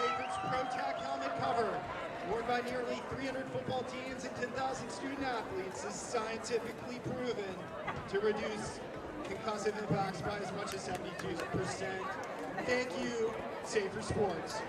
Safety's Pro-Tac helmet cover, worn by nearly 300 football teams and 10,000 student athletes, is scientifically proven to reduce concussive impacts by as much as 72%. Thank you, Safer Sports.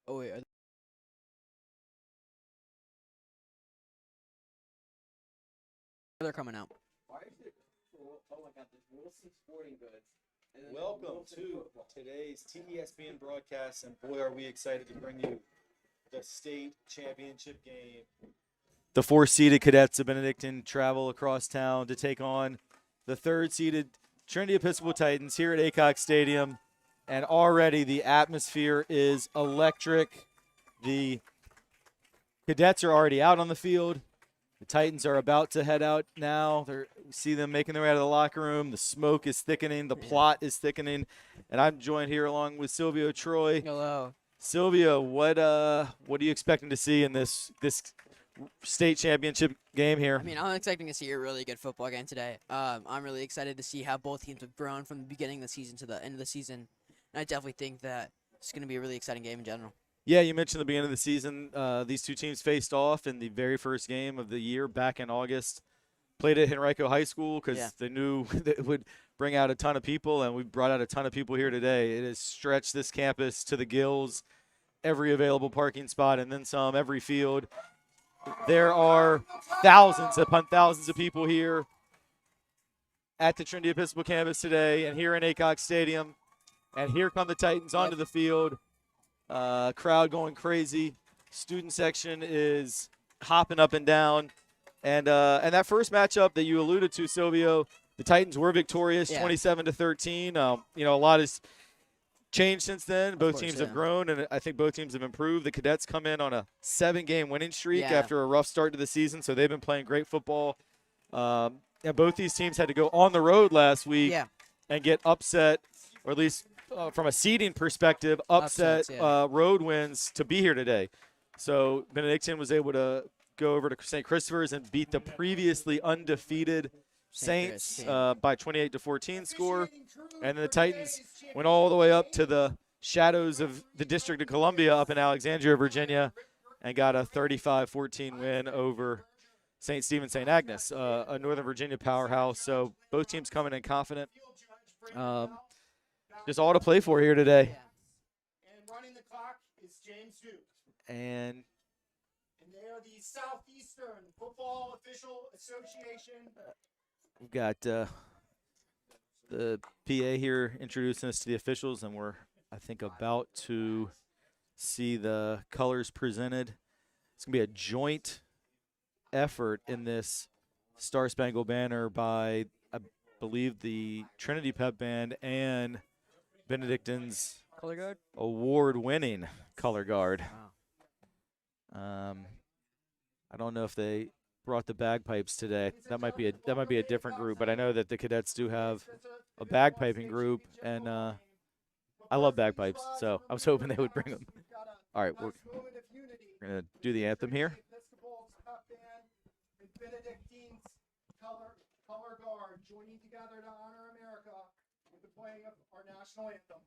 Oh wait, they're coming out. Why is it cool? Oh my God, there's Wilson Sporting Goods. And then Welcome Wilson to Football. today's TESPN broadcast, and boy, are we excited to bring you the state championship game. The four-seeded Cadets of Benedictine travel across town to take on the third-seeded Trinity Episcopal Titans here at Aycock Stadium, and already the atmosphere is electric. The Cadets are already out on the field. The Titans are about to head out now. We see them making their way out of the locker room. The smoke is thickening. The plot is thickening. And I'm joined here along with Silvio Troy. Hello. Silvio, what are you expecting to see in this state championship game here? I mean, I'm expecting to see a really good football game today. I'm really excited to see how both teams have grown from the beginning of the season to the end of the season. And I definitely think that it's going to be a really exciting game in general. Yeah, you mentioned the beginning of the season. These two teams faced off in the very first game of the year back in August. Played at Henrico High School because they knew that it would bring out a ton of people, and we brought out a ton of people here today. It has stretched this campus to the gills, every available parking spot, and then some, every field. There are thousands upon thousands of people here at the Trinity Episcopal campus today and here in Aycock Stadium. And here come the Titans onto the field. Crowd going crazy. Student section is hopping up and down. And that first matchup that you alluded to, Silvio, the Titans were victorious, 27-13. A lot has changed since then. Both teams have grown, and I think both teams have improved. The Cadets come in on a 7-game winning streak after a rough start to the season, so they've been playing great football. And both these teams had to go on the road last week and get upset, or at least from a seeding perspective, upset Upsets, yeah. road wins to be here today. So Benedictine was able to go over to St. Christopher's and beat the previously undefeated Saints by 28-14 score. And then the Titans went all the way up to the shadows of the District of Columbia up in Alexandria, Virginia, and got a 35-14 win over St. Stephen St. Agnes, a Northern Virginia powerhouse. So both teams coming in confident. Just all to play for here today. And running the clock is James Duke. And they are the Southeastern Football Official Association. we've got the PA here introducing us to the officials, and we're, I think, about to see the colors presented. It's going to be a joint effort in this Star Spangled Banner by, I believe, the Trinity Pep Band and Benedictine's Color guard. award-winning color guard. Wow. I don't know if they brought the bagpipes today. That might be a different group, but I know that the cadets do have a bagpiping group, and I love bagpipes, so I was hoping they would bring them. All right, we're gonna do the anthem here. Benedictine's color guard joining together to honor America with the playing of our national anthem.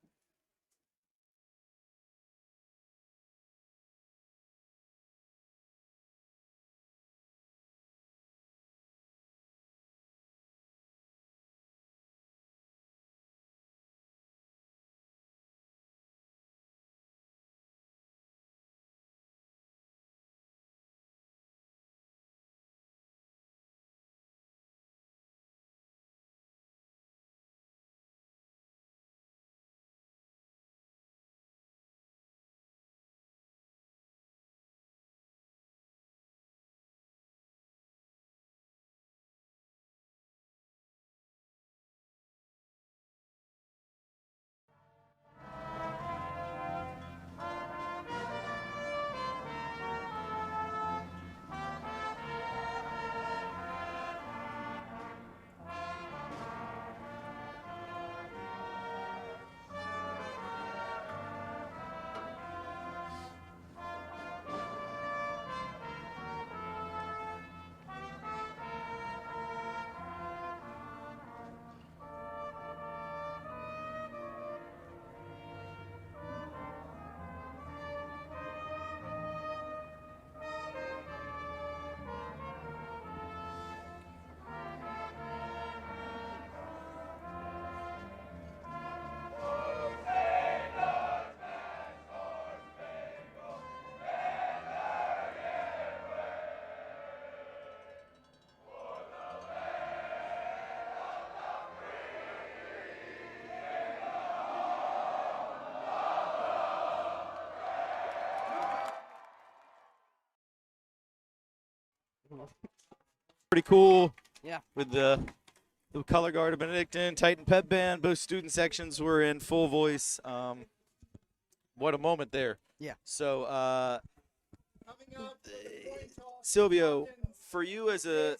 Pretty cool. Yeah. With the color guard of Benedictine, Titan Pep Band, both student sections were in full voice. What a moment there. Yeah. So, Silvio, for you as a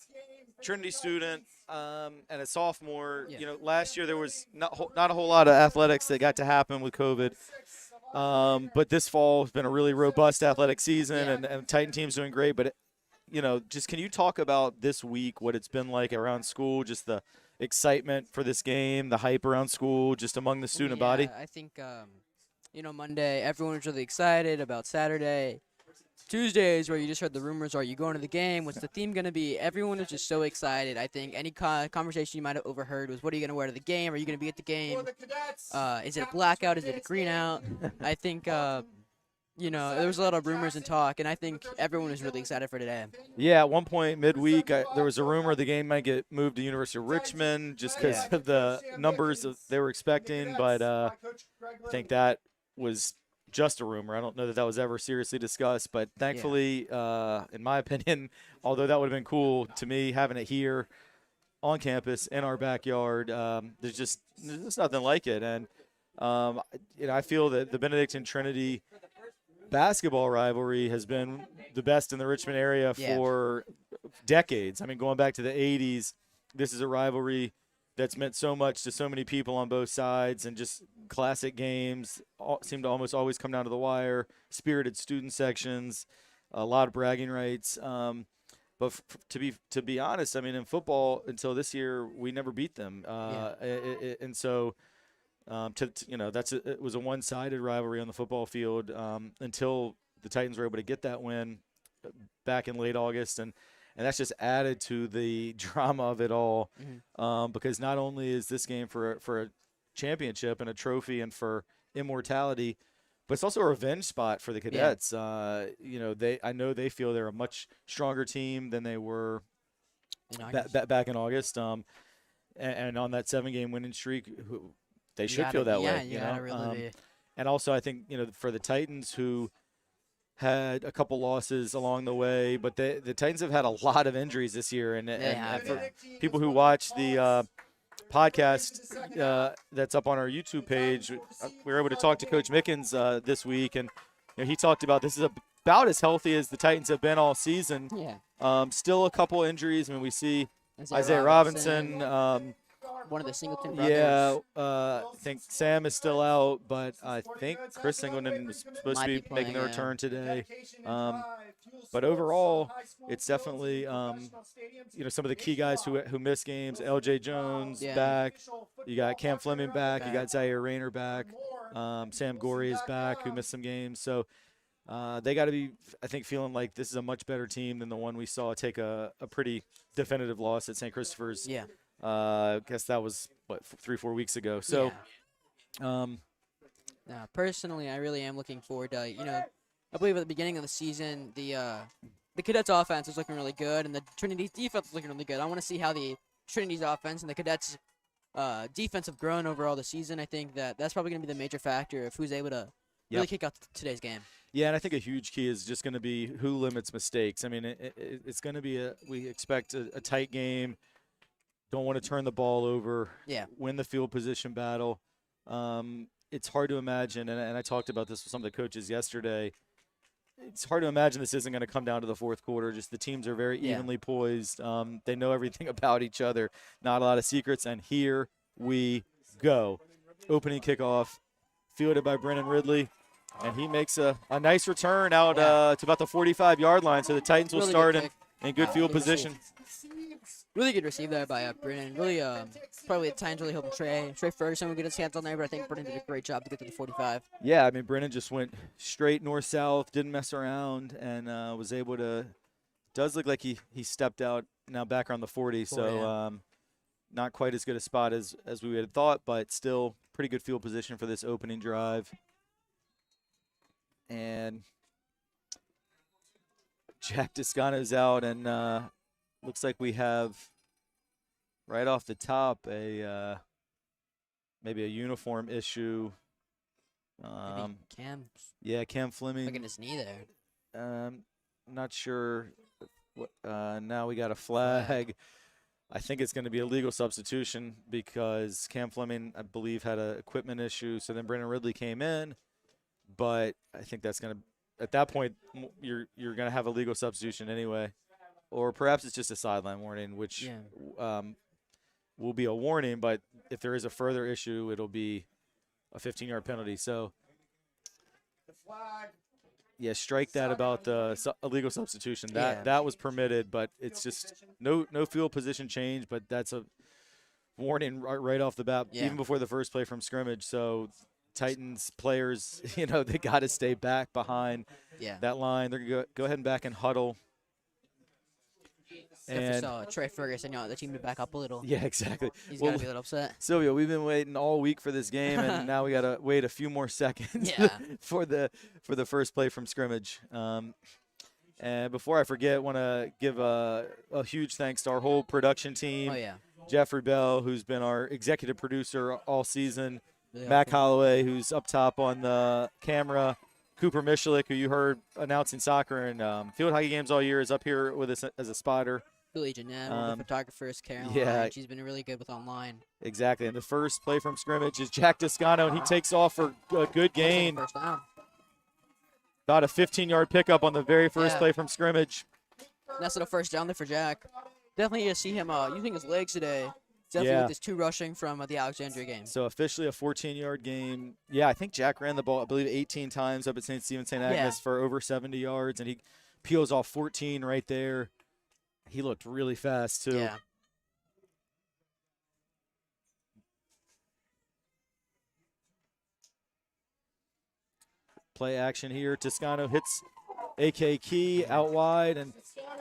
Trinity student and a sophomore, Yeah. you know, last year there was not a whole lot of athletics that got to happen with COVID. But this fall has been a really robust athletic season, Yeah. and Titan team's doing great. But, you know, just can you talk about this week, what it's been like around school, just the excitement for this game, the hype around school, just among the student body? I think, you know, Monday, everyone was really excited about Saturday. Tuesdays, where you just heard the rumors, are you going to the game? What's the theme going to be? Everyone was just so excited. I think any conversation you might have overheard was, what are you going to wear to the game? Are you going to be at the game? Is it a blackout? Is it a green out? I think, you know, there was a lot of rumors and talk, and I think everyone was really excited for today. Yeah, at one point midweek, there was a rumor the game might get moved to University of Richmond just because of the numbers that they were expecting, but I think that was just a rumor. I don't know that that was ever seriously discussed, but thankfully, in my opinion, although that would have been cool to me, having it here on campus in our backyard, there's nothing like it. And you know, I feel that the Benedictine Trinity basketball rivalry has been the best in the Richmond area for decades. I mean, going back to the 80s, this is a rivalry that's meant so much to so many people on both sides, and just classic games seem to almost always come down to the wire. Spirited student sections, a lot of bragging rights. But to be honest, I mean, in football until this year, we never beat them, and so it was a one-sided rivalry on the football field until the Titans were able to get that win back in late August, and that's just added to the drama of it all, because not only is this game for a championship and a trophy and for immortality, but it's also a revenge spot for the Cadets. I know they feel they're a much stronger team than they were back in August. And on that 7-game winning streak, they should feel that way. You gotta really be. And also, I think for the Titans, who had a couple losses along the way, but the Titans have had a lot of injuries this year, and for people who watch the podcast that's up on our YouTube page, we were able to talk to Coach Mickens this week, and he talked about this is about as healthy as the Titans have been all season. Still a couple injuries. I mean, we see Isaiah Robinson, one of the Singleton brothers. I think Sam is still out, but I think Chris Singleton was supposed to be making the return today. But overall, it's definitely some of the key guys who missed games. L.J. Jones back. You got Cam Fleming back. You got Zaire Rayner back. Sam Gorey is back, who missed some games. So they got to be, I think, feeling like this is a much better team than the one we saw take a pretty definitive loss at St. Christopher's. I guess that was, 3-4 weeks ago. So, personally, I really am looking forward to, I believe at the beginning of the season, the Cadets' offense is looking really good, and the Trinity's defense is looking really good. I want to see how the Trinity's offense and the Cadets' defense have grown overall this season. I think that's probably going to be the major factor of who's able to really kick out today's game. Yeah, and I think a huge key is just going to be who limits mistakes. I mean, it's going to be we expect a tight game. Don't want to turn the ball over. Win the field position battle. It's hard to imagine, and I talked about this with some of the coaches yesterday. It's hard to imagine this isn't going to come down to the fourth quarter. Just the teams are very evenly poised. They know everything about each other. Not a lot of secrets, and here we go. Opening kickoff, fielded by Brennan Ridley, and he makes a nice return out to about the 45-yard line. So the Titans will start in good field position. Really good receive there by Brennan. Really, probably at times really hoping Trey Ferguson would get his hands on there, but I think Brennan did a great job to get to the 45. Yeah, I mean, Brennan just went straight north-south, didn't mess around, and was able to – does look like he stepped out now back around the 40, so not quite as good a spot as we had thought, but still pretty good field position for this opening drive. And Jack Toscano's out, and looks like we have right off the top maybe a uniform issue. Cam. Yeah, Cam Fleming. Looking his knee there. Not sure. Now we got a flag. I think it's going to be a legal substitution because Cam Fleming, I believe, had an equipment issue. So then Brennan Ridley came in, but I think that's going to, at that point, you're going to have a legal substitution anyway. Or perhaps it's just a sideline warning, which will be a warning, but if there is a further issue, it'll be a 15-yard penalty. So, strike that about the illegal substitution. That was permitted, but it's just no field position change, but that's a warning right off the bat, even before the first play from scrimmage. So Titans players, they got to stay back behind that line. They're going to go ahead and back and huddle. And Trey Ferguson, the team to back up a little. Yeah, exactly. He's got to be a little upset. Sylvia, we've been waiting all week for this game, and now we got to wait a few more seconds for the first play from scrimmage. And before I forget, I want to give a huge thanks to our whole production team. Jeffrey Bell, who's been our executive producer all season. Mac Holloway, who's up top on the camera. Cooper Michalik, who you heard announcing soccer and field hockey games all year, is up here with us as a spotter. Billy Jeanette, one of the photographers, Caroline. She's been really good with online. Exactly. And the first play from scrimmage is Jack Toscano, and he takes off for a good gain. First down. About a 15-yard pickup on the very first play from scrimmage. That's the first down there for Jack. Definitely to see him using his legs today. Definitely Yeah. with his 2 rushing from the Alexandria game. So officially a 14-yard game. Yeah, I think Jack ran the ball, I believe, 18 times up at St. Stephen St. Agnes for over 70 yards, and he peels off 14 right there. He looked really fast, too. Yeah. Play action here. Toscano hits A.K. Key out wide, and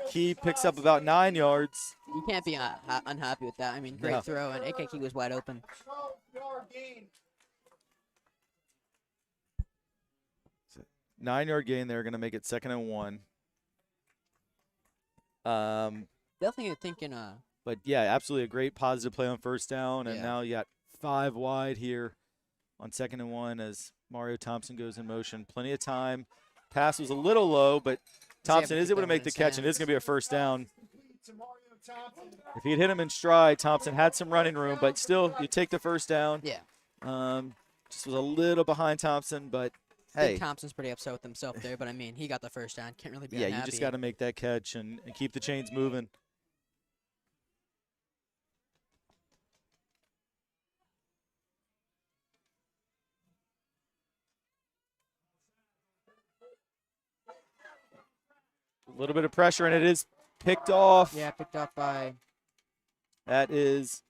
Key picks up about 9 yards. You can't be unhappy with that. I mean, great No. throw, and AKK was wide open. 12-yard gain. 9-yard gain. They're going to make it 2nd and 1. Definitely thinking, But, yeah, absolutely a great positive play on first down, and Yeah. now you got 5 wide here on 2nd and 1 as Mario Thompson goes in motion. Plenty of time. Pass was a little low, but Thompson is able to make the catch, and it is going to be a first down. To Mario Thompson. If he had hit him in stride, Thompson had some running room, but still, you take the first down. yeah. Just was a little behind Thompson, but I think hey, Thompson's pretty upset with himself there, but I mean, he got the first down. Can't really be yeah, unhappy. you just got to make that catch and keep the chains moving. A little bit of pressure, and it is picked off. Yeah, picked up by. That is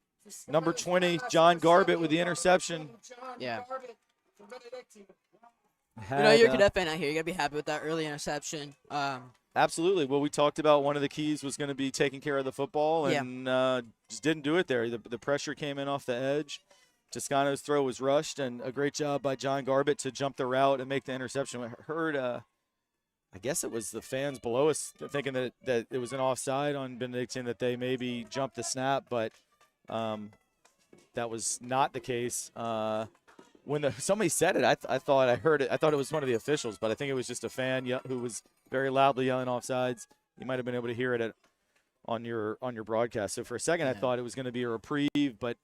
number 20, John Garbett with the interception. Yeah. Benedictine. You know, you're a cadet fan out here. You got to be happy with that early interception. Absolutely. Well, we talked about one of the keys was going to be taking care of the football, and just didn't do it there. The pressure came in off the edge. Toscano's throw was rushed, and a great job by John Garbett to jump the route and make the interception. I heard, I guess it was the fans below us thinking that it was an offside on Benedictine, that they maybe jumped the snap, but that was not the case. When somebody said it, I thought I heard it. I thought it was one of the officials, but I think it was just a fan who was very loudly yelling offsides. You might have been able to hear it on your broadcast. So for a second, I thought it was going to be a reprieve, but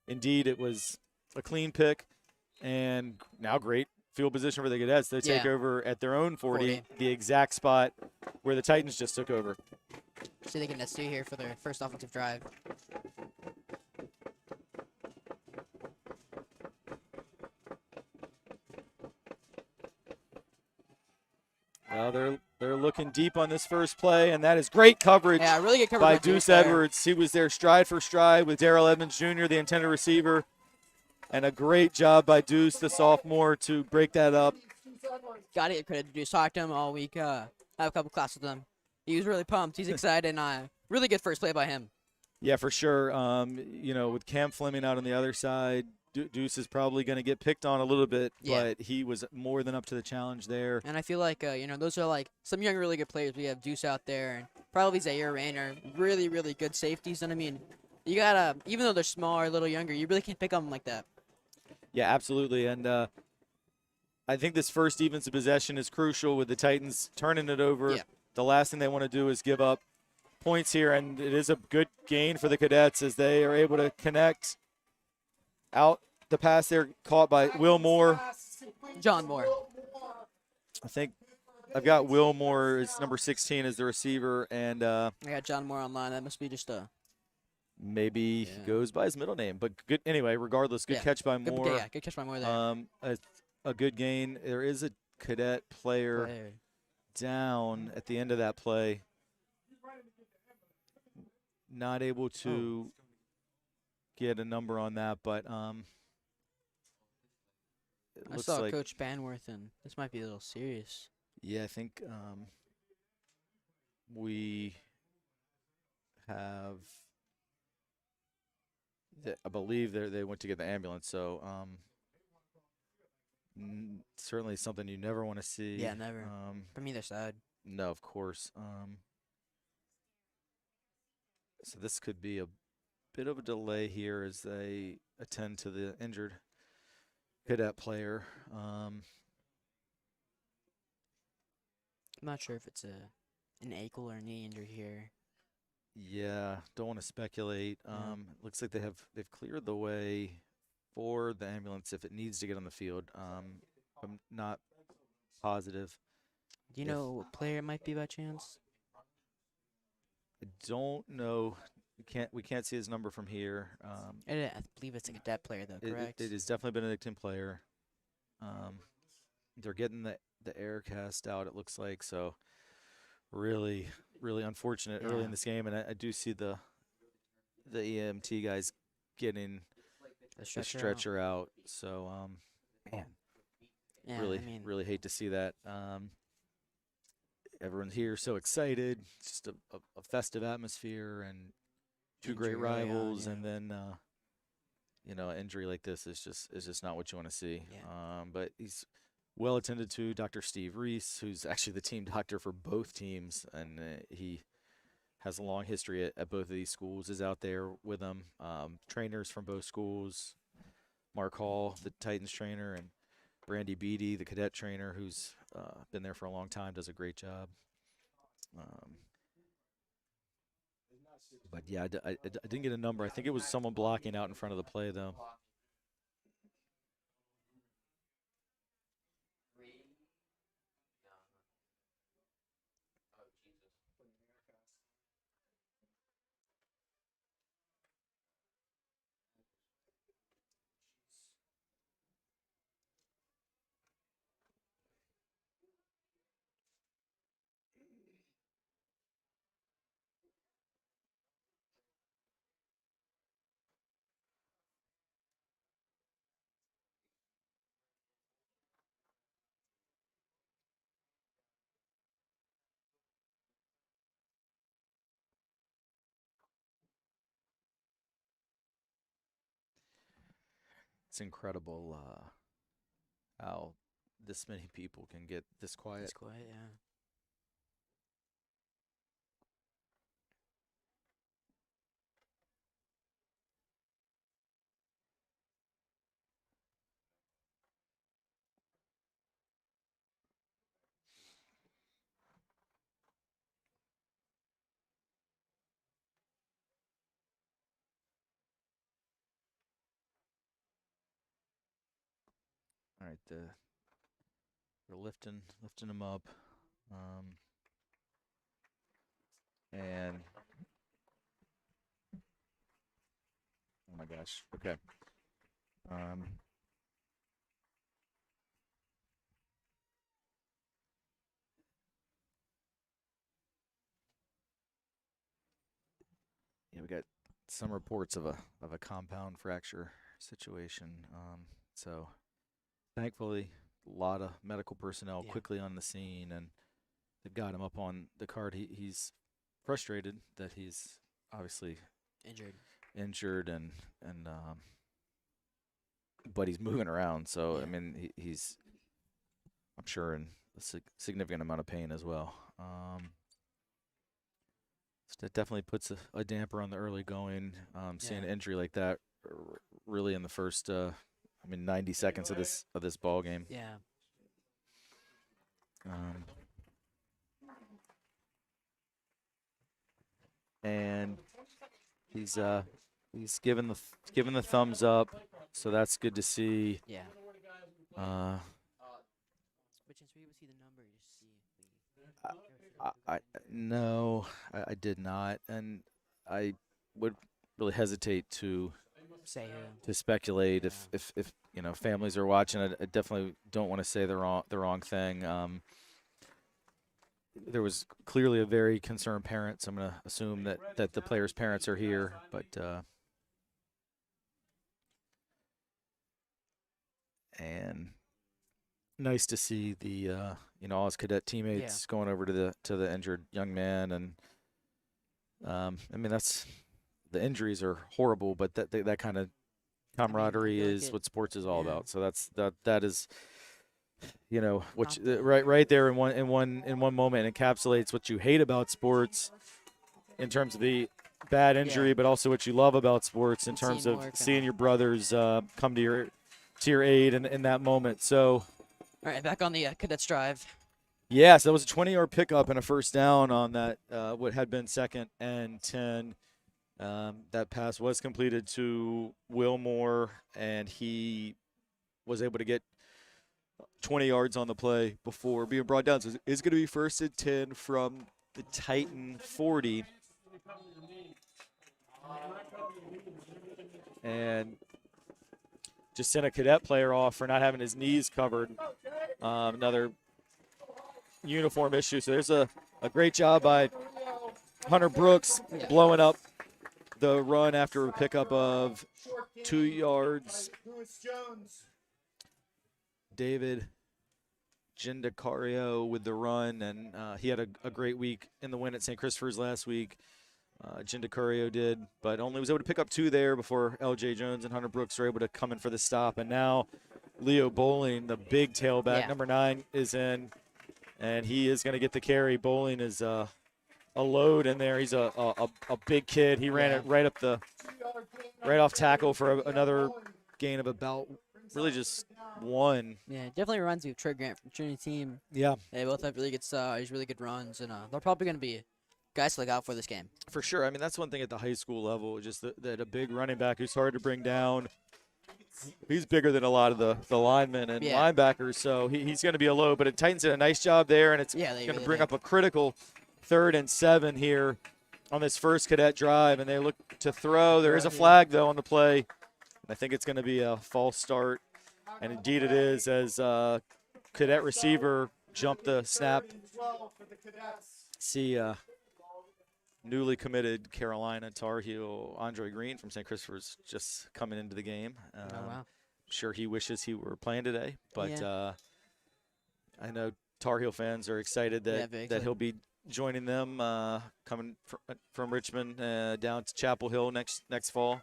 indeed it was a clean pick, and now great field position for the Cadets. They take over at their own 40, the exact spot where the Titans just took over. See, they can do here for their first offensive drive. Well, they're looking deep on this first play, and that is great coverage. Yeah, really good coverage by by Deuce there. Edwards. He was there stride for stride with Darrell Edmonds Jr., the intended receiver, and a great job by Deuce, the sophomore, to break that up. Got to get credit to Deuce. Talked to him all week. I have a couple classes with him. He was really pumped. He's excited, and really good first play by him. Yeah, for sure. With Cam Fleming out on the other side, Deuce is probably going to get picked on a little bit, but he was more than up to the challenge there. And I feel like, those are like some young, really good players. We have Deuce out there, and probably Zaire Rayner, really, really good safeties. And I mean, you got to, even though they're smaller, a little younger, you really can't pick on them like that. Yeah, absolutely. And I think this first defensive possession is crucial with the Titans turning it over. Yeah. The last thing they want to do is give up points here, and it is a good gain for the Cadets as they are able to connect out the pass there, caught by Will Moore. John Moore. I think I've got Will Moore as number 16 as the receiver, and I got John Moore online. That must be just a maybe he goes by his middle name. But good anyway, regardless, good catch by good, Moore. good catch by Moore there. A good gain. There is a Cadet player down at the end of that play. Not able to get a number on that, but it I looks saw like Coach Banworth, and this might be a little serious. yeah, I think we have. I believe they went to get the ambulance, so certainly something you never want to see. Yeah, never. From either side. No, of course. So this could be a bit of a delay here as they attend to the injured Cadet player. I'm not sure if it's an ankle or knee injury here. Yeah, don't want to speculate. Looks like they've cleared the way for the ambulance if it needs to get on the field. I'm not positive. Do you know what player it might be by chance? I don't know we can't see his number from here. I believe it's a cadet player though, correct? It is definitely a Benedictine player. They're getting the air cast out, it looks like, so really unfortunate early in this game, and I do see the EMT guys getting the stretcher out. So man, yeah, really hate to see that. Everyone's here so excited. It's just a festive atmosphere and two great rivals, and then injury like this is just not what you want to see. Yeah. But he's well attended to. Dr. Steve Reese, who's actually the team doctor for both teams, and he has a long history at both of these schools, is out there with them. Trainers from both schools, Mark Hall, the Titans trainer, and Brandy Beatty, the cadet trainer, who's been there for a long time, does a great job. But yeah, I didn't get a number. I think it was someone blocking out in front of the play, though. It's incredible how this many people can get this quiet. It's quiet, yeah. All right, we're lifting him up, and oh my gosh, okay. Yeah, we got some reports of a compound fracture situation. So thankfully, a lot of medical personnel quickly on the scene, and they've got him up on the card. He's frustrated that he's obviously injured, and but he's moving around. So I mean, he's I'm sure in a significant amount of pain as well. So that definitely puts a damper on the early going. Seeing an injury like that really in the first 90 seconds of this ball game. Yeah. And he's given the thumbs up, so that's good to see. Yeah. Uh, But since we able to see the number, you just see. No, I did not, and I would really hesitate to speculate if families are watching. I definitely don't want to say the wrong thing. There was clearly a very concerned parent, so I'm going to assume that the players' parents are here, but and nice to see the all his cadet teammates going over to the injured young man, and that's the injuries are horrible, but that kind of camaraderie is what sports is all about. So that is right there in one moment encapsulates what you hate about sports in terms of the bad injury, but also what you love about sports in terms of seeing your brothers come to your aid in that moment. So. All right, back on the Cadets drive. Yes, that was a 20-yard pickup and a first down on that what had been 2nd and 10. That pass was completed to Wilmore, and he was able to get 20 yards on the play before being brought down. So it's going to be 1st and 10 from the Titan 40. And just sent a cadet player off for not having his knees covered. Another uniform issue. So there's a great job by Hunter Brooks blowing up the run after a pickup of 2 yards. David Gendacario with the run, and he had a great week in the win at St. Christopher's last week. Gendacario did, but only was able to pick up 2 there before L.J. Jones and Hunter Brooks were able to come in for the stop. And now Leo Bowling, the big tailback, number 9, is in, and he is going to get the carry. Bowling is a load in there. He's a big kid. He ran it right off tackle for another gain of about really just 1. Yeah, it definitely reminds me of Trey Grant from Trinity team. Yeah. They both have really good size, really good runs, and they're probably going to be guys to look out for this game. For sure. I mean, that's one thing at the high school level, just that a big running back who's hard to bring down. He's bigger than a lot of the linemen and linebackers, so he's going to be a load. But the Titans did a nice job there, and it's going to bring up a critical 3rd and 7 here on this first cadet drive, and they look to throw. There is a flag, though, on the play. I think it's going to be a false start, and indeed it is, as cadet receiver jumped the snap. See newly committed Carolina Tar Heel Andre Green from St. Christopher's just coming into the game. Wow. Sure he wishes he were playing today, but I know Tar Heel fans are excited that he'll be joining them coming from Richmond down to Chapel Hill next fall.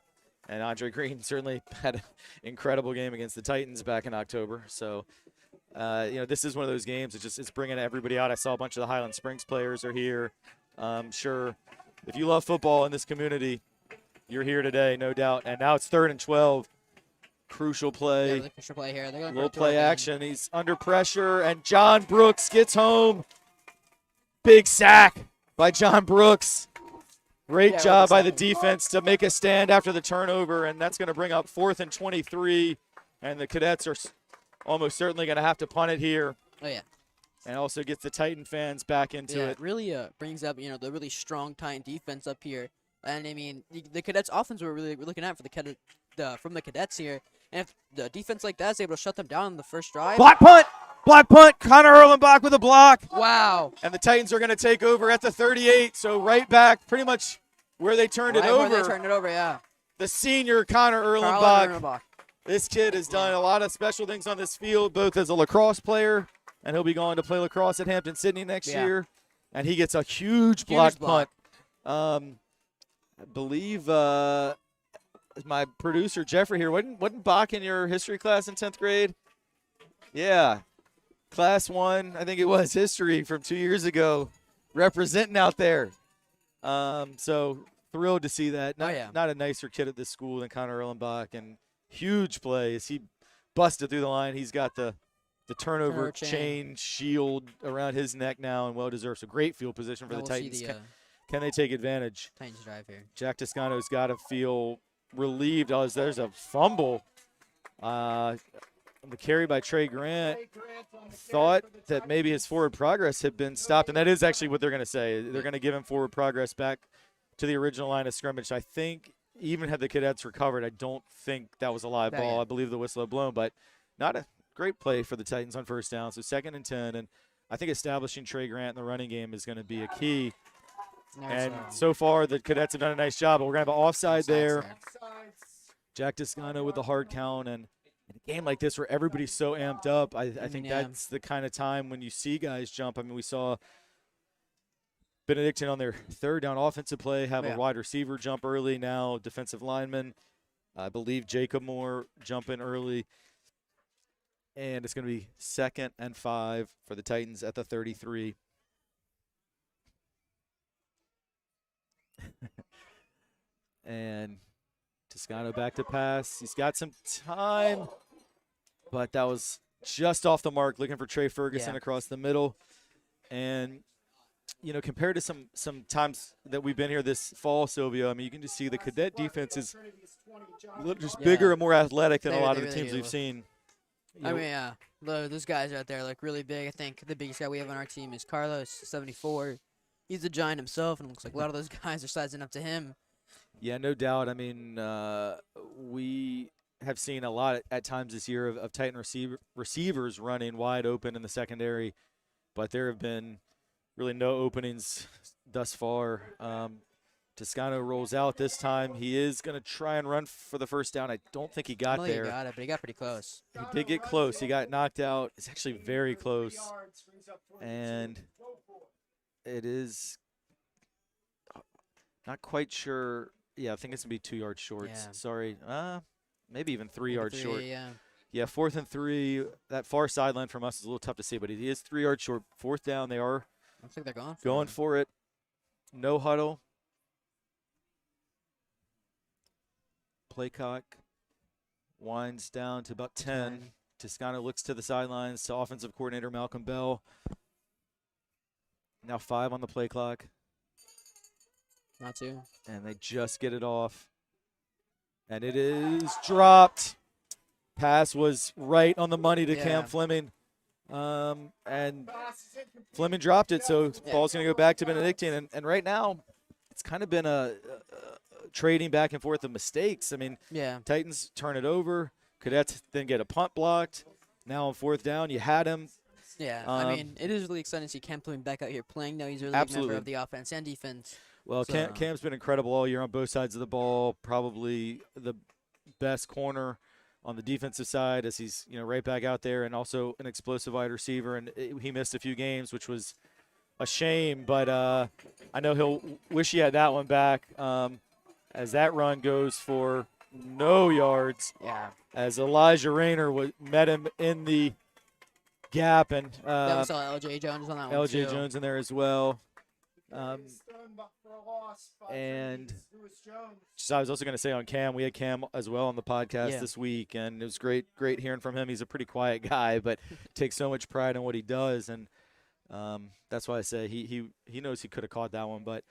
And Andre Green certainly had an incredible game against the Titans back in October. So, this is one of those games. It's bringing everybody out. I saw a bunch of the Highland Springs players are here. Sure, if you love football in this community, you're here today, no doubt. And now it's 3rd and 12. Crucial play. Yeah, crucial play here. Little play action. He's under pressure, and John Brooks gets home. Big sack by John Brooks. Great job by the defense to make a stand after the turnover, and that's going to bring up 4th and 23. And the Cadets are almost certainly going to have to punt it here. Oh, yeah. And also gets the Titan fans back into it. It really brings up, the really strong Titan defense up here. And, I mean, the Cadets' offense we're looking at for from the Cadets here. And if the defense like that is able to shut them down in the first drive. Block punt! Connor Erlenbach with a block. Wow. And the Titans are going to take over at the 38. So right back pretty much where they turned it over. Where they turned it over, yeah. The senior Connor Erlenbach. This kid has done a lot of special things on this field, both as a lacrosse player, and he'll be going to play lacrosse at Hampton Sydney next year. And he gets a huge block punt. I believe my producer Jeffrey here wasn't Bach in your history class in 10th grade? Yeah. Class 1, I think it was history from 2 years ago, representing out there. So thrilled to see that. Not a nicer kid at this school than Connor Erlenbach, and huge plays. He busted through the line. He's got the turnover chain shield around his neck now, and well-deserved. So great field position for the Titans. Can they take advantage? Titans drive here. Jack Toscano's got to feel relieved. There's a fumble. The carry by Trey Grant thought that maybe his forward progress had been stopped, and that is actually what they're going to say. They're going to give him forward progress back to the original line of scrimmage. I think even had the Cadets recovered, I don't think that was a live ball. I believe the whistle had blown, but not a great play for the Titans on first down. So 2nd and 10, and I think establishing Trey Grant in the running game is going to be a key. And so far, the Cadets have done a nice job, but we're going to have an offside there. Jack Toscano with the hard count, and in a game like this where everybody's so amped up, I think that's the kind of time when you see guys jump. I mean, we saw Benedictine on their 3rd down offensive play have a wide receiver jump early. Now defensive lineman, I believe Jacob Moore jumping early. And it's going to be 2nd and 5 for the Titans at the 33. And Toscano back to pass. He's got some time, but that was just off the mark, looking for Trey Ferguson across the middle. And, compared to some times that we've been here this fall, Silvio, I mean, you can just see the Cadet defense is just bigger and more athletic than a lot of the teams we've seen. I mean, those guys out there look really big. I think the biggest guy we have on our team is Carlos, 74. He's a giant himself, and it looks like a lot of those guys are sizing up to him. Yeah, no doubt. I mean, we have seen a lot at times this year of Titan receivers running wide open in the secondary, but there have been really no openings thus far. Toscano rolls out this time. He is going to try and run for the first down. I don't think he got there. He got it, but he got pretty close. He did get close. He got knocked out. It's actually very close. And it is not quite sure. Yeah, I think it's going to be 2 yards short. Yeah. Sorry. Maybe even 3 yards short. Yeah. Yeah, 4th and 3. That far sideline from us is a little tough to see, but he is 3 yards short. 4th down. They are Looks like they're going for it. No huddle. Play clock winds down to about 10. Toscano looks to the sidelines to offensive coordinator Malcolm Bell. Now 5 on the play clock. Not 2. And they just get it off. And it is dropped. Pass was right on the money to Cam Fleming. And Fleming dropped it, so ball's going to go back to Benedictine. And right now, it's kind of been a trading back and forth of mistakes. I mean, Titans turn it over. Cadets then get a punt blocked. Now on 4th down, you had him. Yeah, I mean, it is really exciting to see Cam Fleming back out here playing now. He's a really big member of the offense and defense. Well, so. Cam's been incredible all year on both sides of the ball. Probably the best corner on the defensive side, as he's right back out there, and also an explosive wide receiver. And he missed a few games, which was a shame. But I know he'll wish he had that one back. As that run goes for no yards. Yeah. As Elijah Rayner met him in the gap, and we saw L.J. Jones on that one. L.J. Jones in there as well. And so I was also going to say on Cam, we had Cam as well on the podcast this week, and it was great hearing from him. He's a pretty quiet guy, but takes so much pride in what he does, and that's why I say he knows he could have caught that one, but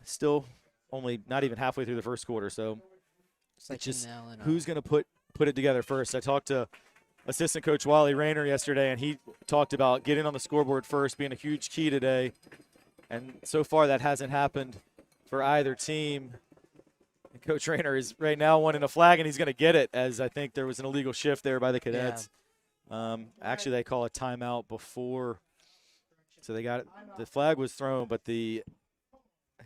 still only not even halfway through the first quarter. So it's just who's going to put it together first. I talked to assistant coach Wally Rayner yesterday, and he talked about getting on the scoreboard first being a huge key today. And so far that hasn't happened for either team. And Coach Rayner is right now wanting a flag, and he's going to get it, as I think there was an illegal shift there by the Cadets. Actually, they call a timeout before. So they got it. The flag was thrown, but the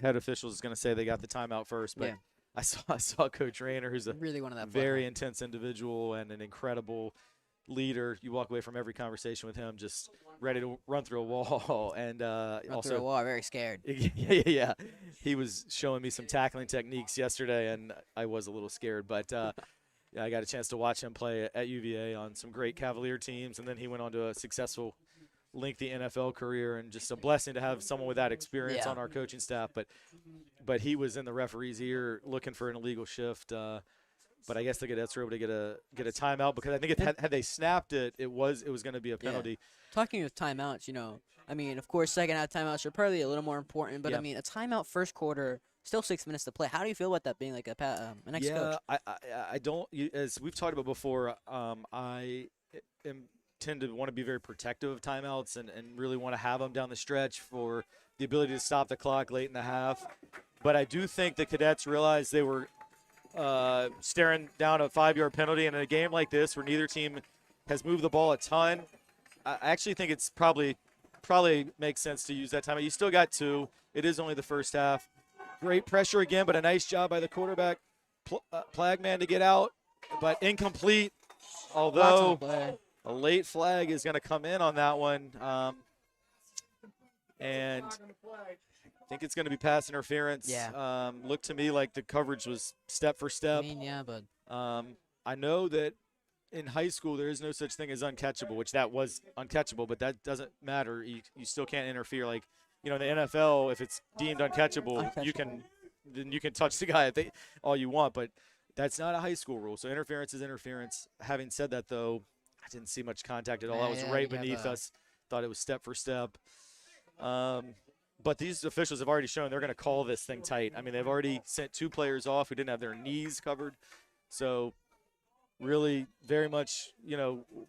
head official is going to say they got the timeout first. But I saw Coach Rayner, who's a really wanted that very intense individual and an incredible leader. You walk away from every conversation with him just ready to run through a wall, and run through a wall, very scared. Yeah. He was showing me some tackling techniques yesterday, and I was a little scared, but I got a chance to watch him play at UVA on some great Cavalier teams, and then he went on to a successful, lengthy NFL career, and just a blessing to have someone with that experience on our coaching staff. But he was in the referee's ear looking for an illegal shift. But I guess the Cadets were able to get a timeout, because I think had they snapped it, it was going to be a penalty. Yeah. Talking of timeouts, I mean, of course, second half timeouts are probably a little more important, but I mean, a timeout first quarter, still 6 minutes to play. How do you feel about that being like an ex-coach? I don't. As we've talked about before, I tend to want to be very protective of timeouts and really want to have them down the stretch for the ability to stop the clock late in the half. But I do think the Cadets realized they were staring down a 5-yard penalty, and in a game like this where neither team has moved the ball a ton, I actually think it's probably makes sense to use that time. You still got 2. It is only the first half. Great pressure again, but a nice job by the quarterback, Plagman, to get out, but incomplete. Although a late flag is going to come in on that one, and I think it's going to be pass interference. Yeah. Looked to me like the coverage was step for step. I mean, yeah, but I know that in high school there is no such thing as uncatchable, which that was uncatchable, but that doesn't matter. You still can't interfere. Like, in the NFL, if it's deemed uncatchable, you can touch the guy all you want, but that's not a high school rule. So interference is interference. Having said that, though, I didn't see much contact at all. I was right beneath us. Thought it was step for step. But these officials have already shown they're going to call this thing tight. I mean, they've already sent 2 players off who didn't have their knees covered. So really very much,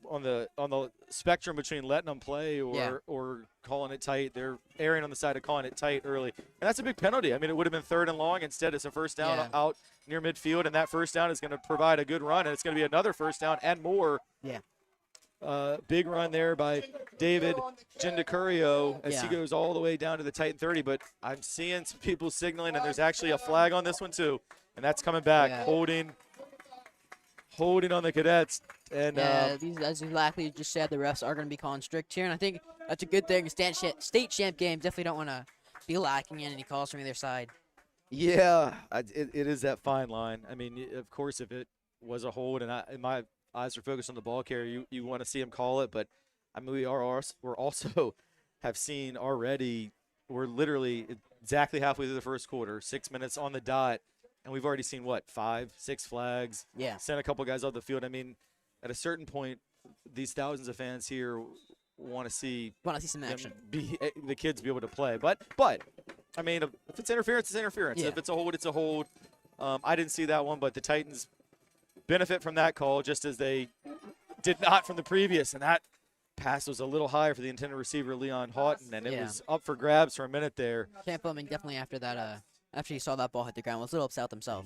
on the spectrum between letting them play or calling it tight. They're erring on the side of calling it tight early. And that's a big penalty. I mean, it would have been 3rd and long. Instead, it's a first down out near midfield, and that first down is going to provide a good run, and it's going to be another first down and more. Yeah. Big run there by David Gindicurio as he goes all the way down to the Titan 30. But I'm seeing some people signaling, and there's actually a flag on this one too, and that's coming back, holding on the Cadets. And these, as exactly you just said, the refs are going to be calling strict here, and I think that's a good thing. State champ games definitely don't want to be lacking in any calls from either side. Yeah, it is that fine line. I mean, of course, if it was a hold, and my eyes are focused on the ball carrier, you want to see him call it. But I mean, we're also have seen already. We're literally exactly halfway through the first quarter, 6 minutes on the dot, and we've already seen 5, 6 flags. Yeah. Sent a couple guys off the field. I mean, at a certain point, these thousands of fans here want to see some action. The kids be able to play. But I mean, if it's interference, it's interference. Yeah. If it's a hold, it's a hold. I didn't see that one, but the Titans benefit from that call just as they did not from the previous. And that pass was a little higher for the intended receiver, Leon Houghton, and it was up for grabs for a minute there. Camp Fleming definitely after that, after he saw that ball hit the ground, was a little upset with himself.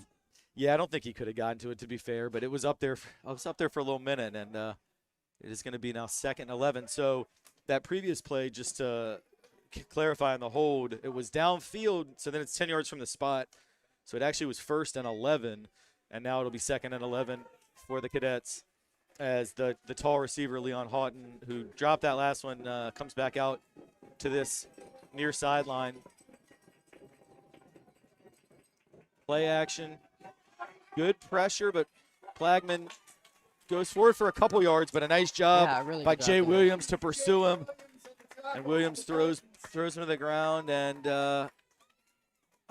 Yeah, I don't think he could have gotten to it, to be fair, but it was up there. I was up there for a little minute, and it is going to be now 2nd and 11. So that previous play, just to clarify on the hold, it was downfield, so then it's 10 yards from the spot. So it actually was 1st and 11, and now it'll be 2nd and 11 for the Cadets as the tall receiver, Leon Houghton, who dropped that last one, comes back out to this near sideline. Play action. Good pressure, but Plagman goes forward for a couple yards, but a nice job by Jay Williams to pursue him. And Williams throws him to the ground, and I'm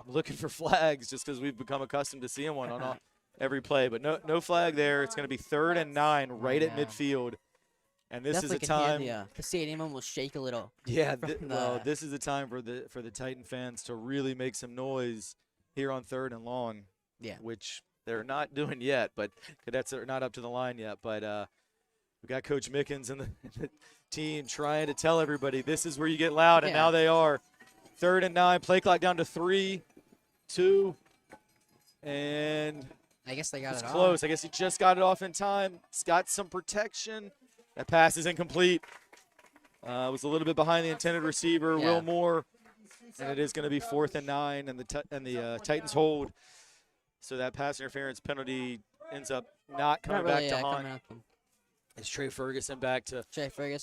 looking for flags just because we've become accustomed to seeing one on every play. But no flag there. It's going to be 3rd and 9 right at midfield. And this is a time the stadium almost shake a little. Yeah, this is a time for the Titan fans to really make some noise here on 3rd and long. Yeah, which they're not doing yet, but Cadets are not up to the line yet. But we got Coach Mickens and the team trying to tell everybody this is where you get loud, and now they are. 3rd and 9, play clock down to 3, 2, and I guess they got it close. off. I guess he just got it off in time. It's got some protection. That pass is incomplete. Was a little bit behind the intended receiver, Will Moore, and it is going to be 4th and 9, and the Titans hold. So that pass interference penalty ends up not coming back to haunt. It's Trey Ferguson back to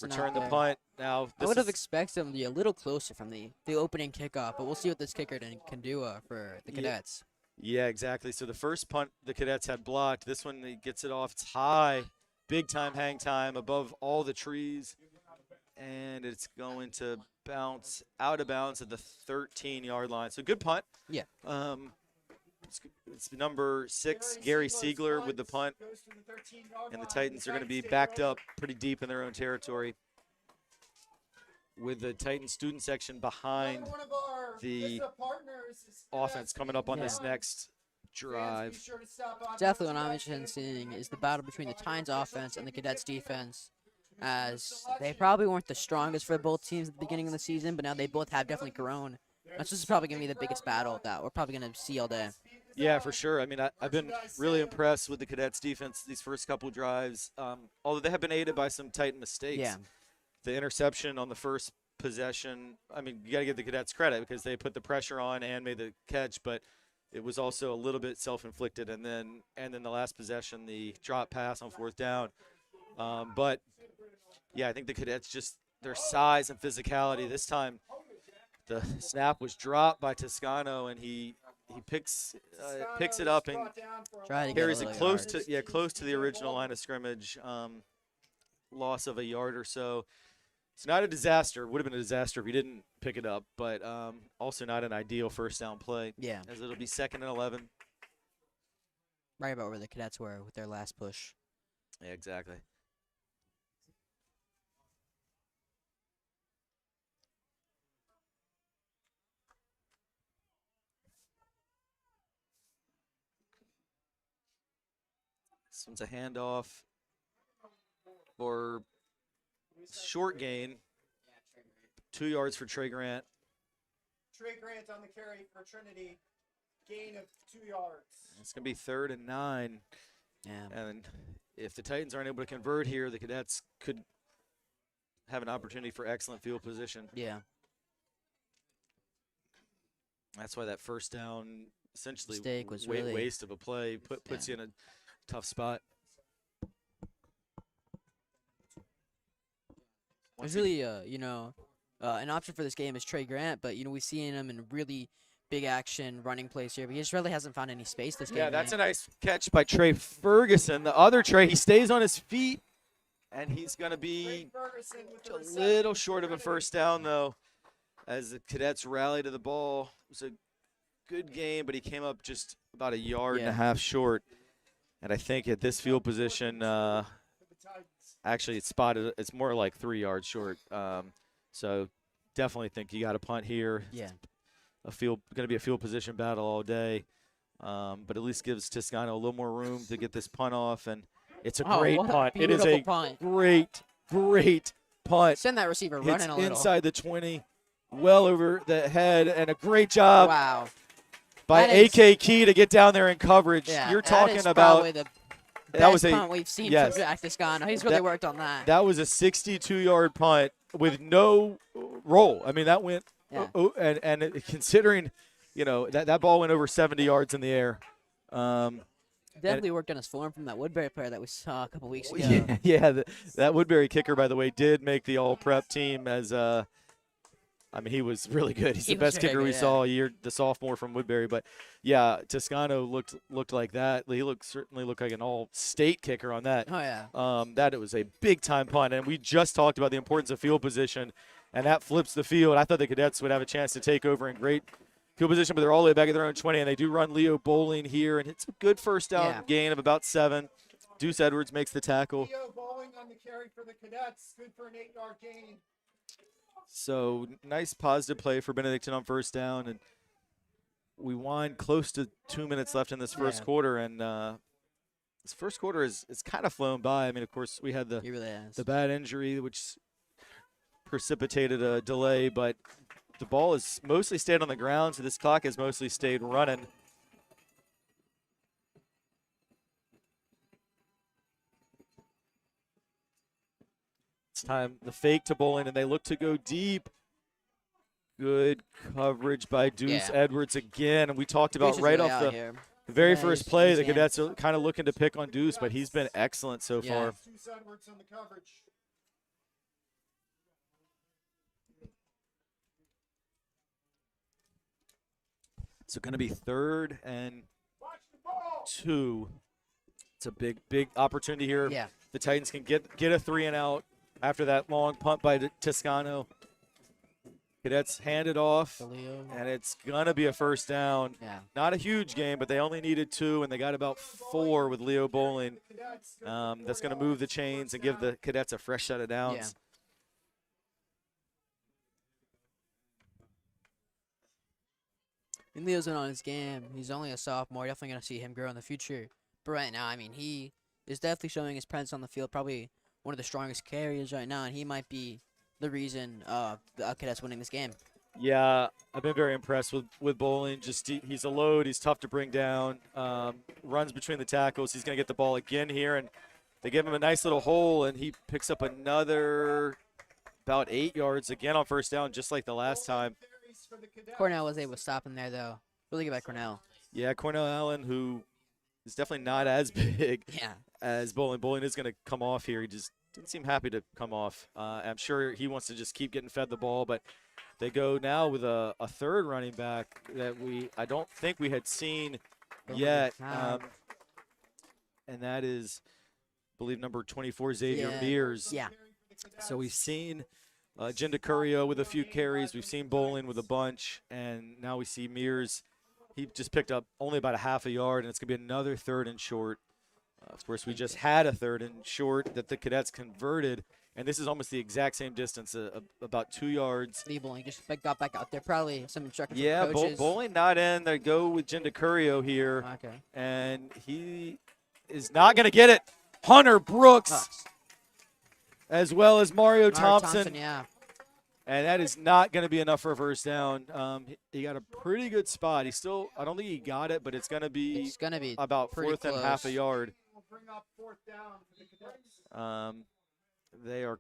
return the punt. Now I would have expected him to be a little closer from the opening kickoff, but we'll see what this kicker can do for the Cadets. Yeah, exactly. So the first punt the Cadets had blocked. This one, he gets it off. It's high, big time hang time above all the trees, and it's going to bounce out of bounds at the 13-yard line. So good punt. Yeah. It's number 6, Gary Siegler with the punt, and the Titans are going to be backed up pretty deep in their own territory with the Titan student section behind the offense coming up on this next drive. Definitely what I'm interested in seeing is the battle between the Titans offense and the Cadets defense, as they probably weren't the strongest for both teams at the beginning of the season, but now they both have definitely grown. This is probably going to be the biggest battle that we're probably going to see all day. Yeah, for sure. I mean, I've been really impressed with the Cadets defense these first couple drives, although they have been aided by some Titan mistakes. Yeah. The interception on the first possession, I mean, you got to give the Cadets credit because they put the pressure on and made the catch, but it was also a little bit self-inflicted. And then the last possession, the drop pass on 4th down. But, yeah, I think the Cadets just their size and physicality. This time the snap was dropped by Toscano, and he picks it up and carries it close to the original line of scrimmage. Loss of a yard or so. It's not a disaster. Would have been a disaster if he didn't pick it up, but also not an ideal first down play. Yeah. As it'll be 2nd and 11. Right about where the Cadets were with their last push. Yeah, exactly. This one's a handoff for short gain. 2 yards for Trey Grant. Trey Grant on the carry for Trinity. Gain of 2 yards. It's going to be 3rd and 9. Yeah. And if the Titans aren't able to convert here, the Cadets could have an opportunity for excellent field position. Yeah. That's why that first down, essentially Mistake was really waste of a play, puts you in a tough spot. There's really, an option for this game is Trey Grant, but, we've seen him in really big action running plays here, but he just really hasn't found any space this game. Yeah, that's a nice catch by Trey Ferguson. The other Trey, he stays on his feet, and he's going to be a little short of a first down, though, as the Cadets rally to the ball. It was a good game, but he came up just about a yard and a half short. And I think at this field position, actually it's more like 3 yards short. So definitely think you got to punt here. Yeah. Going to be a field position battle all day. But at least gives Toscano a little more room to get this punt off, and it's a great punt. It is a great punt. Send that receiver running a little. Inside the 20, well over the head, and a great job by AK Key to get down there in coverage. Yeah, You're talking that is about probably the that was best punt we've seen from Jack Toscano. He's really worked on that. That was a 62-yard punt with no roll. I mean, that went and considering, that ball went over 70 yards in the air. Definitely worked on his form from that Woodbury player that we saw a couple weeks ago. That Woodbury kicker, by the way, did make the all-prep team as he was really good. He's the best kicker we saw all year, the sophomore from Woodbury. But, yeah, Toscano looked like that. He certainly looked like an all-state kicker on that. Oh, yeah. That it was a big-time punt. And we just talked about the importance of field position, and that flips the field. I thought the Cadets would have a chance to take over in great field position, but they're all the way back at their own 20, and they do run Leo Bowling here, and it's a good first down gain of about 7. Deuce Edwards makes the tackle. Leo Bowling on the carry for the Cadets, good for an 8-yard gain. So nice positive play for Benedictine on first down, and we wind close to 2 minutes left in this first quarter, and this first quarter is kind of flown by. I mean, of course, we had the bad injury, which precipitated a delay, but the ball has mostly stayed on the ground, so this clock has mostly stayed running. It's time, the fake to Bowling, and they look to go deep. Good coverage by Deuce Edwards again, and we talked about right off the very first play, the Cadets are kind of looking to pick on Deuce, but he's been excellent so far. Deuce Edwards on the coverage. So going to be 3rd and 2. It's a big opportunity here. Yeah. The Titans can get a 3 and out after that long punt by Toscano. Cadets hand it off, and it's going to be a first down. Yeah. Not a huge game, but they only needed 2, and they got about 4 with Leo Bowling. That's going to move the chains and give the Cadets a fresh set of downs. Yeah. And Leo's been on his game. He's only a sophomore. Definitely going to see him grow in the future. But right now, he is definitely showing his presence on the field. Probably one of the strongest carriers right now, and he might be the reason the Cadets winning this game. Yeah, I've been very impressed with Bowling. He's a load. He's tough to bring down. Runs between the tackles. He's going to get the ball again here, and they give him a nice little hole, and he picks up another about 8 yards again on first down, just like the last time. Cornell was able to stop him there, though. Really good by Cornell. Yeah, Cornell Allen, who is definitely not as big as Bowling. Bowling is going to come off here. He just didn't seem happy to come off. I'm sure he wants to just keep getting fed the ball, but they go now with a third running back that I don't think we had seen yet, and that is, I believe, number 24, Xavier Mears. Yeah. So we've seen Jinda Curio with a few carries. We've seen Bowling with a bunch, and now we see Mears. He just picked up only about a half a yard, and it's going to be another 3rd and short. Of course, we just had a 3rd and short that the Cadets converted, and this is almost the exact same distance, about 2 yards. Lee Bowling just got back out there. Probably some instructions Yeah, from coaches. Bowling not in. They go with Jinda Curio here, Okay. and he is not going to get it. Hunter Brooks, Oh. as well as Mario Thompson. Yeah. And that is not going to be enough for a first down. He got a pretty good spot. I don't think he got it, but it's going to be about fourth and half a yard. They are,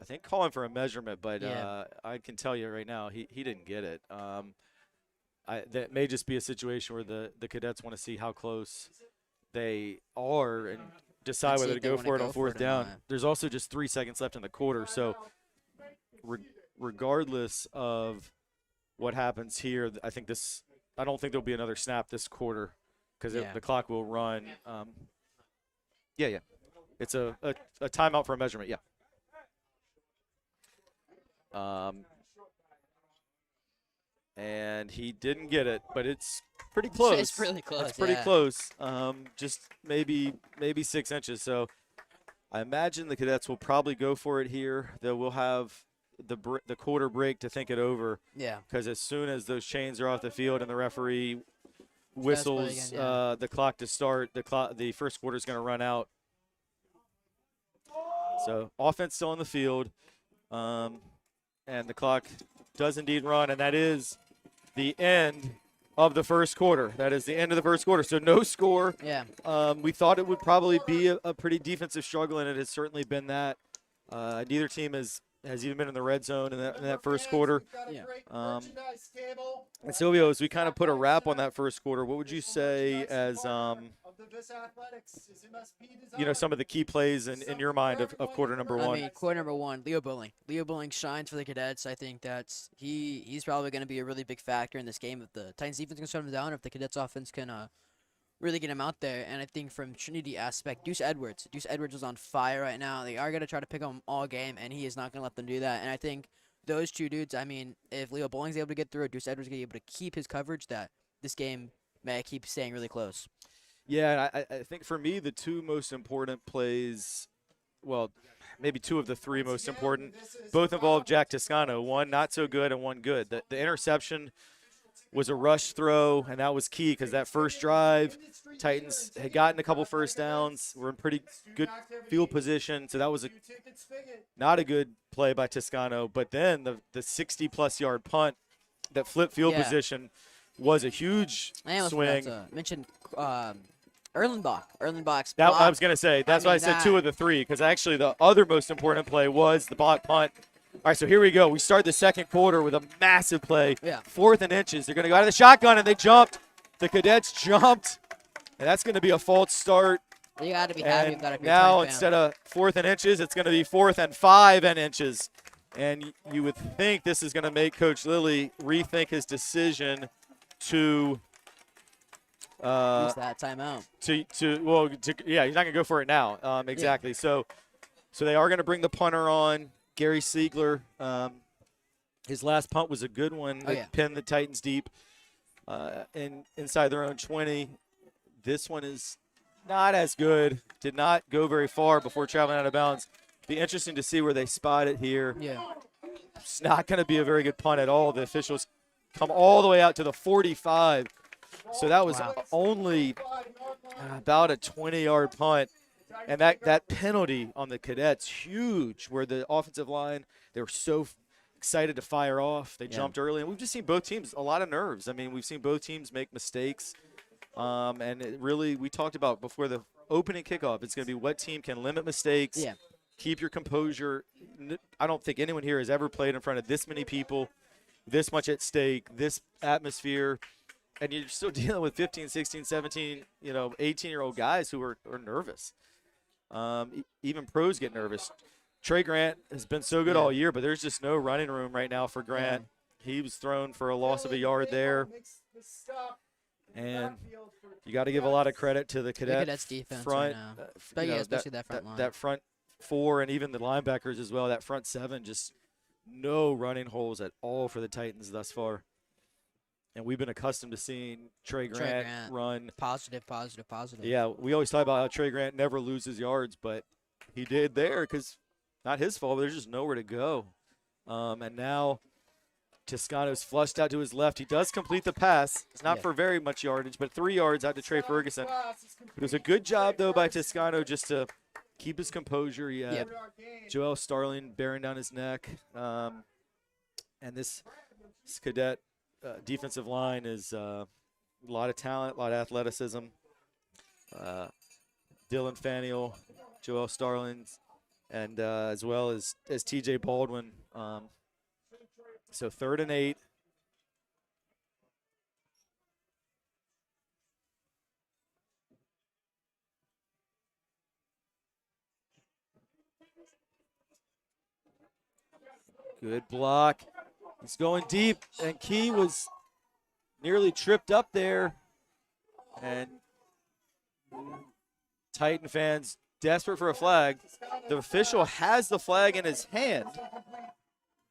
I think, calling for a measurement, but I can tell you right now, he didn't get it. That may just be a situation where the cadets want to see how close they are and decide whether to go for it on fourth down. There's also just 3 seconds left in the quarter, so regardless of what happens here, I don't think there'll be another snap this quarter because the clock will run. It's a timeout for a measurement. And he didn't get it, but it's pretty close. It's really close. It's pretty close. Just maybe 6 inches. So I imagine the cadets will probably go for it here. They will have the quarter break to think it over. Yeah. Because as soon as those chains are off the field and the referee whistles the clock to start, the first quarter is going to run out. So offense still on the field, and the clock does indeed run, and that is the end of the first quarter. That is the end of the first quarter. So no score. Yeah. We thought it would probably be a pretty defensive struggle, and it has certainly been that. Neither team has even been in the red zone in that first quarter. Yeah. And Silvio, as we kind of put a wrap on that first quarter, what would you say as some of the key plays in your mind of quarter number one? I mean, quarter number one, Leo Bowling. Leo Bowling shines for the cadets. I think he's probably going to be a really big factor in this game. If the Titans defense can shut him down, if the cadets offense can really get him out there. And I think from Trinity aspect, Deuce Edwards is on fire right now. They are going to try to pick him all game, and he is not going to let them do that. And I think those two dudes, I mean, if Leo Bowling's able to get through, Deuce Edwards is going to be able to keep his coverage, that this game may keep staying really close. Yeah, I think for me, the two most important plays, well, maybe two of the three most important, both involve Jack Toscano. One not so good and one good. The interception was a rush throw, and that was key because that first drive, Titans had gotten a couple first downs, were in pretty good field position, so that was not a good play by Toscano. But then the 60-plus yard punt that flipped field position was a huge swing. Mentioned Erlenbach. Erlenbach's block. That I was going to say, that's why I said two of the three, because actually the other most important play was the block punt. All right, so here we go. We start the second quarter with a massive play. Yeah. 4th and inches. They're going to go out of the shotgun, and they jumped. The cadets jumped, and that's going to be a false start. You got to be happy with that. Now instead of 4th and inches, it's going to be 4th and 5 inches. And you would think this is going to make Coach Lilly rethink his decision to use that timeout. He's not going to go for it now. Exactly. Yeah. So they are going to bring the punter on. Gary Siegler, his last punt was a good one that pinned the Titans deep inside their own 20. This one is not as good. Did not go very far before traveling out of bounds. Be interesting to see where they spot it here. Yeah. It's not going to be a very good punt at all. The officials come all the way out to the 45. So that was only about a 20-yard punt. And that penalty on the cadets, huge, where the offensive line, they were so excited to fire off. They jumped early. And we've just seen both teams, a lot of nerves. I mean, we've seen both teams make mistakes. And it really, we talked about before the opening kickoff, it's going to be what team can limit mistakes, keep your composure. I don't think anyone here has ever played in front of this many people, this much at stake, this atmosphere. And you're still dealing with 15, 16, 17, 18-year-old guys who are nervous. Even pros get nervous. Trey Grant has been so good all year, but there's just no running room right now for Grant. He was thrown for a loss of a yard there. And you got to give a lot of credit to the cadets defense front. Right now. Especially that front line. That front four and even the linebackers as well. That front seven, just no running holes at all for the Titans thus far. And we've been accustomed to seeing Trey Grant run. Positive. Yeah, we always talk about how Trey Grant never loses yards, but he did there because not his fault, but there's just nowhere to go. And now Toscano's flushed out to his left. He does complete the pass. It's not Yeah. for very much yardage, but 3 yards out to Trey Ferguson. It was a good job, though, by Toscano just to keep his composure. He had Joel Starling bearing down his neck. And this cadet defensive line is a lot of talent, a lot of athleticism. Dylan Faneuil, Joel Starling, and as well as TJ Baldwin. So 3rd and 8. Good block. He's going deep, and Key was nearly tripped up there. And Titan fans desperate for a flag. The official has the flag in his hand,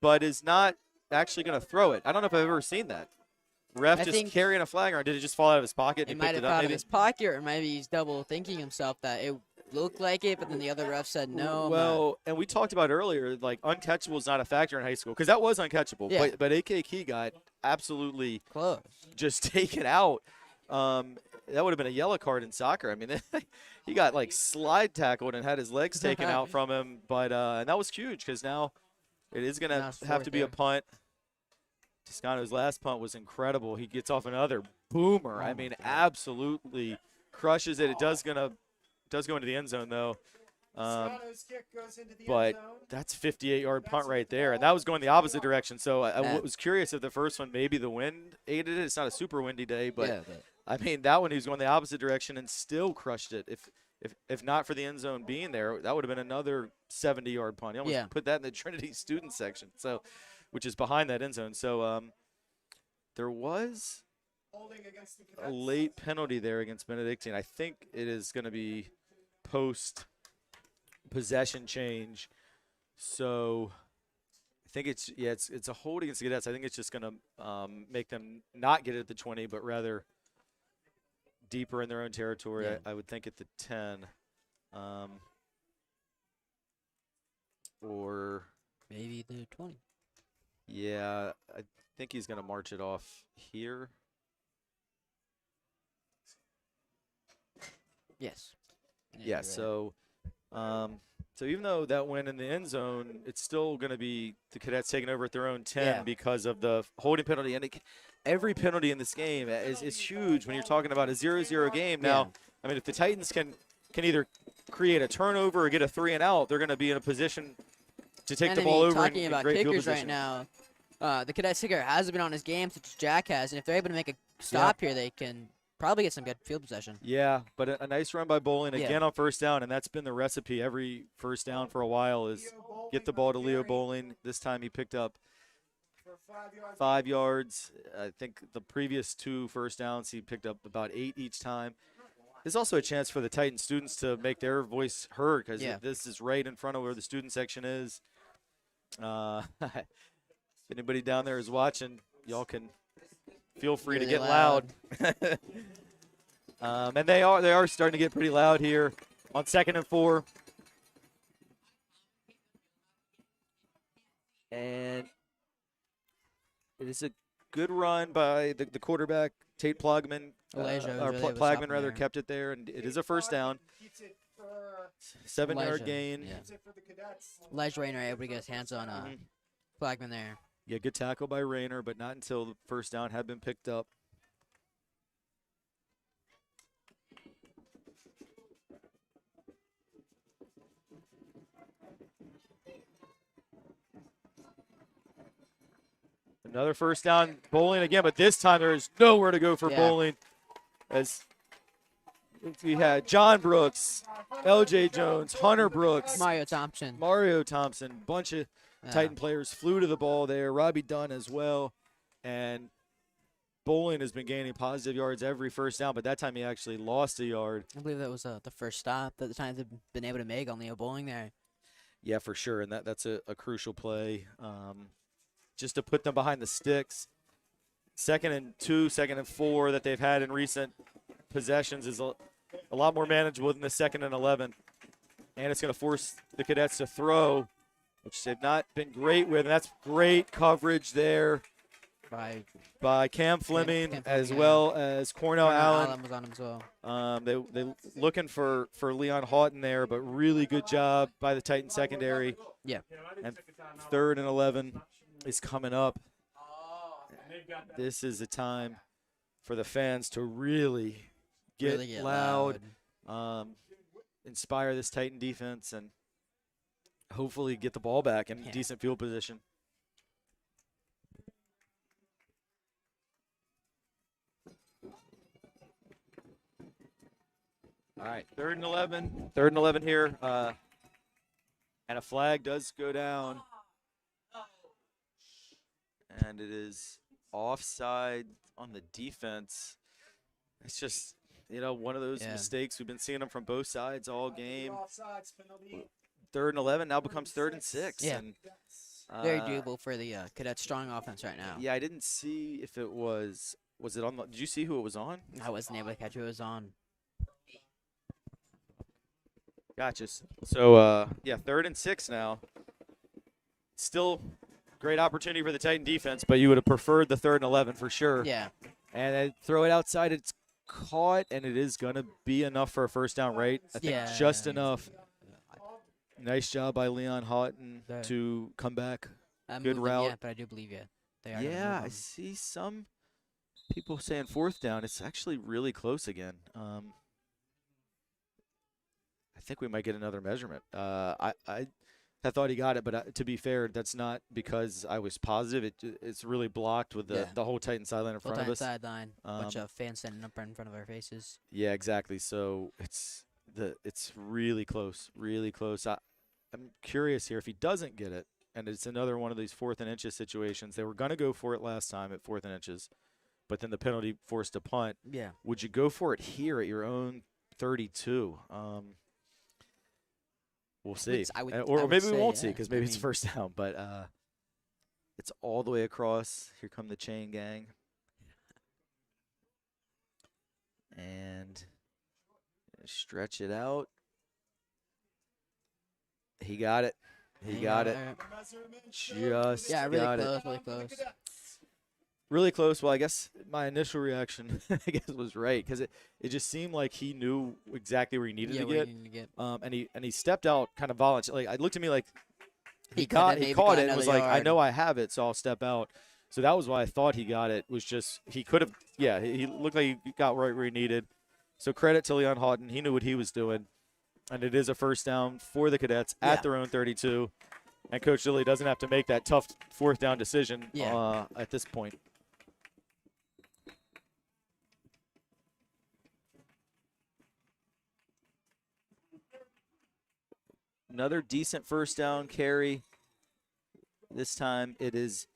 but is not actually going to throw it. I don't know if I've ever seen that. Ref I just think carrying a flag, or did it just fall out of his pocket? It And he might picked have it out up, of maybe? his pocket, or maybe he's double thinking himself that it looked like it, but then the other ref said no. Well, and we talked about earlier, like uncatchable is not a factor in high school because that was uncatchable. Yeah. But AK Key got absolutely close. just taken out. That would have been a yellow card in soccer. I mean, he got like slide tackled and had his legs taken out from him. But and that was huge because now it is going Now to it's have to be a punt. Toscano's last punt was incredible. He gets off another boomer. I mean, absolutely crushes it. It does go into the end zone though. Toscano's kick goes into the But end zone. that's 58-yard punt right there, and that was going the opposite direction. So I was curious if the first one, maybe the wind aided it. It's not a super windy day, but I mean that one he was going the opposite direction and still crushed it. If not for the end zone being there, that would have been another 70-yard punt. He almost put that in the Trinity student section, so which is behind that end zone. So there was Holding against the a Cadets. late penalty there against Benedictine. I think it is going to be post possession change. So I think it's a hold against the Cadets. I think it's just going to make them not get it at the 20, but rather deeper in their own territory. Yeah. I would think at the 10. Or Maybe the 20. yeah, I think he's going to march it off here. Yes. Yeah, you're right. so even though that went in the end zone, it's still going to be the Cadets taking over at their own 10 because of the holding penalty. And every penalty in this game is huge when you're talking about a 0-0 game. Now, I mean, if the Titans can either create a turnover or get a 3-and-out, they're going to be in a position to take the ball over talking in about great field kickers right position. now, the Cadets kicker hasn't been on his game such as Jack has, and if they're able to make a stop here, they can probably get some good field possession. Yeah, but a nice run by Bowling Yeah. again on first down, and that's been the recipe every first down for a while is get the ball to Leo Bowling. This time he picked up For 5 yards. 5 yards. I think the previous 2 first downs he picked up about 8 each time. There's also a chance for the Titan students to make their voice heard because this is right in front of where the student section is. If anybody down there is watching, y'all can feel free to Really get loud. And they are starting to get pretty loud here on 2nd and 4. And it is a good run by the quarterback, Tate Plagman. Elijah Or was really Plagman, stopping rather, there. kept it there, and it is a first down. Keeps it for 7-yard Elijah, gain. yeah. keeps it for the Cadets. Elijah Rayner able to get his hands on Flagman there. Yeah, good tackle by Rayner, but not until the first down had been picked up. Another first down, Bowling again, but this time there is nowhere to go for Bowling. As we had John Brooks, L.J. Jones, Hunter Brooks, Mario Thompson. bunch of Titan players flew to the ball there. Robbie Dunn as well. And Bowling has been gaining positive yards every first down, but that time he actually lost a yard. I believe that was the first stop that the Titans have been able to make on Leo Bowling there. Yeah, for sure, and that's a crucial play. Just to put them behind the sticks. 2nd and 2, 2nd and 4 that they've had in recent possessions is a lot more manageable than the 2nd and 11. And it's going to force the Cadets to throw, which they've not been great with. And that's great coverage there by Cam Fleming, Fleming, as yeah. well as Cornell Allen. Was on him as well. They looking for Leon Houghton there, but really good job by the Titan secondary. Yeah. And 3rd and 11 is coming up. This is a time for the fans to really get loud, inspire this Titan defense, and hopefully get the ball back in decent field position. All right, 3rd and 11. 3rd and 11 here. And a flag does go down. And it is offside on the defense. It's just, one of those mistakes. We've been seeing them from both sides all game. 3rd and 11 now becomes 3rd and 6. Yeah. And, very doable for the Cadets' strong offense right now. Yeah, I didn't see if it was it on did you see who it was on? I wasn't able to catch who it was on. Gotcha. So, 3rd and 6 now. Still great opportunity for the Titan defense, but you would have preferred the 3rd and 11 for sure. Yeah. And then throw it outside. It's caught, and it is going to be enough for a first down, right? I think just enough. Nice job by Leon Houghton to come back. Good route. Yeah, but I do believe they are. Yeah, I see some people saying 4th down. It's actually really close again. I think we might get another measurement. I thought he got it, but to be fair, that's not because I was positive. It's really blocked with the whole Titan sideline in front of us. Sideline, bunch of fans standing up right in front of our faces. Yeah, exactly. So it's really close, really close. I'm curious here if he doesn't get it, and it's another one of these 4th and inches situations. They were going to go for it last time at 4th and inches, but then the penalty forced a punt. Yeah. Would you go for it here at your own 32? We'll see. Or maybe we won't see because maybe it's first down. But it's all the way across. Here come the chain gang. And stretch it out. He got it. He got it. Just really got close, it. really close. Really close. Well, I guess my initial reaction, was right because it just seemed like he knew exactly where he needed to get. And he stepped out kind of voluntarily. It looked to me like he caught it and was like, I know I have it, so I'll step out. So that was why I thought he got it. Was just he could have. Yeah, he looked like he got right where he needed. So credit to Leon Houghton. He knew what he was doing, and it is a first down for the Cadets at their own 32. And Coach Dilly doesn't have to make that tough 4th down decision at this point. Another decent first down carry. This time it is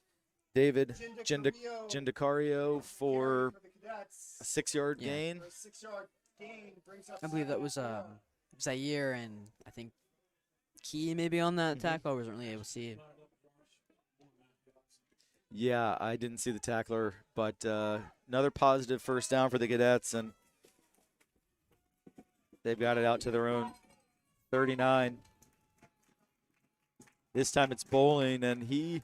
David Gendicario for a 6-yard gain. I believe that was Zaire and I think Key maybe on that tackle. I wasn't really able to see it. Yeah, I didn't see the tackler, but another positive first down for the Cadets, and they've got it out to their own 39. This time it's Bowling, and he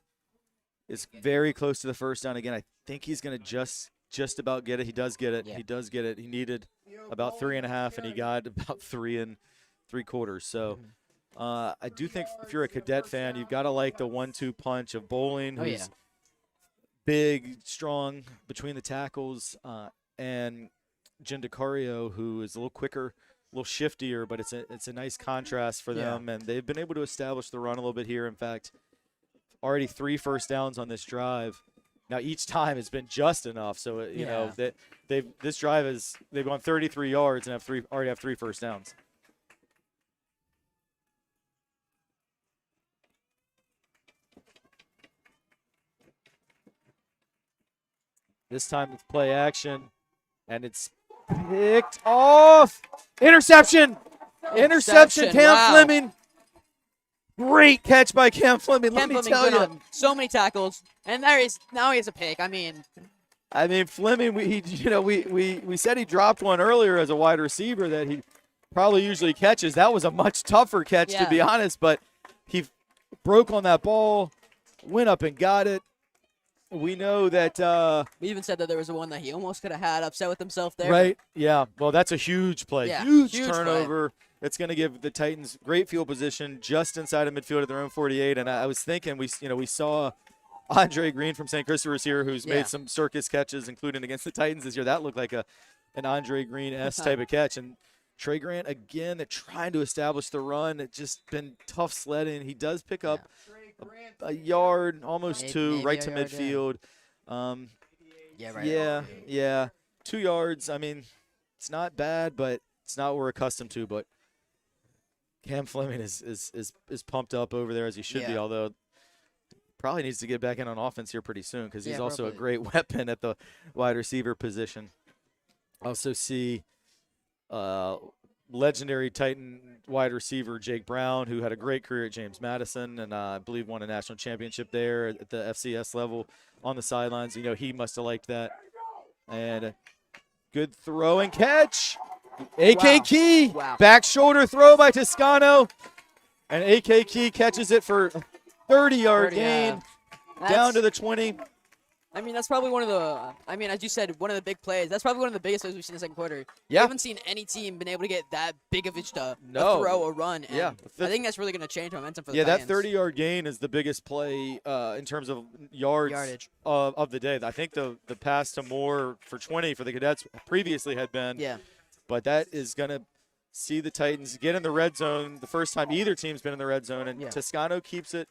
is very close to the first down again. I think he's going to just about get it. He does get it. Yeah. He does get it. He needed about 3.5, and he got about 3 3/4. So I do think if you're a Cadet fan, you've got to like the 1-2 punch of Bowling, who's big, strong between the tackles, and Gendicario, who is a little quicker, a little shiftier, but it's a nice contrast for them, and they've been able to establish the run a little bit here. In fact, already 3 first downs on this drive. Now each time it's been just enough, so you know that this drive they've gone 33 yards and already have 3 first downs. This time it's play action, and it's picked off. Interception! Interception, Cam Fleming. Great catch by Cam Fleming. Let me tell you. So many tackles, and now he has a pick. I mean Fleming. We said he dropped one earlier as a wide receiver that he probably usually catches. That was a much tougher catch, to be honest, but he broke on that ball, went up and got it. we know that We even said that there was one that he almost could have had, upset with himself there. right. Yeah. Well, that's a huge play. Yeah, huge huge turnover. It's going to give the Titans great field position just inside of midfield at their own 48. And I was thinking we saw Andre Green from St. Christopher's here, who's Yeah. made some circus catches, including against the Titans this year. That looked like an Andre Green-esque type of catch. And Trey Grant, again, trying to establish the run. It's just been tough sledding. He does pick up a yard, almost two, maybe right a to yard, midfield. Yeah, right. Yeah. 2 yards. I mean, it's not bad, but it's not what we're accustomed to. But Cam Fleming is pumped up over there, as he should be, Yeah. although probably needs to get back in on offense here pretty soon, because he's Yeah, also a probably. great weapon at the wide receiver position. Also see legendary Titan wide receiver Jake Brown, who had a great career at James Madison and I believe won a national championship there at the FCS level, on the sidelines. You know, he must have liked that. And a good throw and catch. AK Key, Wow. back shoulder throw by Toscano. And AK Key catches it for a 30-yard 30, gain yeah. down to the 20. I mean, that's probably one of the. I mean, as you said, one of the big plays. That's probably one of the biggest plays we've seen in the second quarter. We Yeah. haven't seen any team been able to get that big of a No. throw or run. And Yeah. I think that's really going to change momentum for the Yeah, that Titans. 30-yard gain is the biggest play in terms of Yardage. of the day. I think the pass to Moore for 20 for the Cadets previously had been. Yeah. But that is going to see the Titans get in the red zone the first time either team's been in the red zone, and Yeah. Toscano keeps it.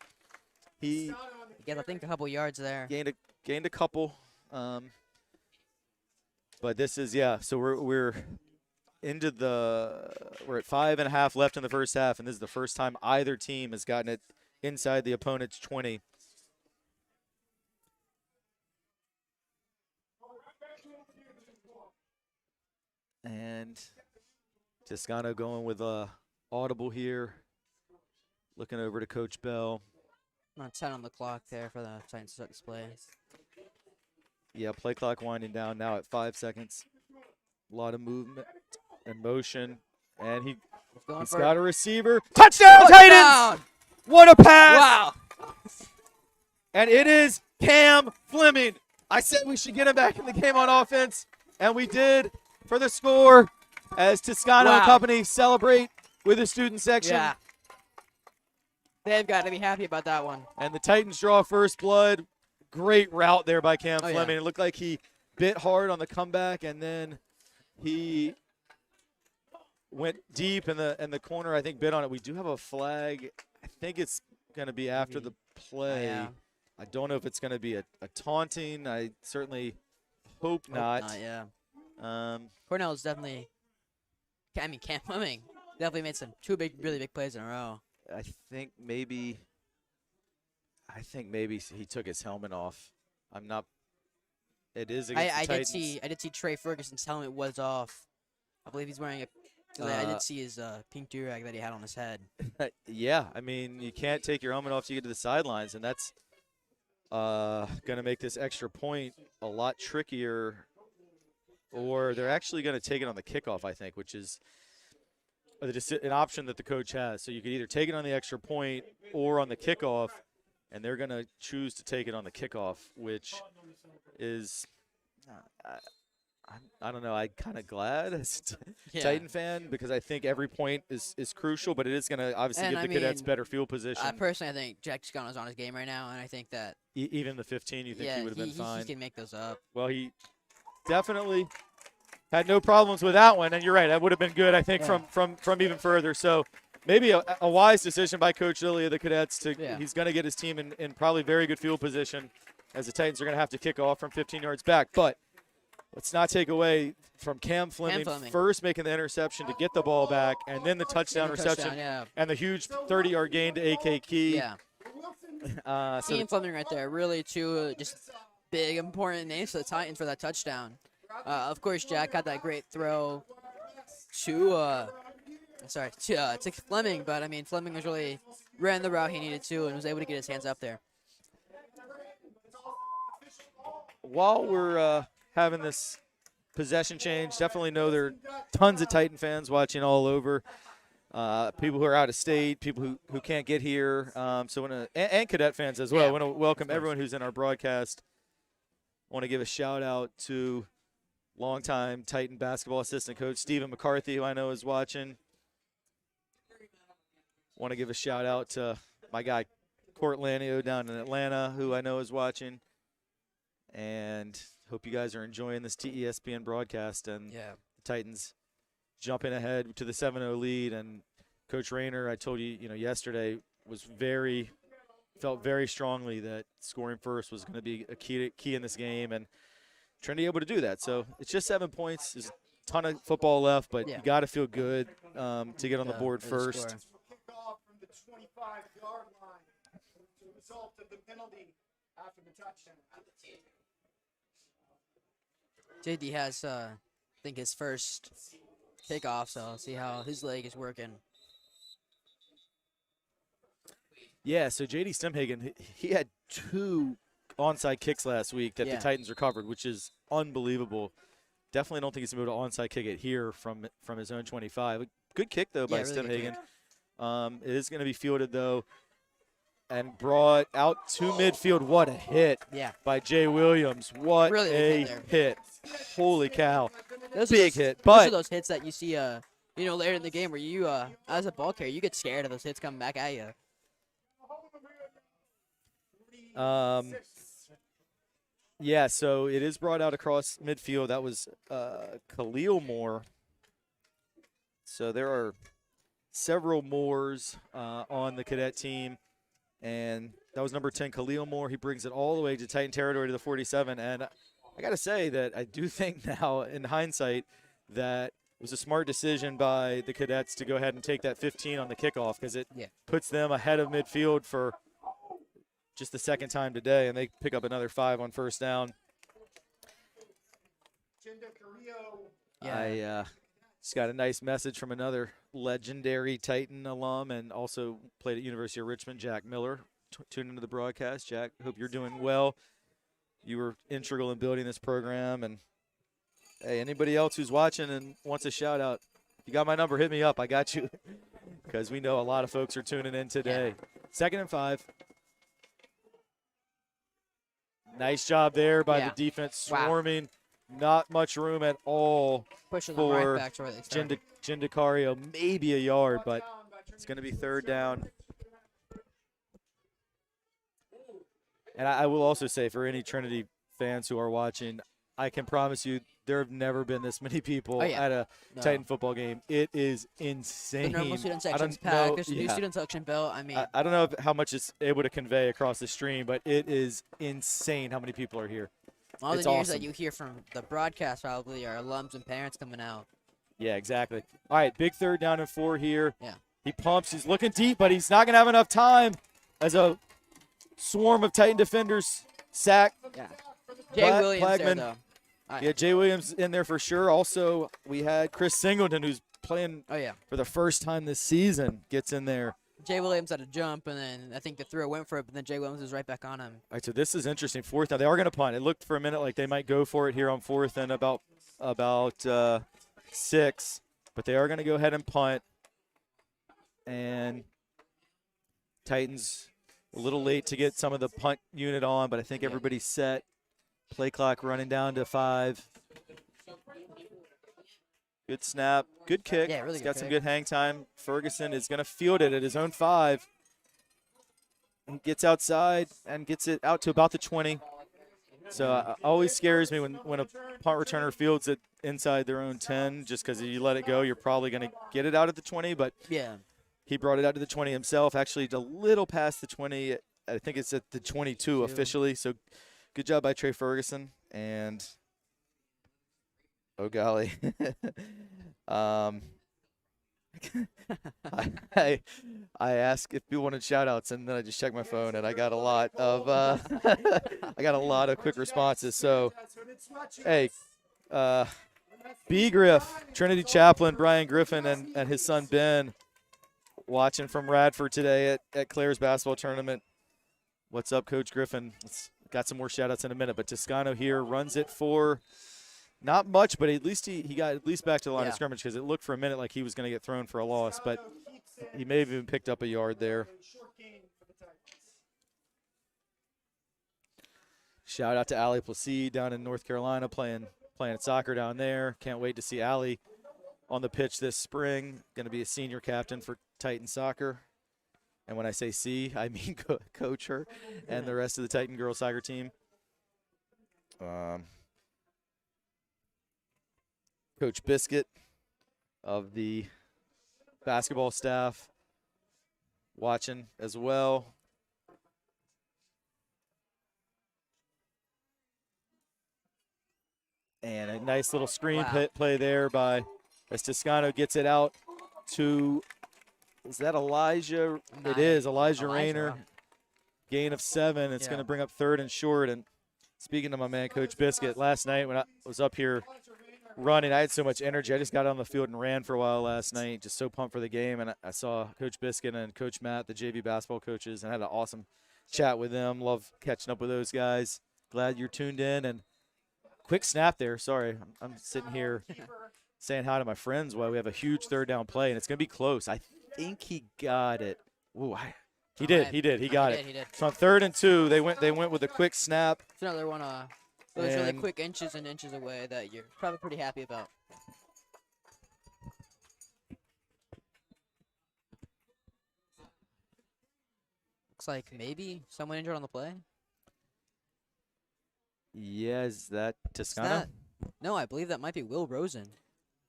He He gets, I think, a couple yards there. gained a couple. But this is, so we're into we're at 5.5 left in the first half, and this is the first time either team has gotten it inside the opponent's 20. And Toscano going with a audible here, looking over to Coach Bell. Not 10 on the clock there for the Titans to start this play. Yeah, play clock winding down now at 5 seconds. A lot of movement and motion, and he's got a receiver. Touchdown, Titans! What a pass! Wow. And it is Cam Fleming. I said we should get him back in the game on offense, and we did for the score as Toscano and Wow. company celebrate with the student section. Yeah. They've got to be happy about that one. And the Titans draw first blood. Great route there by Cam Oh, yeah. Fleming. It looked like he bit hard on the comeback, and then he went deep in the corner. I think bit on it. We do have a flag. I think it's going to be after the play. Yeah. I don't know if it's going to be a taunting. I certainly hope not. Yeah. Um, Cornell's definitely. I mean, Cam Fleming definitely made two really big plays in a row. I think maybe he took his helmet off. I'm not. It is against the Titans. I did see Trey Ferguson's helmet was off. I believe he's wearing I did see his pink do-rag that he had on his head. Yeah, I mean, you can't take your helmet off to get to the sidelines, and that's going to make this extra point a lot trickier. Or they're actually going to take it on the kickoff, I think, which is an option that the coach has. So you could either take it on the extra point or on the kickoff, and they're going to choose to take it on the kickoff, which is I don't know. I'm kind of glad as a Titan fan, because I think every point is crucial, but it is going to obviously give the Cadets better field position. Personally, I think Jack Toscano's on his game right now, and I think that even the 15, you think he would have been fine? He can make those up. Well, he definitely had no problems with that one, and you're right. That would have been good, I think, from even further. So maybe a wise decision by Coach Lilly of the Cadets. He's going to get his team in probably very good field position, as the Titans are going to have to kick off from 15 yards back. But let's not take away from Cam Fleming first making the interception to get the ball back, and then the touchdown reception and the huge 30-yard gain to AK Key. Yeah. So Cam Fleming right there, really two just big, important names for the Titans for that touchdown. Of course, Jack had that great throw to Fleming, but I mean, Fleming was really ran the route he needed to and was able to get his hands up there. While we're having this possession change, definitely know there are tons of Titan fans watching all over. People who are out of state, people who can't get here. And Cadet fans as well. I want to welcome everyone who's in our broadcast want to give a shout-out to longtime Titan basketball assistant coach Stephen McCarthy, who I know is watching. Want to give a shout-out to my guy Court Lanio down in Atlanta, who I know is watching. And hope you guys are enjoying this TESPN broadcast. And the Titans jumping ahead to the 7-0 lead. And Coach Rayner, I told you, yesterday, felt very strongly that scoring first was going to be a key in this game. And Trinity able to do that. So it's just 7 points. There's a ton of football left, but you got to feel good to get on the board first. Kickoff from the 25-yard line. The result of the penalty after the touchdown. JD has, I think, his first kickoff, so I'll see how his leg is working. Yeah, so J.D. Stemhagen, he had 2 onside kicks last week that the Titans recovered, which is unbelievable. Definitely don't think he's going to be able to onside kick it here from his own 25. Good kick, though, by really Stemhagen. It is going to be fielded, though, and brought out to midfield. What a hit by Jay Williams. What really a hit. Holy cow. Big hit. Those are those hits that you see later in the game where you, as a ball carrier, you get scared of those hits coming back at you. Yeah, so it is brought out across midfield. That was Khalil Moore. So there are several Moores on the cadet team. And that was number 10, Khalil Moore. He brings it all the way to Titan territory to the 47. And I got to say that I do think now, in hindsight, that it was a smart decision by the cadets to go ahead and take that 15 on the kickoff, because it puts them ahead of midfield for just the second time today, and they pick up another 5 on first down. I just got a nice message from another legendary Titan alum and also played at University of Richmond, Jack Miller, tuned into the broadcast. Jack, hope you're doing well. You were integral in building this program. And, hey, anybody else who's watching and wants a shout-out, if you got my number, hit me up. I got you, because we know a lot of folks are tuning in today. 2nd and 5. Nice job there by the defense, swarming. Not much room at all pushing for them right back to where they started. Gindicario, maybe a yard, but it's going to be 3rd down. And I will also say, for any Trinity fans who are watching, I can promise you there have never been this many people at a Titan football game. It is insane. The normal student section's packed. There's a new student section built. I mean, I don't know how much it's able to convey across the stream, but it is insane how many people are here. All the news that you hear from the broadcast probably are alums and parents coming out. Yeah, exactly. All right, big 3rd down and 4 here. Yeah. He pumps. He's looking deep, but he's not going to have enough time as a swarm of Titan defenders sack. Yeah. Jay Williams there, though. Yeah, Jay Williams in there for sure. Also, we had Chris Singleton, who's playing for the first time this season, gets in there. Jay Williams had a jump, and then I think the throw went for it, but then Jay Williams was right back on him. All right, so this is interesting. 4th. Now, they are going to punt. It looked for a minute like they might go for it here on 4th and about 6, but they are going to go ahead and punt. And Titans a little late to get some of the punt unit on, but I think everybody's set. Play clock running down to 5. Good snap. Good kick. Yeah, really He's good got some kick. good hang time. Ferguson is going to field it at his own 5. And gets outside and gets it out to about the 20. So it always scares me when a punt returner fields it inside their own 10, just because if you let it go, you're probably going to get it out at the 20. But he brought it out to the 20 himself, actually a little past the 20. I think it's at the 22 officially. So good job by Trey Ferguson. And, oh, golly. I asked if people wanted shout-outs, and then I just checked my phone, and I got a lot of quick responses. So, hey, B. Griff, Trinity chaplain Brian Griffin, and his son Ben, watching from Radford today at Claire's basketball tournament. What's up, Coach Griffin? Got some more shout-outs in a minute, but Toscano here runs it for not much, but at least he got at least back to the line of scrimmage, because it looked for a minute like he was going to get thrown for a loss, but he may have even picked up a yard there. Shout out to Allie Placide down in North Carolina playing soccer down there. Can't wait to see Allie on the pitch this spring. Going to be a senior captain for Titan soccer. And when I say see, I mean coach her and the rest of the Titan girls soccer team. Coach Biscuit of the basketball staff watching as well. And a nice little screen play there by as Toscano gets it out to, is that Elijah? It is Elijah Rayner. Wow. Gain of 7. It's going to bring up 3rd and short. And speaking to my man, Coach Biscuit, last night when I was up here running, I had so much energy. I just got on the field and ran for a while last night, just so pumped for the game. And I saw Coach Biscuit and Coach Matt, the JV basketball coaches, and had an awesome chat with them. Love catching up with those guys. Glad you're tuned in. And quick snap there. Sorry, I'm sitting here saying hi to my friends while we have a huge 3rd down play, and it's going to be close. I think he got it. Ooh, he did. He got it. He did. So on 3rd and 2, they went with a quick snap. It's another one. Those really quick inches and inches away that you're probably pretty happy about. Looks like maybe someone injured on the play. Yeah, is that Toscano? Is that? No, I believe that might be Will Rosen.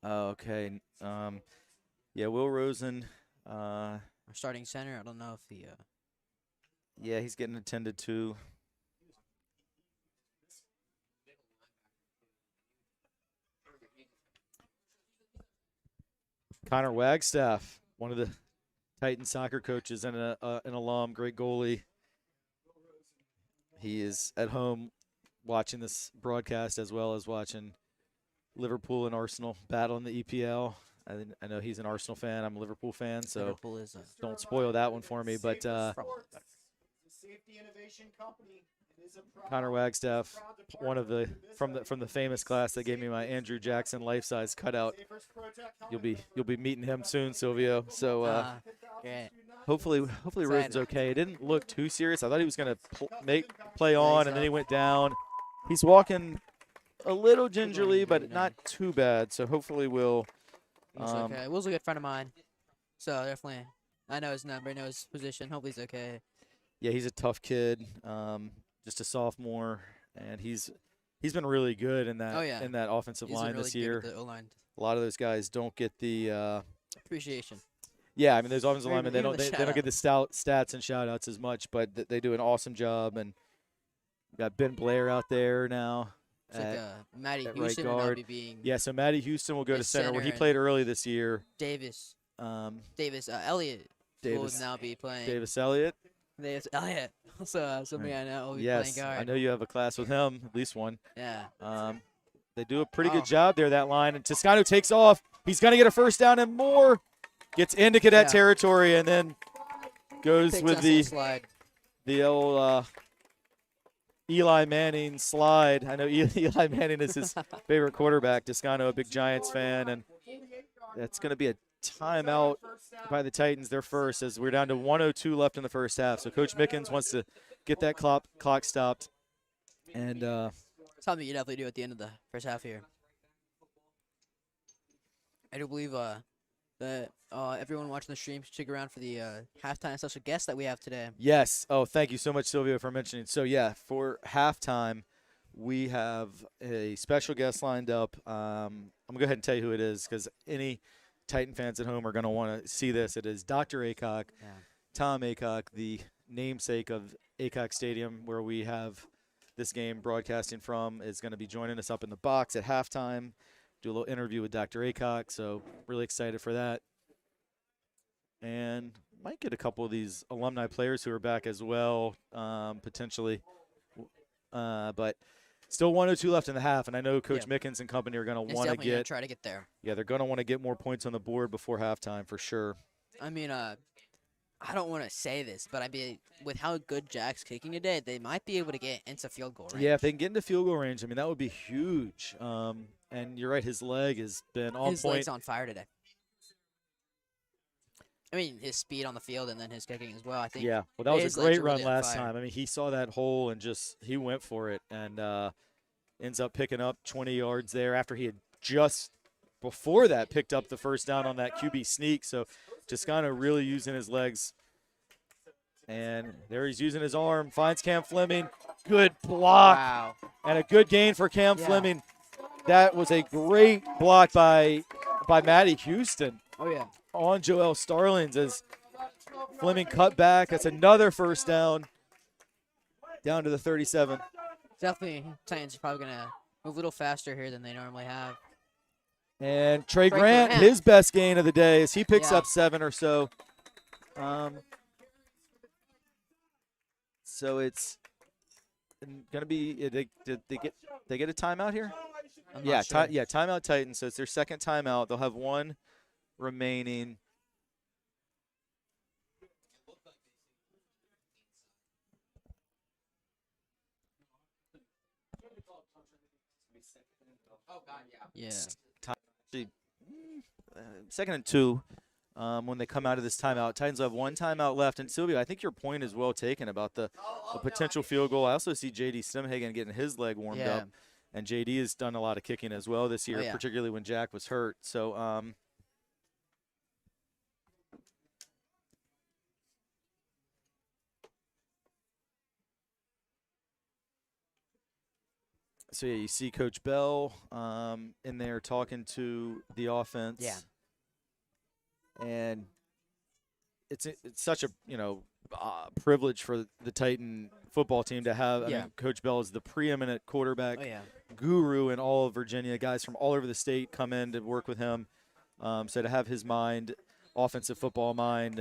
Oh, okay. Yeah, Will Rosen. Our starting center. I don't know if he. Yeah, he's getting attended to. Connor Wagstaff, one of the Titan soccer coaches and an alum, great goalie. He is at home watching this broadcast as well as watching Liverpool and Arsenal battle in the EPL. I know he's an Arsenal fan. I'm a Liverpool fan, so Liverpool is don't spoil that one for me. But Connor Wagstaff, one of the from the famous class that gave me my Andrew Jackson life-size cutout. You'll be meeting him soon, Silvio. So hopefully Rosen's okay. It didn't look too serious. I thought he was gonna play on, and then he went down. He's walking a little gingerly, but not too bad. So hopefully Will. Okay. Will's a good friend of mine, so definitely I know his number, know his position. Hopefully he's okay. Yeah, he's a tough kid. Just a sophomore, and he's been really good in that in that offensive line really this year. Good at the O-line. A lot of those guys don't get the appreciation. Yeah, I mean those offensive linemen they don't get the stats and shout outs as much, but they do an awesome job. And we got Ben Blair out there now. It's like Matty at Houston right will now guard. be being. Yeah, so Matty Houston will go to center where he played early this year. Davis. Elliott will now be playing. Davis Elliott. Davis Elliott. Also somebody I know will be playing guard. I know you have a class with him, at least one. Yeah. They do a pretty good job there, that line. And Toscano takes off. He's going to get a first down and more. Gets into cadet territory and then goes with the old Eli Manning slide. I know Eli Manning is his favorite quarterback. Toscano, a big Giants fan. And that's going to be a timeout by the Titans, their first, as we're down to 1:02 left in the first half. So Coach Mickens wants to get that clock stopped. And something you definitely do at the end of the first half here. I do believe that everyone watching the stream should stick around for the halftime special guest that we have today. Yes. Oh, thank you so much, Silvio, for mentioning. So, yeah, for halftime, we have a special guest lined up. I'm going to go ahead and tell you who it is because any Titan fans at home are going to want to see this. It is Dr. Aycock, Tom Aycock, the namesake of Aycock Stadium, where we have this game broadcasting from, is going to be joining us up in the box at halftime. Do a little interview with Dr. Aycock, so really excited for that. And might get a couple of these alumni players who are back as well, potentially. But still 1:02 left in the half, and I know Coach Mickens and company are going to want to try to get there. Yeah, they're going to want to get more points on the board before halftime for sure. I mean, I don't want to say this, but I mean, with how good Jack's kicking today, they might be able to get into field goal range. Yeah, if they can get into field goal range, I mean, that would be huge. And you're right, his leg has been on point. His leg's on fire today. I mean, his speed on the field and then his kicking as well. I think. Yeah, well, that was his a legs great are run really on last fire. time. I mean, he saw that hole and he went for it and ends up picking up 20 yards there after he had just before that picked up the first down on that QB sneak. So Toscano really using his legs. And there he's using his arm, finds Cam Fleming. Good block. Wow. And a good gain for Cam Yeah. Fleming. That was a great block by Matty Houston Oh yeah. on Joel Starlings as Fleming cut back. That's another first down to the 37. Definitely, Titans are probably gonna move a little faster here than they normally have. And Trey Trey Grant, Grant. his best gain of the day as he picks Yeah. up 7 or so. So it's going to be did they get a timeout here? I'm Yeah, not sure. timeout Titans. So it's their second timeout. They'll have one remaining. Yeah. Actually, second and 2 when they come out of this timeout. Titans will have one timeout left. And Sylvia, I think your point is well taken about the potential field goal. I also see J.D. Stemhagen getting his leg warmed Yeah. up. And J.D. has done a lot of kicking as well this year, yeah. particularly when Jack was hurt. So, yeah, you see Coach Bell in there talking to the offense. Yeah. And it's such a privilege for the Titan football team to have. I Yeah. mean, Coach Bell is the preeminent quarterback Oh yeah. guru in all of Virginia. Guys from all over the state come in to work with him. So to have his mind, offensive football mind,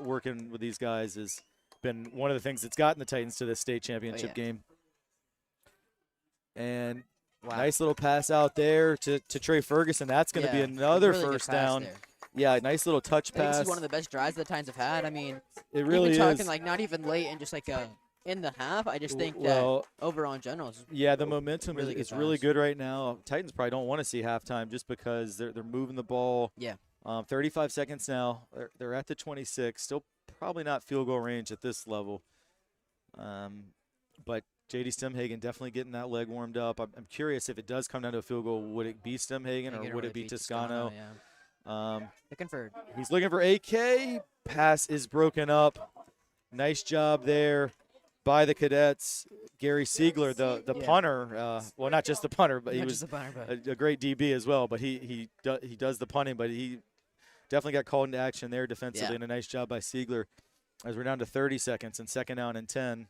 working with these guys has been one of the things that's gotten the Titans to this state championship game. And Wow. nice little pass out there to Trey Ferguson. That's going to be another really good first pass down. there. Yeah, nice little touch I think this pass. is one of the best drives the Titans have had. I mean, It really even talking is. like not even late and just like in the half. I just think Well, that overall in general is yeah, the momentum really good is really pass. good right now. Titans probably don't want to see halftime just because they're moving the ball. Yeah. 35 seconds now. They're at the 26. Still probably not field goal range at this level. But J.D. Stemhagen definitely getting that leg warmed up. I'm curious if it does come down to a field goal, would it be Stemhagen or would it be Toscano? Yeah. Looking for He's looking for AK. Pass is broken up. Nice job there by the Cadets. Gary Siegler, the punter. Well, not just the punter, but he not was just a punter, but a great DB as well. But he does the punting, but he definitely got called into action there defensively, and a nice job by Siegler. As we're down to 30 seconds and second down and 10.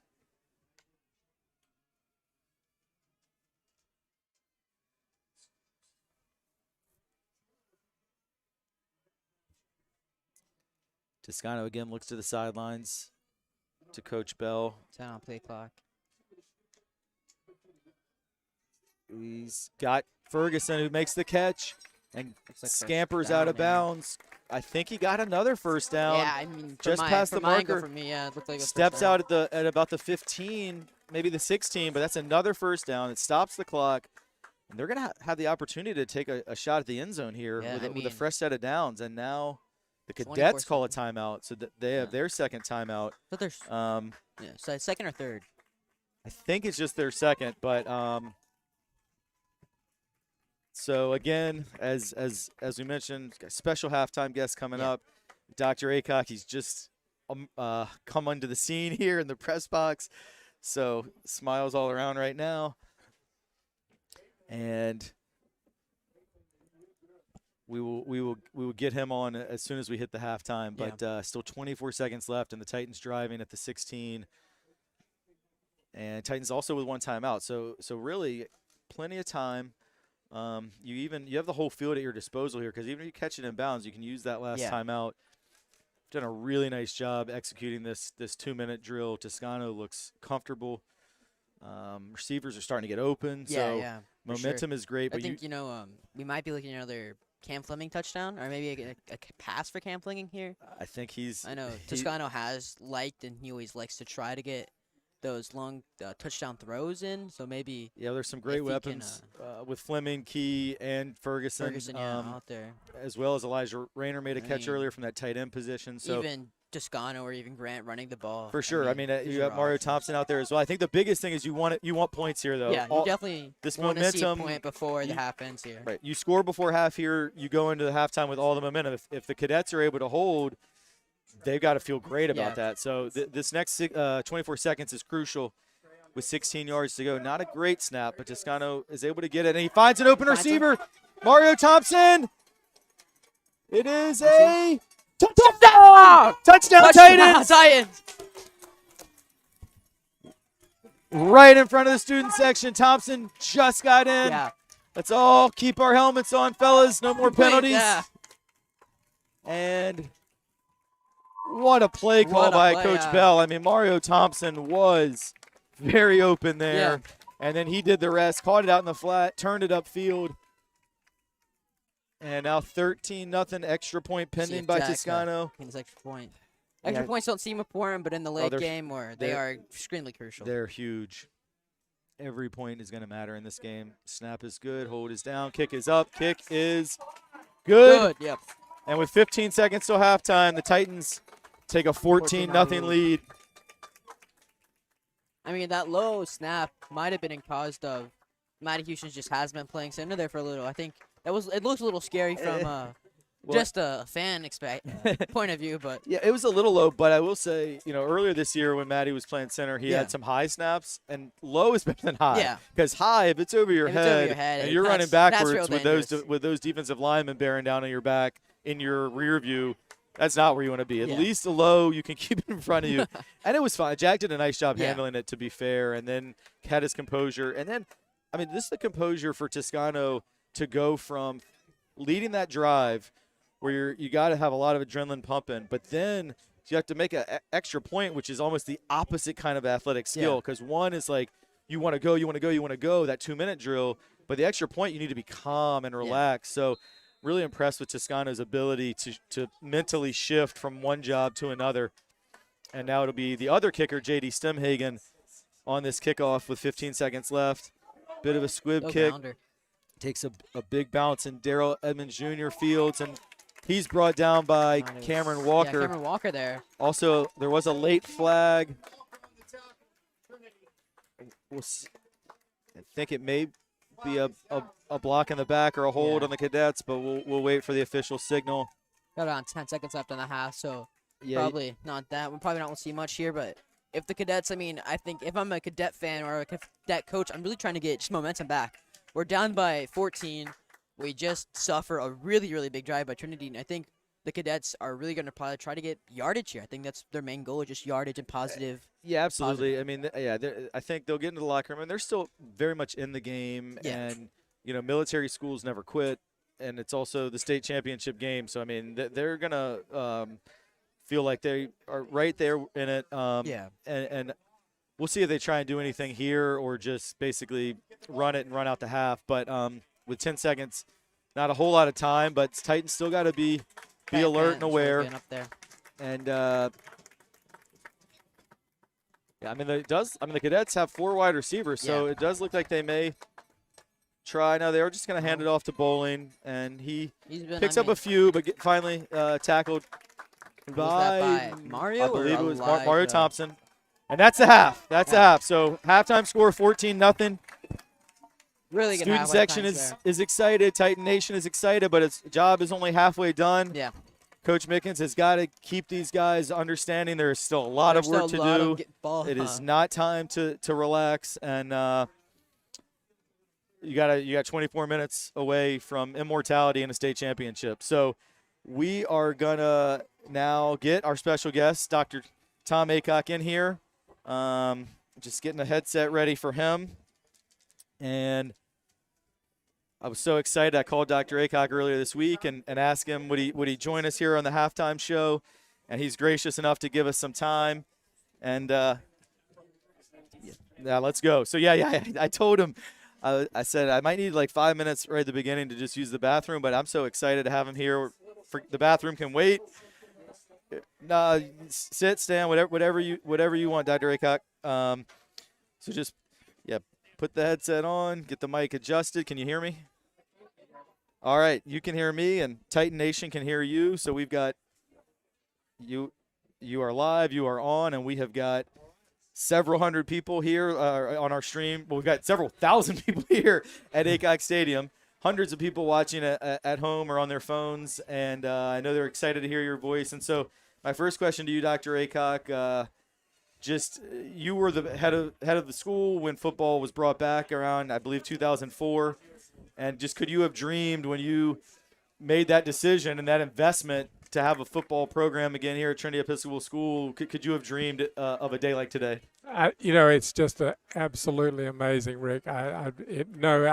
Toscano again looks to the sidelines to Coach Bell. 10 on play clock. He's got Ferguson who makes the catch and Like scampers first out down, of bounds. I think he got another first down. Yeah, I mean, just from past my, the from my angle, marker. for me, yeah, it looked like a first Steps down. out at about the 15, maybe the 16, but that's another first down. It stops the clock. And they're going to have the opportunity to take a shot at the end zone here Yeah, with a fresh set of downs. And now the 24 Cadets call a timeout, so that they have their second timeout. But there's so second or third. I think it's just their second, but so again, as we mentioned, got a special halftime guest coming up, Dr. Aycock. He's just come onto the scene here in the press box, so smiles all around right now, and we will get him on as soon as we hit the halftime. But still 24 seconds left, and the Titans driving at the 16. And Titans also with one timeout, so really plenty of time. You have the whole field at your disposal here because even if you catch it in bounds, you can use that last timeout. Done a really nice job executing this 2-minute drill. Toscano looks comfortable. Receivers are starting to get open, so momentum is great. But I think we might be looking at another Cam Fleming touchdown, or maybe a pass for Cam Fleming here. I think I know Toscano has liked, and he always likes to try to get those long touchdown throws in. So maybe Yeah, there's some great if he can, weapons with Fleming, Key, and Ferguson, out there. as well as Elijah Rayner made a catch earlier from that tight end position. So even Toscano or even Grant running the ball. for sure. You got are Mario options. Thompson out there as well. I think the biggest thing is you want points here, though. Yeah, you definitely this want to see a momentum, point before the half ends here. Right. You score before half here, you go into the halftime with all the momentum. If the Cadets are able to hold, they've got to feel great about that. So this next 24 seconds is crucial with 16 yards to go. Not a great snap, but Toscano is able to get it, and he finds an open receiver. Mario Thompson. It is a touchdown! Touchdown, Titans! Right in front of the student section. Thompson just got in. Yeah. Let's all keep our helmets on, fellas. No more penalties. Yeah. And what a play call by Coach Bell. I mean, Mario Thompson was very open there. Yeah. And then he did the rest, caught it out in the flat, turned it upfield. And now 13-0 extra point pending by Toscano. Extra point. Extra points don't seem important, but in the late game, they are extremely crucial. They're huge. Every point is going to matter in this game. Snap is good. Hold is down. Kick is up. Kick is good. Yep. And with 15 seconds till halftime, the Titans take a 14-0 lead. I mean, that low snap might have been caused of Matty Houston just has been playing center there for a little. I think it looks a little scary from just a fan point of view, but yeah, it was a little low. But I will say, earlier this year when Matty was playing center, he had some high snaps, and low is better than high. Yeah. Because high, if it's over your head, and you're running backwards with those defensive linemen bearing down on your back in your rear view, that's not where you want to be. At least a low, you can keep it in front of you. And it was fine. Jack did a nice job handling it, to be fair, and then had his composure. And then, this is the composure for Toscano to go from leading that drive where you got to have a lot of adrenaline pumping, but then you have to make an extra point, which is almost the opposite kind of athletic skill. Because one is like you want to go, that 2-minute drill, but the extra point you need to be calm and relaxed. So really impressed with Toscano's ability to mentally shift from one job to another. And now it'll be the other kicker, J.D. Stemhagen, on this kickoff with 15 seconds left. Bit of a squib kick. Grounder. Takes a big bounce, and Darrell Edmonds Jr. fields, and he's brought down by Cameron Walker. Yeah, Cameron Walker there. Also, there was a late flag. I think it may be a block in the back or a hold on the Cadets, but we'll wait for the official signal. Got around 10 seconds left on the half, so probably not that. We probably not going to see much here, but if the Cadets, I think if I'm a Cadet fan or a Cadet coach, I'm really trying to get just momentum back. We're down by 14. We just suffer a really, really big drive by Trinity, and I think the Cadets are really going to probably try to get yardage here. I think that's their main goal, just yardage and positive. Yeah, absolutely. I think they'll get into the locker room, and they're still very much in the game. Yeah. And, military schools never quit, and it's also the state championship game. So, they're going to feel like they are right there in it. And we'll see if they try and do anything here or just basically run it and run out the half. But with 10 seconds, not a whole lot of time, but Titans still got to be alert and aware. Up there. And the Cadets have 4 wide receivers, so it does look like they may try. Now they're just going to hand it off to Bowling, and he picks up a few, but finally tackled by Mario. I believe it was Mario Thompson. And that's the half. That's the half. So halftime score 14-0. Really good. Student section is excited. Titan Nation is excited, but its job is only halfway done. Yeah. Coach Mickens has got to keep these guys understanding there is still a lot of work to do. It is not time to relax, and you got 24 minutes away from immortality in a state championship. So we are gonna now get our special guest, Dr. Tom Aycock, in here. Just getting a headset ready for him. And I was so excited. I called Dr. Aycock earlier this week and asked him would he join us here on the halftime show, and he's gracious enough to give us some time. And let's go. So I told him, I said I might need like 5 minutes right at the beginning to just use the bathroom, but I'm so excited to have him here. The bathroom can wait. Sit, stand, whatever you want, Dr. Aycock. So just, yeah, put the headset on, get the mic adjusted. Can you hear me? All right, you can hear me, and Titan Nation can hear you. So we've got you are live, you are on, and we have got several hundred people here on our stream. Well, we've got several thousand people here at Aycock Stadium. Hundreds of people watching at home or on their phones, and I know they're excited to hear your voice. And so my first question to you, Dr. Aycock, you were the head of the school when football was brought back around, I believe, 2004. And just could you have dreamed when you made that decision and that investment to have a football program again here at Trinity Episcopal School? Could you have dreamed of a day like today? It's just absolutely amazing, Rick. I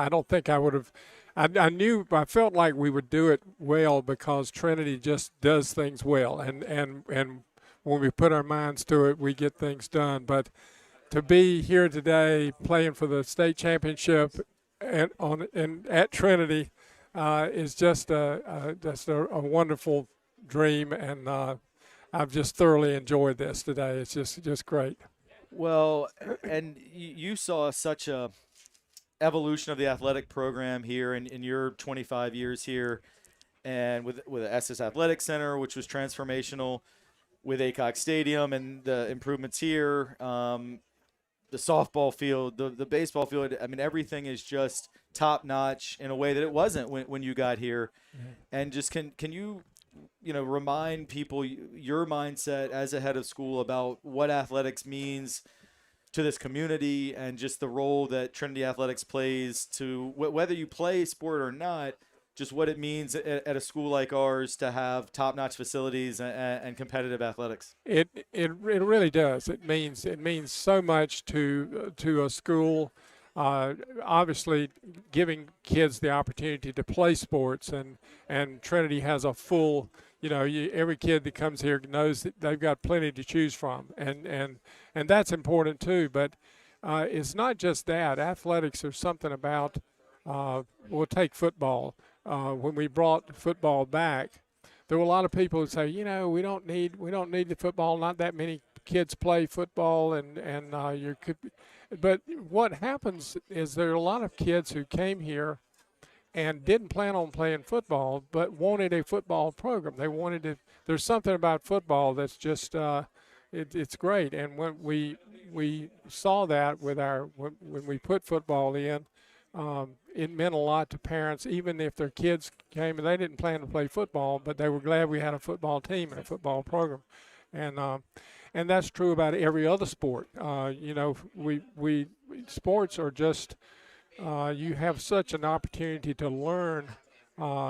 don't think I would have. I felt like we would do it well because Trinity just does things well, and when we put our minds to it, we get things done. But to be here today playing for the state championship at Trinity is just a wonderful dream, and I've just thoroughly enjoyed this today. It's just great. Well, and you saw such a evolution of the athletic program here in your 25 years here, and with the SS Athletic Center, which was transformational, with Aycock Stadium and the improvements here, the softball field, the baseball field. I mean, everything is just top notch in a way that it wasn't when you got here. Mm-hmm. And just can you remind people your mindset as a head of school about what athletics means to this community and just the role that Trinity Athletics plays to whether you play sport or not, just what it means at a school like ours to have top-notch facilities and competitive athletics. It really does. It means so much to a school. Obviously, giving kids the opportunity to play sports, and Trinity has a full. Every kid that comes here knows that they've got plenty to choose from, and that's important too. But it's not just that. Athletics are something about. We'll take football. When we brought football back, there were a lot of people who say, we don't need the football. Not that many kids play football, but what happens is there are a lot of kids who came here and didn't plan on playing football, but wanted a football program. They wanted to. There's something about football that's just it's great. And when we saw that when we put football in. It meant a lot to parents, even if their kids came and they didn't plan to play football, but they were glad we had a football team and a football program, and that's true about every other sport. We sports are just you have such an opportunity to learn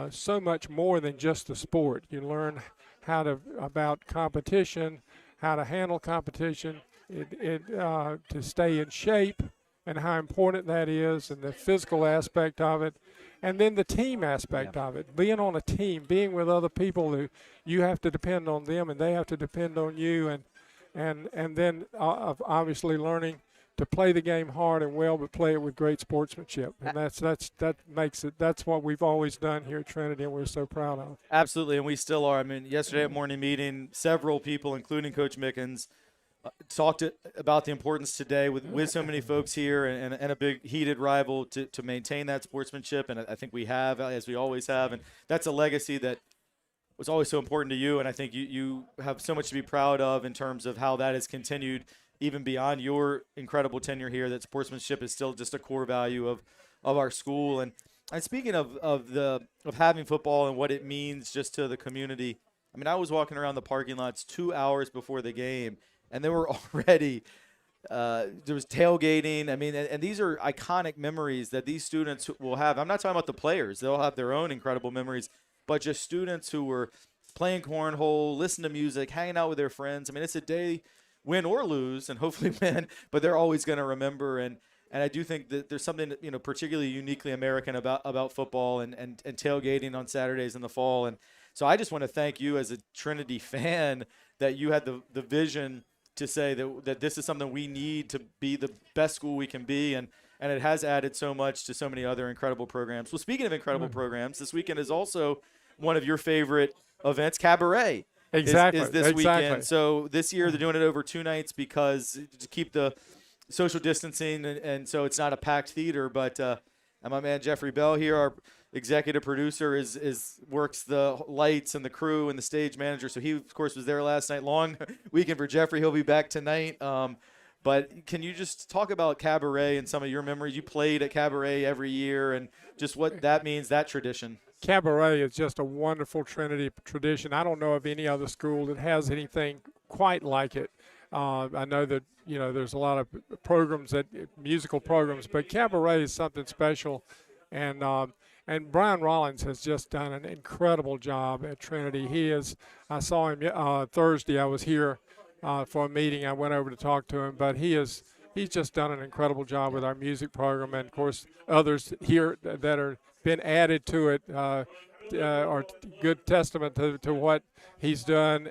so much more than just the sport. You learn about competition, how to handle competition, to stay in shape. And how important that is, and the physical aspect of it, and then the team aspect of it. Being on a team, being with other people who you have to depend on them, and they have to depend on you, and then obviously learning to play the game hard and well, but play it with great sportsmanship. And that makes it. That's what we've always done here at Trinity, and we're so proud of. Absolutely, and we still are. I mean, yesterday at morning meeting, several people, including Coach Mickens, talked about the importance today with so many folks here and a big heated rival to maintain that sportsmanship, and I think we have, as we always have, and that's a legacy that was always so important to you, and I think you have so much to be proud of in terms of how that has continued even beyond your incredible tenure here, that sportsmanship is still just a core value of our school. And speaking of having football and what it means just to the community, I mean, I was walking around the parking lots 2 hours before the game, and there were already there was tailgating. I mean, and these are iconic memories that these students will have. I'm not talking about the players. They'll have their own incredible memories, but just students who were playing cornhole, listening to music, hanging out with their friends. I mean, it's a day, win or lose, and hopefully win, but they're always going to remember. And I do think that there's something, particularly uniquely American about football and tailgating on Saturdays in the fall. And so I just want to thank you as a Trinity fan that you had the vision to say that this is something we need to be the best school we can be, and it has added so much to so many other incredible programs. Well, speaking of incredible programs, this weekend is also one of your favorite events, Cabaret. Exactly. is this Exactly. weekend. So this year they're doing it over 2 nights because to keep the social distancing, and so it's not a packed theater. But and my man Jeffrey Bell here, our executive producer, is works the lights and the crew and the stage manager. So he, of course, was there last night. Long weekend for Jeffrey. He'll be back tonight. But can you just talk about Cabaret and some of your memories? You played at Cabaret every year, and just what that means, that tradition. Cabaret is just a wonderful Trinity tradition. I don't know of any other school that has anything quite like it. I know that, there's a lot of programs, musical programs, but Cabaret is something special. And Brian Rollins has just done an incredible job at Trinity. I saw him Thursday. I was here for a meeting. I went over to talk to him, but he's just done an incredible job with our music program, and of course others here that are been added to it are good testament to what he's done.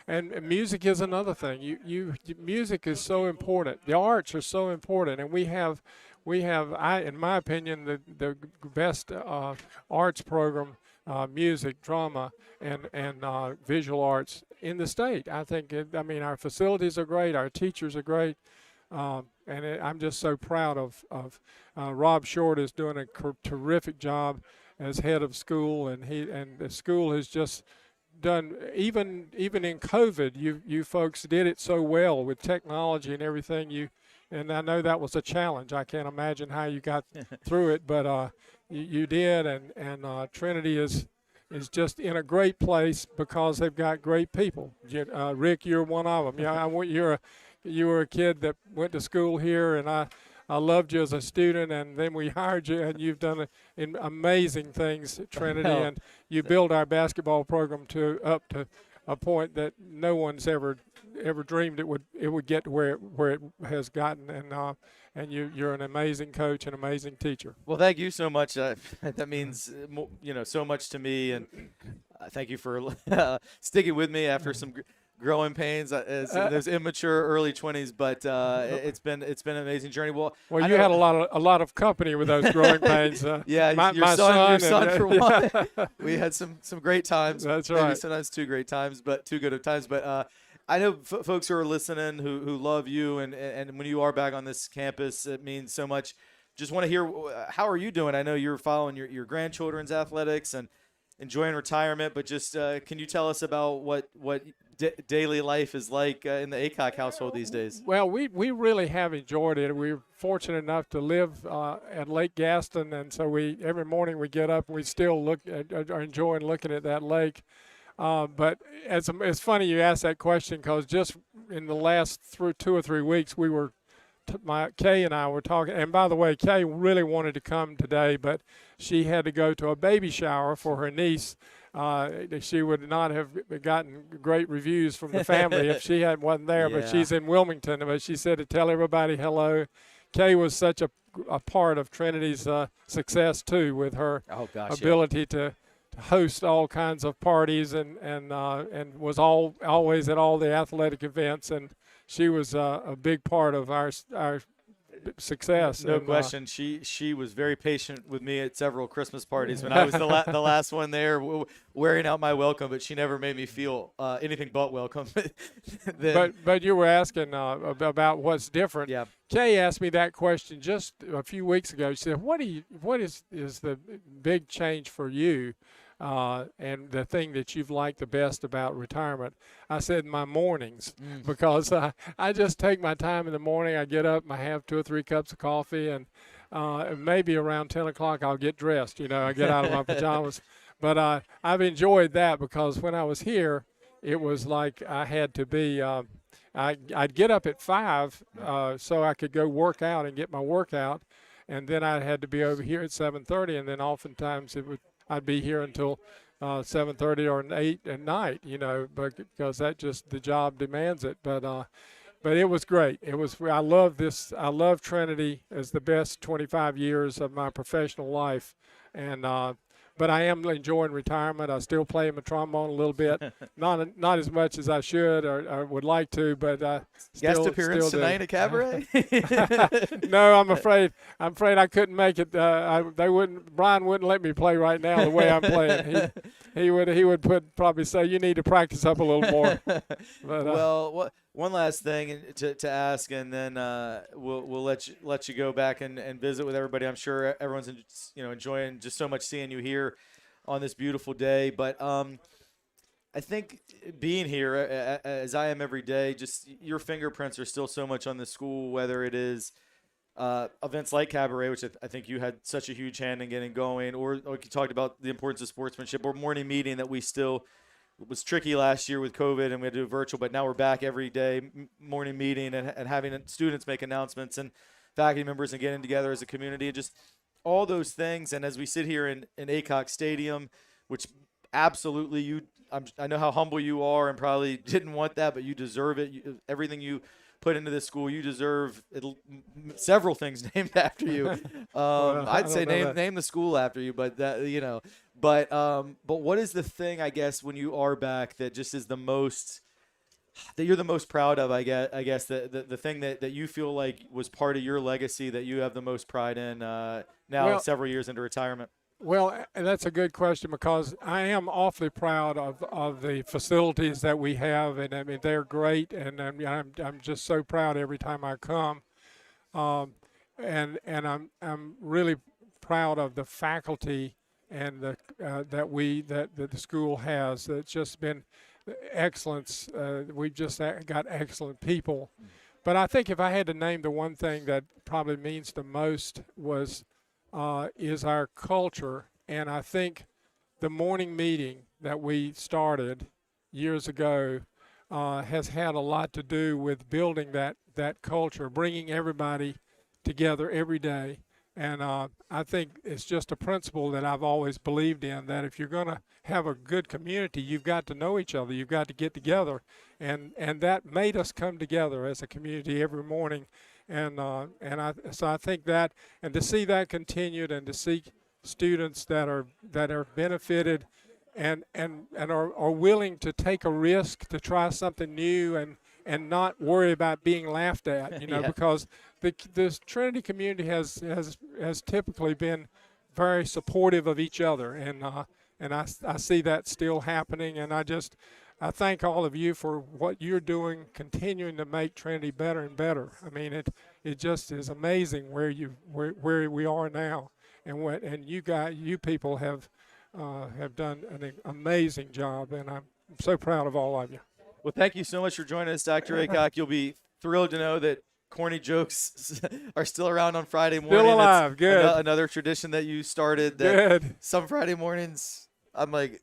And music is another thing. Music is so important. The arts are so important, and we have in my opinion, the best arts program, music, drama, and visual arts in the state. I think. Our facilities are great. Our teachers are great. I'm just so proud of Rob Short is doing a terrific job as head of school, and the school has just done, even in COVID, you folks did it so well with technology and everything. And I know that was a challenge. I can't imagine how you got through it, but you did, and Trinity is just in a great place because they've got great people. Rick, you're one of them. You were a kid that went to school here, and I loved you as a student, and then we hired you, and you've done amazing things at Trinity, and you built our basketball program up to a point that no one's ever dreamed it would get to where it has gotten, and you're an amazing coach and amazing teacher. Well, thank you so much. That means so much to me, and thank you for sticking with me after some growing pains as those immature early 20s, but it's been an amazing journey. Well, you had a lot of company with those growing pains. Yeah, my son for one. We had some great times. That's maybe right. Sometimes two great times, but too good of times. But I know folks who are listening who love you, and when you are back on this campus, it means so much. Just want to hear, how are you doing? I know you're following your grandchildren's athletics and enjoying retirement, but just can you tell us about what daily life is like in the Aycock household these days? Well, we really have enjoyed it. We're fortunate enough to live at Lake Gaston, and so every morning we get up and we still are enjoying looking at that lake. But it's funny you asked that question, because just in the last 2 or 3 weeks Kay and I were talking, and by the way, Kay really wanted to come today, but she had to go to a baby shower for her niece. She would not have gotten great reviews from the family if she wasn't there, Yeah. But she's in Wilmington. But she said to tell everybody hello. Kay was such a part of Trinity's success, too, with her ability to host all kinds of parties and was always at all the athletic events, and she was a big part of our success. No question. She was very patient with me at several Christmas parties when I was the last one there, wearing out my welcome, but she never made me feel anything but welcome. But you were asking about what's different. Yeah. Kay asked me that question just a few weeks ago. She said, "What is the big change for you?" And the thing that you've liked the best about retirement? I said my mornings, because I just take my time in the morning. I get up, I have 2 or 3 cups of coffee, and maybe around 10 o'clock I'll get dressed. I get out of my pajamas. But I've enjoyed that, because when I was here, it was like I had to be I'd get up at 5 so I could go work out and get my workout, and then I had to be over here at 7:30, and then oftentimes I'd be here until 7:30 or 8 at night, because the job demands it. But it was great. I love this. I love Trinity as the best 25 years of my professional life, and but I am enjoying retirement. I still play my trombone a little bit, not as much as I should or would like to, but guest appearance still tonight at Cabaret. No, I'm afraid I couldn't make it. Brian wouldn't let me play right now the way I'm playing. he would probably say you need to practice up a little more. But, well, one last thing to ask, and then we'll let you go back and visit with everybody. I'm sure everyone's enjoying just so much seeing you here on this beautiful day. But I think being here, as I am every day, just your fingerprints are still so much on the school, whether it is events like Cabaret, which I think you had such a huge hand in getting going, or like you talked about the importance of sportsmanship, or morning meeting that we still – it was tricky last year with COVID and we had to do virtual, but now we're back every day, morning meeting and having students make announcements and faculty members and getting together as a community and just all those things. And as we sit here in Aycock Stadium, which absolutely I know how humble you are and probably didn't want that, but you deserve it. Everything you put into this school, you deserve several things named after you. I'd say name the school after you, but that, But what is the thing, I guess, when you are back that just is that you're the most proud of, I guess the thing that you feel like was part of your legacy that you have the most pride in several years into retirement? Well, that's a good question because I am awfully proud of the facilities that we have, and I mean they're great, and I'm just so proud every time I come, and I'm really proud of the faculty and that the school has. It's just been excellence. We've just got excellent people, but I think if I had to name the one thing that probably means the most is our culture. And I think the morning meeting that we started years ago has had a lot to do with building that culture, bringing everybody together every day. And I think it's just a principle that I've always believed in, that if you're going to have a good community, you've got to know each other. You've got to get together. And that made us come together as a community every morning. So I think that, and to see that continued, and to see students that are benefited and are willing to take a risk to try something new and not worry about being laughed at, Yeah. because the Trinity community has typically been very supportive of each other, and I see that still happening, and I thank all of you for what you're doing, continuing to make Trinity better and better. I mean, it just is amazing where we are now, and you people have done an amazing job, and I'm so proud of all of you. Well, thank you so much for joining us, Dr. Aycock. You'll be thrilled to know that corny jokes are still around on Friday morning. Still alive. It's good. Another tradition that you started. Good. Some Friday mornings, I'm like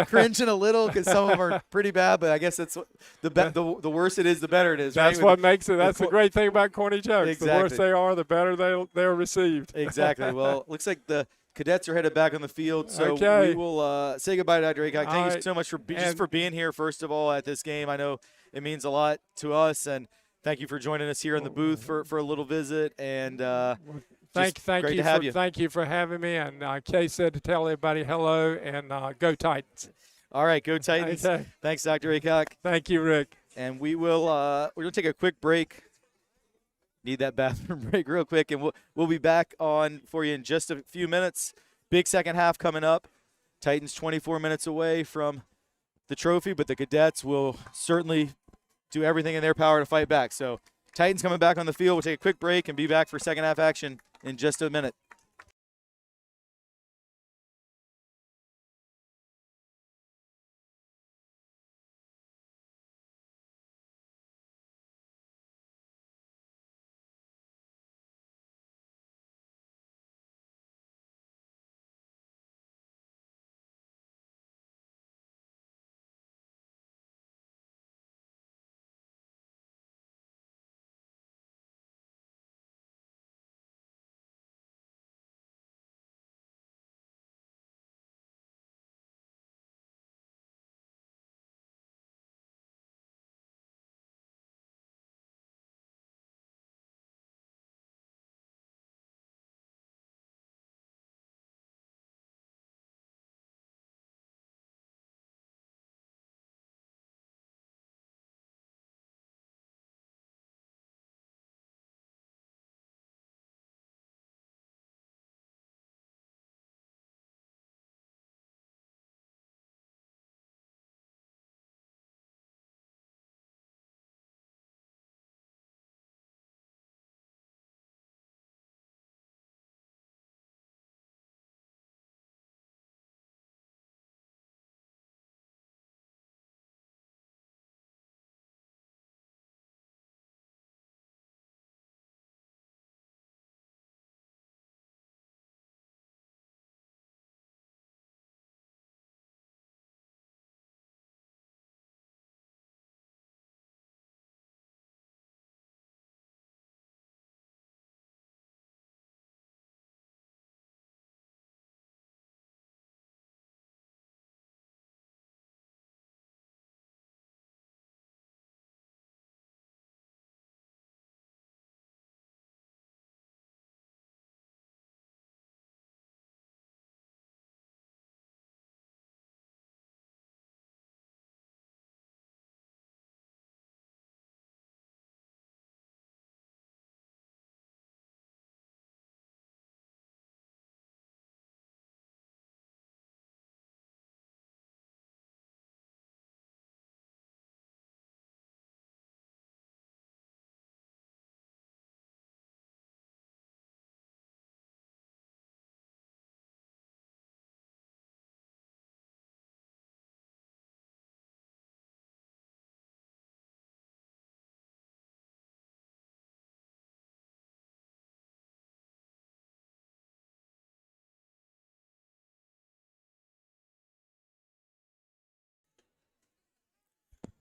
cringing a little because some of them are pretty bad, but I guess that's the worse it is, the better it is. That's right? what makes it. That's the great thing about corny jokes. Exactly. The worse they are, the better they're received. Exactly. Well, looks like the cadets are headed back on the field, so Okay. we will say goodbye to Dr. Aycock. Thank you right. so much for being here, first of all, at this game. I know it means a lot to us, and thank you for joining us here in the booth for a little visit. And Thank you for having me. And Kay said to tell everybody hello, and go Titans. All right, go Titans. Okay. Thanks, Dr. Aycock. Thank you, Rick. And we're going to take a quick break. Need that bathroom break real quick, and we'll be back on for you in just a few minutes. Big second half coming up. Titans 24 minutes away from the trophy, but the cadets will certainly do everything in their power to fight back. So Titans coming back on the field. We'll take a quick break and be back for second half action in just a minute.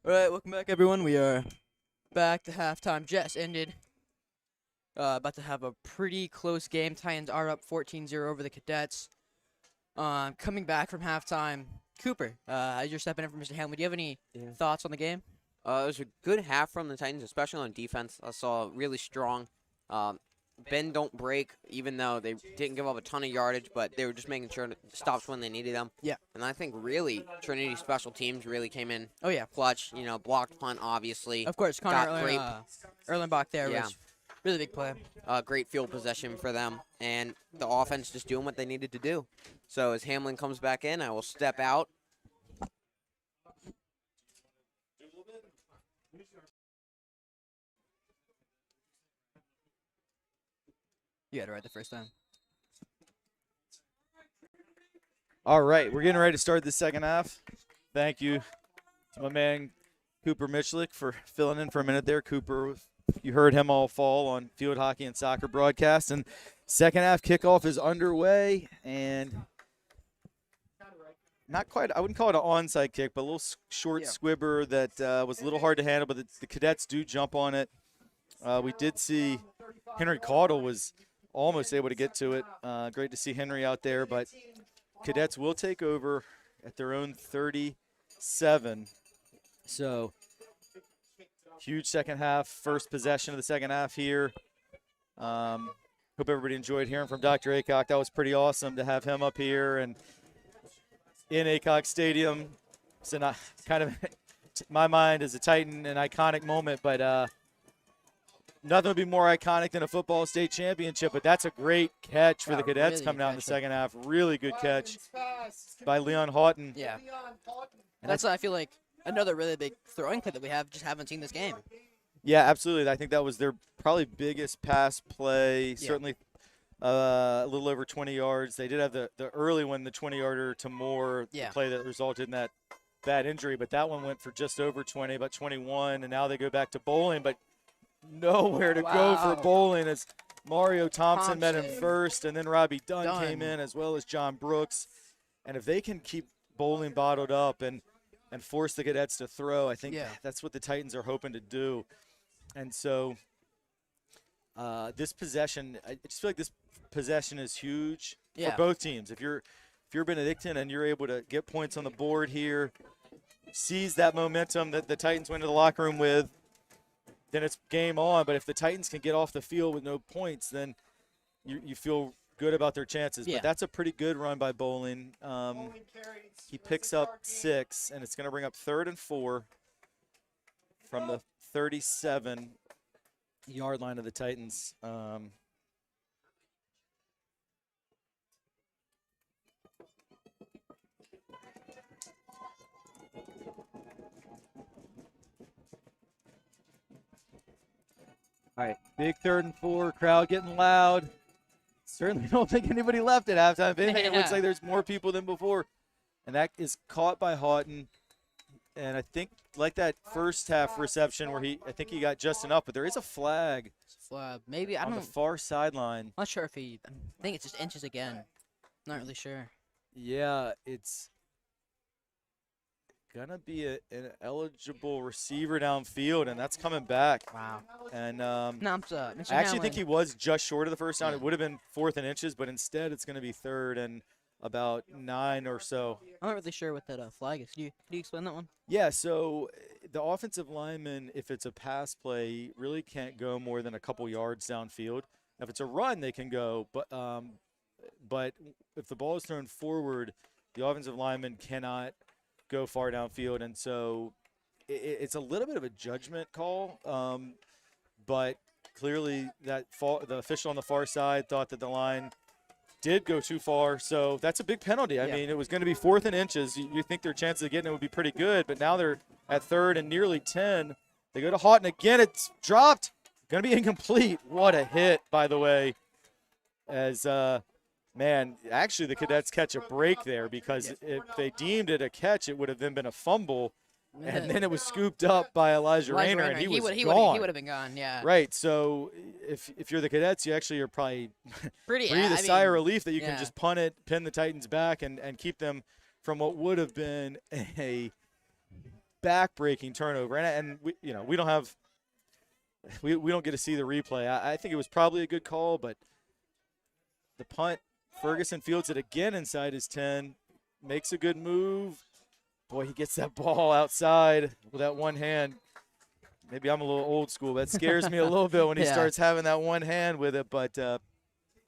All right, welcome back, everyone. We are back. The halftime just ended. About to have a pretty close game. Titans are up 14-0 over the Cadets. Coming back from halftime, Cooper, as you're stepping in for Mr. Hamlin, do you have any thoughts on the game? It was a good half from the Titans, especially on defense. I saw really strong. Bend don't break, even though they didn't give up a ton of yardage, but they were just making sure to stops when they needed them. Yeah. And I think really Trinity special teams really came in. Oh yeah, Clutch. Blocked punt obviously. of course. Connor Got Erlenbach there Yeah. was really big play. Great field possession for them, and the offense just doing what they needed to do. So as Hamlin comes back in, I will step out. You had it right the first time. All right, we're getting ready to start the second half. Thank you to my man Cooper Michlik for filling in for a minute there. Cooper, you heard him all fall on field hockey and soccer broadcast. And second half kickoff is underway, and not quite, I wouldn't call it an onside kick, but a little short squibber that was a little hard to handle, but the Cadets do jump on it. We did see Henry Caudle was almost able to get to it. Great to see Henry out there, but Cadets will take over at their own 37. So huge second half, first possession of the second half here. Hope everybody enjoyed hearing from Dr. Aycock. That was pretty awesome to have him up here and in Aycock Stadium. It's kind of, my mind, is a Titan, an iconic moment, but nothing would be more iconic than a football state championship, but that's a great catch for the Cadets really coming out in the catch. second half. Really good catch by Leon Houghton. Yeah. And that's, I feel like, another really big throwing play that we just haven't seen this game. Yeah, absolutely. I think that was their probably biggest pass play, certainly a little over 20 yards. They did have the early one, the 20-yarder to Moore, the play that resulted in that bad injury, but that one went for just over 20, about 21, and now they go back to Bowling, but nowhere to go for Bowling as Mario Thompson met him first, and then Robbie Dunn came in as well as John Brooks. And if they can keep Bowling bottled up and force the Cadets to throw, I think that's what the Titans are hoping to do. And so this possession, I just feel like this possession is huge for both teams. If you're Benedictine and you're able to get points on the board here, seize that momentum that the Titans went into the locker room with, then it's game on. But if the Titans can get off the field with no points, then you feel good about their chances. But that's a pretty good run by Bowling. He picks up 6, and it's going to bring up 3rd and 4 from the 37-yard line of the Titans. All right, big 3rd and 4, crowd getting loud. Certainly don't think anybody left at halftime. If anything, it looks like there's more people than before. And that is caught by Houghton. And I think like that first half reception where I think he got just enough, but there is a flag. Maybe, on the far sideline. I'm not sure if I think it's just inches again. Not really sure. Yeah, it's gonna be an eligible receiver downfield, and that's coming back. Wow. And Mr. I actually think he was just short of the first down. It would have been 4th and inches, but instead it's going to be 3rd and about 9 or so. I'm not really sure what that flag is. Can you explain that one? Yeah, so the offensive lineman, if it's a pass play, really can't go more than a couple yards downfield. If it's a run, they can go, but if the ball is thrown forward, the offensive lineman cannot go far downfield, and so it's a little bit of a judgment call, but clearly the official on the far side thought that the line did go too far, so that's a big penalty. I mean, it was going to be 4th and inches. You think their chances of getting it would be pretty good, but now they're at 3rd and nearly 10. They go to Houghton again. It's dropped. Going to be incomplete. What a hit, by the way, as man, actually the Cadets catch a break there, because if they deemed it a catch, it would have then been a fumble, and then it was scooped up by Elijah Rayner, and he was gone. He would have been gone, yeah. Right, so if you're the Cadets, you actually are probably breathe a sigh of relief that you can just punt it, pin the Titans back, and keep them from what would have been a back-breaking turnover, and we we don't have we don't get to see the replay. I think it was probably a good call, but the punt, Ferguson fields it again inside his 10, makes a good move. Boy, he gets that ball outside with that one hand. Maybe I'm a little old school. That scares me a little bit when he starts having that one hand with it, but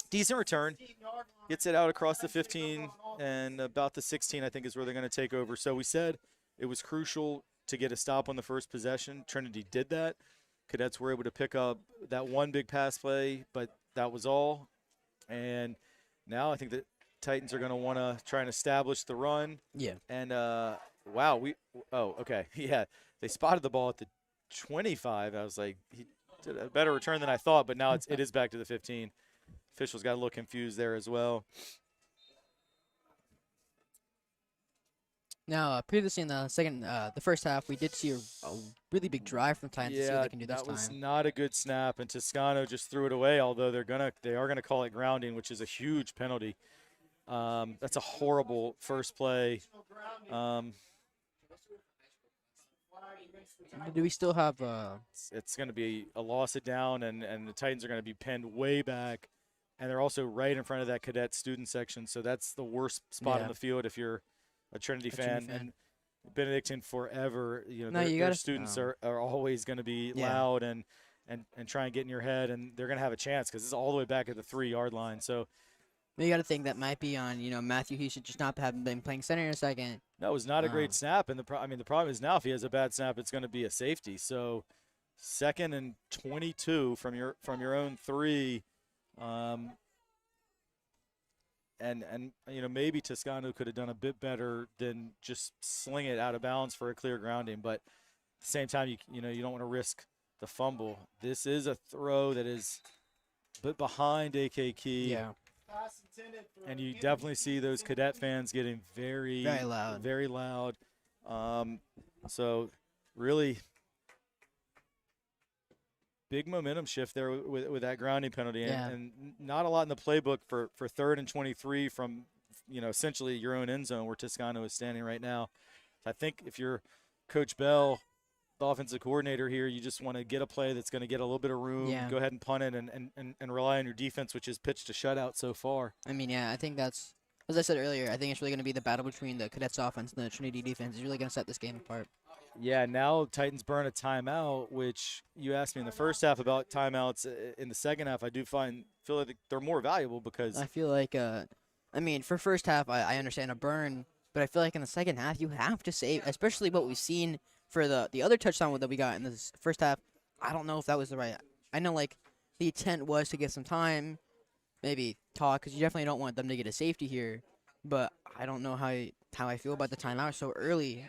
decent return. Gets it out across the 15 and about the 16, I think, is where they're going to take over. So we said it was crucial to get a stop on the first possession. Trinity did that. Cadets were able to pick up that one big pass play, but that was all. And now I think the Titans are going to want to try and establish the run. Yeah. And, wow, okay. Yeah, they spotted the ball at the 25. I was like, he did a better return than I thought, but now it is back to the 15. Officials got a little confused there as well. Now, previously in the first half, we did see a really big drive from the Titans to see what they can do this time. That was not a good snap, and Toscano just threw it away. Although they are gonna call it grounding, which is a huge penalty. That's a horrible first play. Do we still have? It's going to be a loss of down, and the Titans are going to be pinned way back, and they're also right in front of that cadet student section. So that's the worst spot on the field if you're a Trinity fan. And Benedictine forever, their students are always going to be loud and try and get in your head, and they're going to have a chance because it's all the way back at the 3-yard line. So you got to think that might be on Matthew. He should just not have been playing center in a second. No, it was not a great snap, and the problem is now if he has a bad snap, it's going to be a safety. So 2nd and 22 from your own 3. And maybe Toscano could have done a bit better than just sling it out of bounds for a clear grounding. But at the same time, you don't want to risk the fumble. This is a throw that is a bit behind AK Key. Yeah. And you definitely see those cadet fans getting very loud. Very loud. So really big momentum shift there with that grounding penalty, and not a lot in the playbook for 3rd and 23 from essentially your own end zone where Toscano is standing right now. I think if you're Coach Bell, the offensive coordinator here, you just want to get a play that's going to get a little bit of room, go ahead and punt it and rely on your defense, which has pitched a shutout so far. I mean, I think that's, as I said earlier, I think it's really going to be the battle between the Cadets offense and the Trinity defense is really going to set this game apart. Yeah, now Titans burn a timeout, which you asked me in the first half about timeouts. In the second half, I feel like they're more valuable because I feel like, for first half, I understand a burn, but I feel like in the second half, you have to save, especially what we've seen for the other touchdown that we got in this first half. I don't know if that was the right. I know the intent was to get some time, maybe talk, because you definitely don't want them to get a safety here. But I don't know how I feel about the timeout so early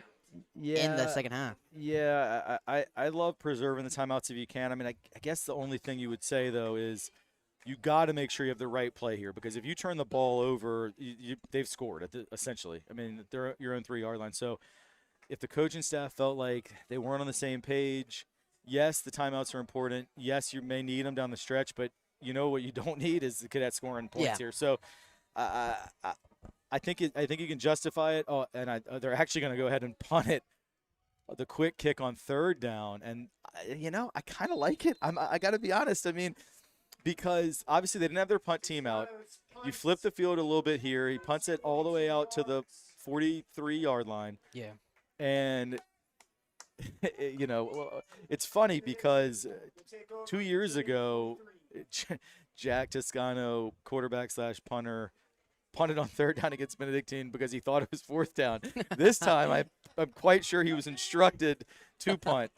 in the second half. Yeah, I love preserving the timeouts if you can. I guess the only thing you would say, though, is you got to make sure you have the right play here, because if you turn the ball over, they've scored, essentially. They're at your own 3-yard line. So if the coaching staff felt like they weren't on the same page, yes, the timeouts are important. Yes, you may need them down the stretch, but what you don't need is the Cadets scoring points here. So I think you can justify it. Oh, and they're actually going to go ahead and punt it, the quick kick on 3rd down. And, I kind of like it. I got to be honest. Because obviously they didn't have their punt team out. You flip the field a little bit here. He punts it all the way out to the 43-yard line. Yeah. And, it's funny because 2 years ago, Jack Toscano, quarterback/punter, punted on 3rd down against Benedictine because he thought it was 4th down. This time, I'm quite sure he was instructed to punt.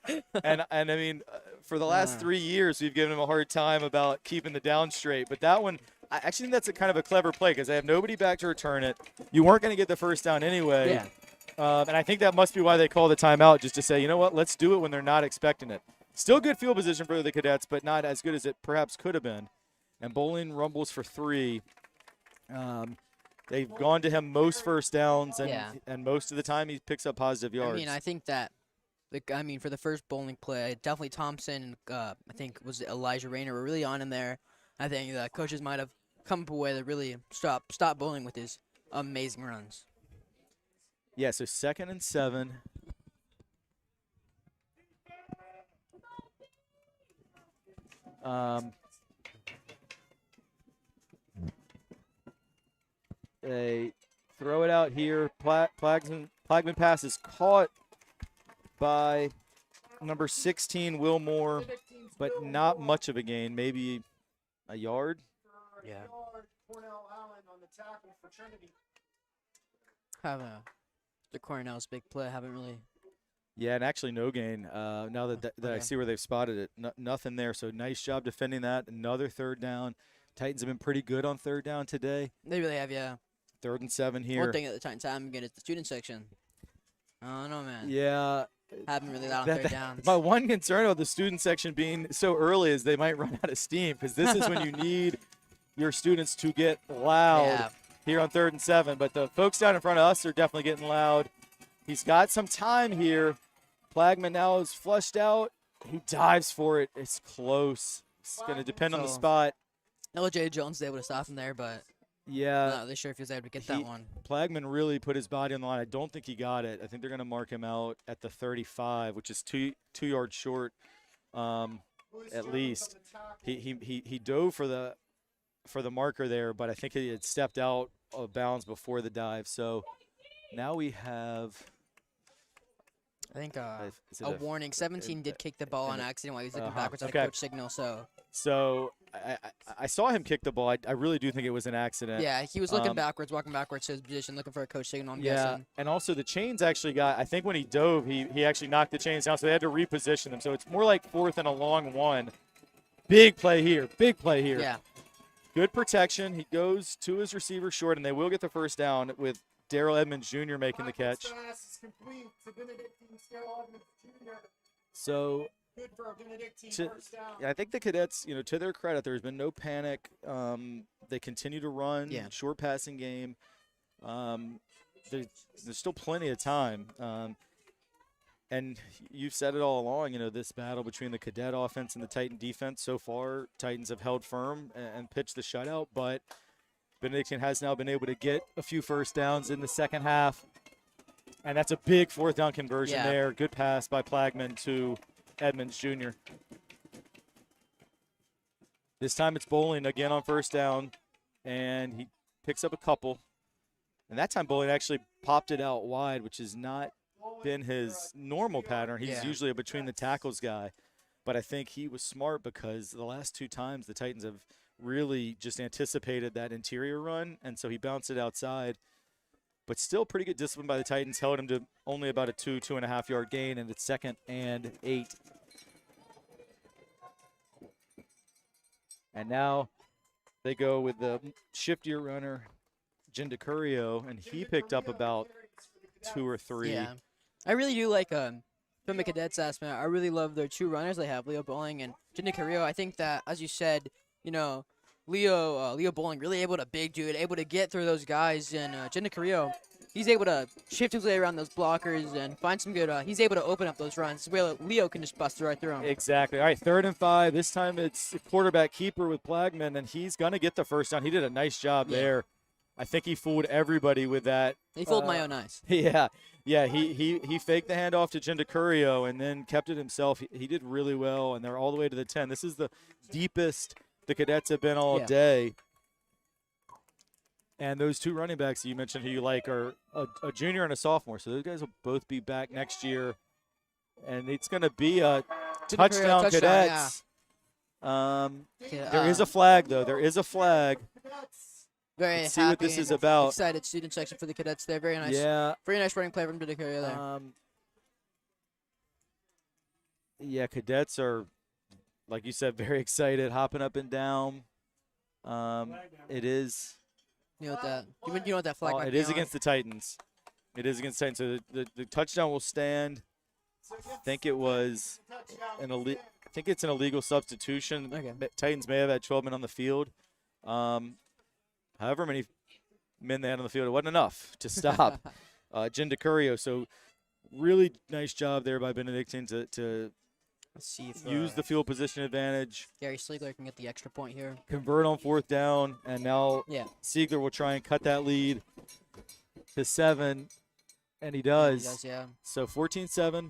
And for the last 3 years, we've given him a hard time about keeping the down straight. But that one, I actually think that's a kind of a clever play because they have nobody back to return it. You weren't going to get the 1st down anyway. Yeah. And I think that must be why they call the timeout, just to say, you know what, let's do it when they're not expecting it. Still good field position for the Cadets, but not as good as it perhaps could have been. And Bowling rumbles for 3. They've gone to him most 1st downs, and most of the time he picks up positive yards. I think that, for the first Bowling play, definitely Thompson and I think was Elijah Rayner were really on him there. I think the coaches might have come up with a way to really stop Bowling with his amazing runs. Yeah, so 2nd and 7. They throw it out here. Plagman pass is caught by number 16, Wilmore, but not much of a gain, maybe a yard. Yeah. Cornell Allen on the tackle for Trinity. The Cornell's big play. Haven't really. Yeah, and actually no gain. Now that I see where they've spotted it, nothing there. So nice job defending that. Another third down. Titans have been pretty good on third down today. They really have, yeah. 3rd and 7 here. One thing at the Titans haven't get is the student section. I don't know, man. Yeah. Haven't really that on third downs. My one concern about the student section being so early is they might run out of steam, because this is when you need your students to get loud here on 3rd and 7. But the folks down in front of us are definitely getting loud. He's got some time here. Plagman now is flushed out. He dives for it. It's close. It's going to depend on the spot. LJ Jones was able to stop him there, but yeah, not really sure if he was able to get that one. Plagman really put his body on the line. I don't think he got it. I think they're going to mark him out at the 35, which is two yards short, at least. He dove for the marker there, but I think he had stepped out of bounds before the dive. So now we have, I think a warning. 17 did kick the ball on accident while he was looking backwards at a coach signal. So I saw him kick the ball. I really do think it was an accident. Yeah, he was looking backwards, walking backwards to his position, looking for a coach signal, I'm guessing. And also the chains actually I think when he dove, he actually knocked the chains down, so they had to reposition them. So it's more like 4th and a long one. Big play here. Yeah. Good protection. He goes to his receiver short, and they will get the first down with Darrell Edmonds Jr. making the catch. So I think the Cadets, to their credit, there's been no panic. They continue to run, short passing game. There's still plenty of time. And you've said it all along, this battle between the Cadet offense and the Titan defense. So far, Titans have held firm and pitched the shutout, but Benedictine has now been able to get a few first downs in the second half. And that's a big 4th down conversion there. Good pass by Plagman to Edmonds Jr. This time it's Bowling again on first down, and he picks up a couple. And that time Bowling actually popped it out wide, which has not been his normal pattern. He's usually a between the tackles guy. But I think he was smart, because the last 2 times the Titans have really just anticipated that interior run, and so he bounced it outside. But still pretty good discipline by the Titans. Held him to only about a 2.5 yard gain, and it's 2nd and 8. And now they go with the shiftier runner, Gendicurio, and he picked up about 2 or 3. Yeah. I really do like from the Cadets aspect. I really love their 2 runners they have, Leo Bowling and Gendicurio. I think that, as you said, Leo Bowling really able to get through those guys, and Gendicurio, he's able to shift his way around those blockers and find some good. He's able to open up those runs where Leo can just bust right through him. Exactly. All right, 3rd and 5. This time it's a quarterback keeper with Plagman, and he's going to get the first down. He did a nice job there. I think he fooled everybody with that. He fooled my own eyes. Yeah. He faked the handoff to Gendicurio and then kept it himself. He did really well, and they're all the way to the 10. This is the deepest the Cadets have been all day. And those 2 running backs that you mentioned who you like are a junior and a sophomore. So those guys will both be back next year. And it's going to be a touchdown Cadets. There is a flag, though. There is a flag. Very Let's see what this is about. Excited student section for the Cadets there. Very nice. Yeah. Very nice running play from Gendicurio there. Yeah, Cadets are, like you said, very excited, hopping up and down. It is. You know what that flag might it be is on. against the Titans. It is against the Titans. So the touchdown will stand. I think it was I think it's an illegal substitution. Okay. Titans may have had 12 men on the field. However many men they had on the field, it wasn't enough to stop Gendicurio. So really nice job there by Benedictine to Let's see if, use the field position advantage. Gary Sligler can get the extra point here. Convert on 4th down, and now Siegler will try and cut that lead to 7, and he does. He does, yeah. So 14-7.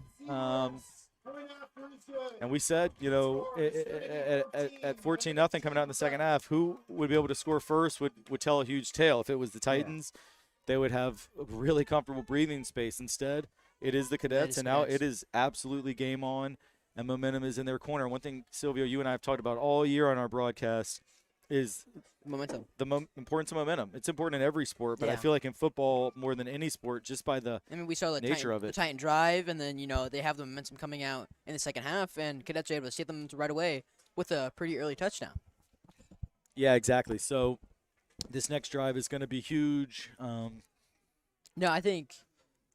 And we said, you know, at 14-0 coming out in the second half, who would be able to score first would tell a huge tale. If it was the Titans, they would have a really comfortable breathing space. Instead, it is the Cadets, and now it is absolutely game on, and momentum is in their corner. One thing, Silvio, you and I have talked about all year on our broadcast is momentum. The importance of momentum. It's important in every sport, but I feel like in football more than any sport, just by the we saw the nature of it. The Titan drive, and then, you know, they have the momentum coming out in the second half, and Cadets are able to save them right away with a pretty early touchdown. Yeah, exactly. So this next drive is going to be huge. No, I think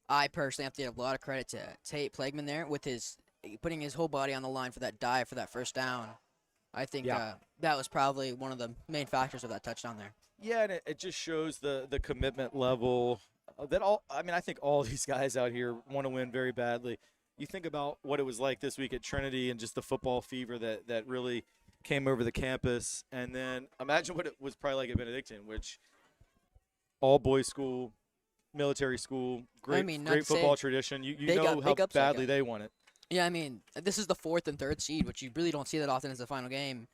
I personally have to give a lot of credit to Tate Plagman there with his putting his whole body on the line for that dive for that first down. I think that was probably one of the main factors of that touchdown there. Yeah, and it just shows the commitment level that I think all these guys out here want to win very badly. You think about what it was like this week at Trinity and just the football fever that really came over the campus. And then imagine what it was probably like at Benedictine, which all boys school, military school, great football tradition. You know how badly they want it. Yeah, I mean, this is the 4th and 3rd seed, which you really don't see that often as the final game.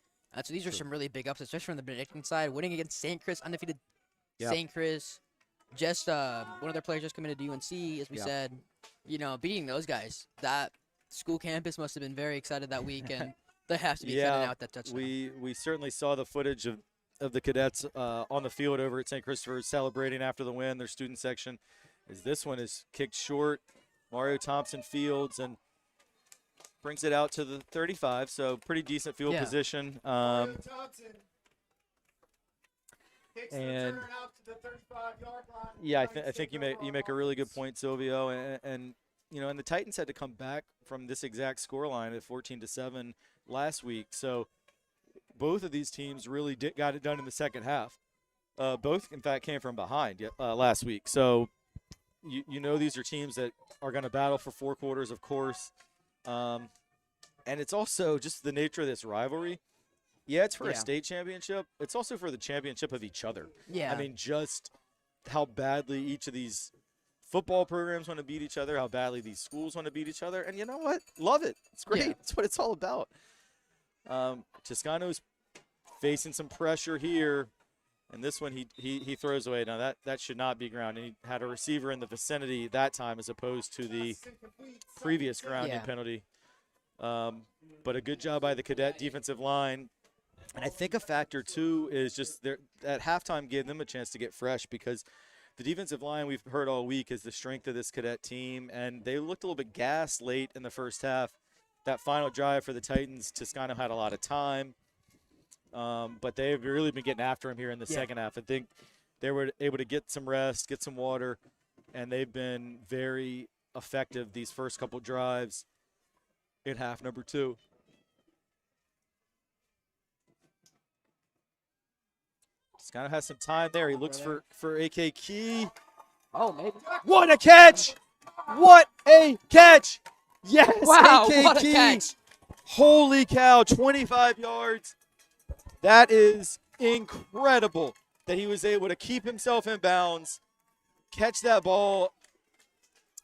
So these are some really big ups, especially from the Benedictine side. Winning against St. Chris, undefeated St. Chris. Just one of their players just committed to UNC, as we said. You know, beating those guys. That school campus must have been very excited that week, and they have to be excited out that touchdown. We certainly saw the footage of the Cadets on the field over at St. Christopher's celebrating after the win, their student section. As this one is kicked short, Mario Thompson fields and brings it out to the 35, so pretty decent field position. Mario Thompson kicks the return out to the 35-yard line. Yeah, I think you make a really good point, Silvio, and you know, and the Titans had to come back from this exact scoreline at 14-7 last week. So both of these teams really got it done in the second half. Both, in fact, came from behind last week. So you know these are teams that are going to battle for 4 quarters, of course. And it's also just the nature of this rivalry. Yeah, it's for a state championship. It's also for the championship of each other. Yeah. I mean, just how badly each of these football programs want to beat each other, how badly these schools want to beat each other. And you know what? Love it. It's great. Yeah. It's what it's all about. Toscano's facing some pressure here. And this one he throws away. Now, that should not be ground. And he had a receiver in the vicinity that time as opposed to the previous grounding penalty. But a good job by the Cadet defensive line. And I think a factor, too, is just at halftime gave them a chance to get fresh because the defensive line we've heard all week is the strength of this Cadet team. And they looked a little bit gassed late in the first half. That final drive for the Titans, Toscano had a lot of time. But they've really been getting after him here in the second half. I think they were able to get some rest, get some water, and they've been very effective these first couple drives in half number 2. Toscano has some time there. He looks for AK Key. Oh, maybe. What a catch! What a catch! Yes, wow, AK what Key. A catch! Holy cow, 25 yards. That is incredible that he was able to keep himself in bounds, catch that ball.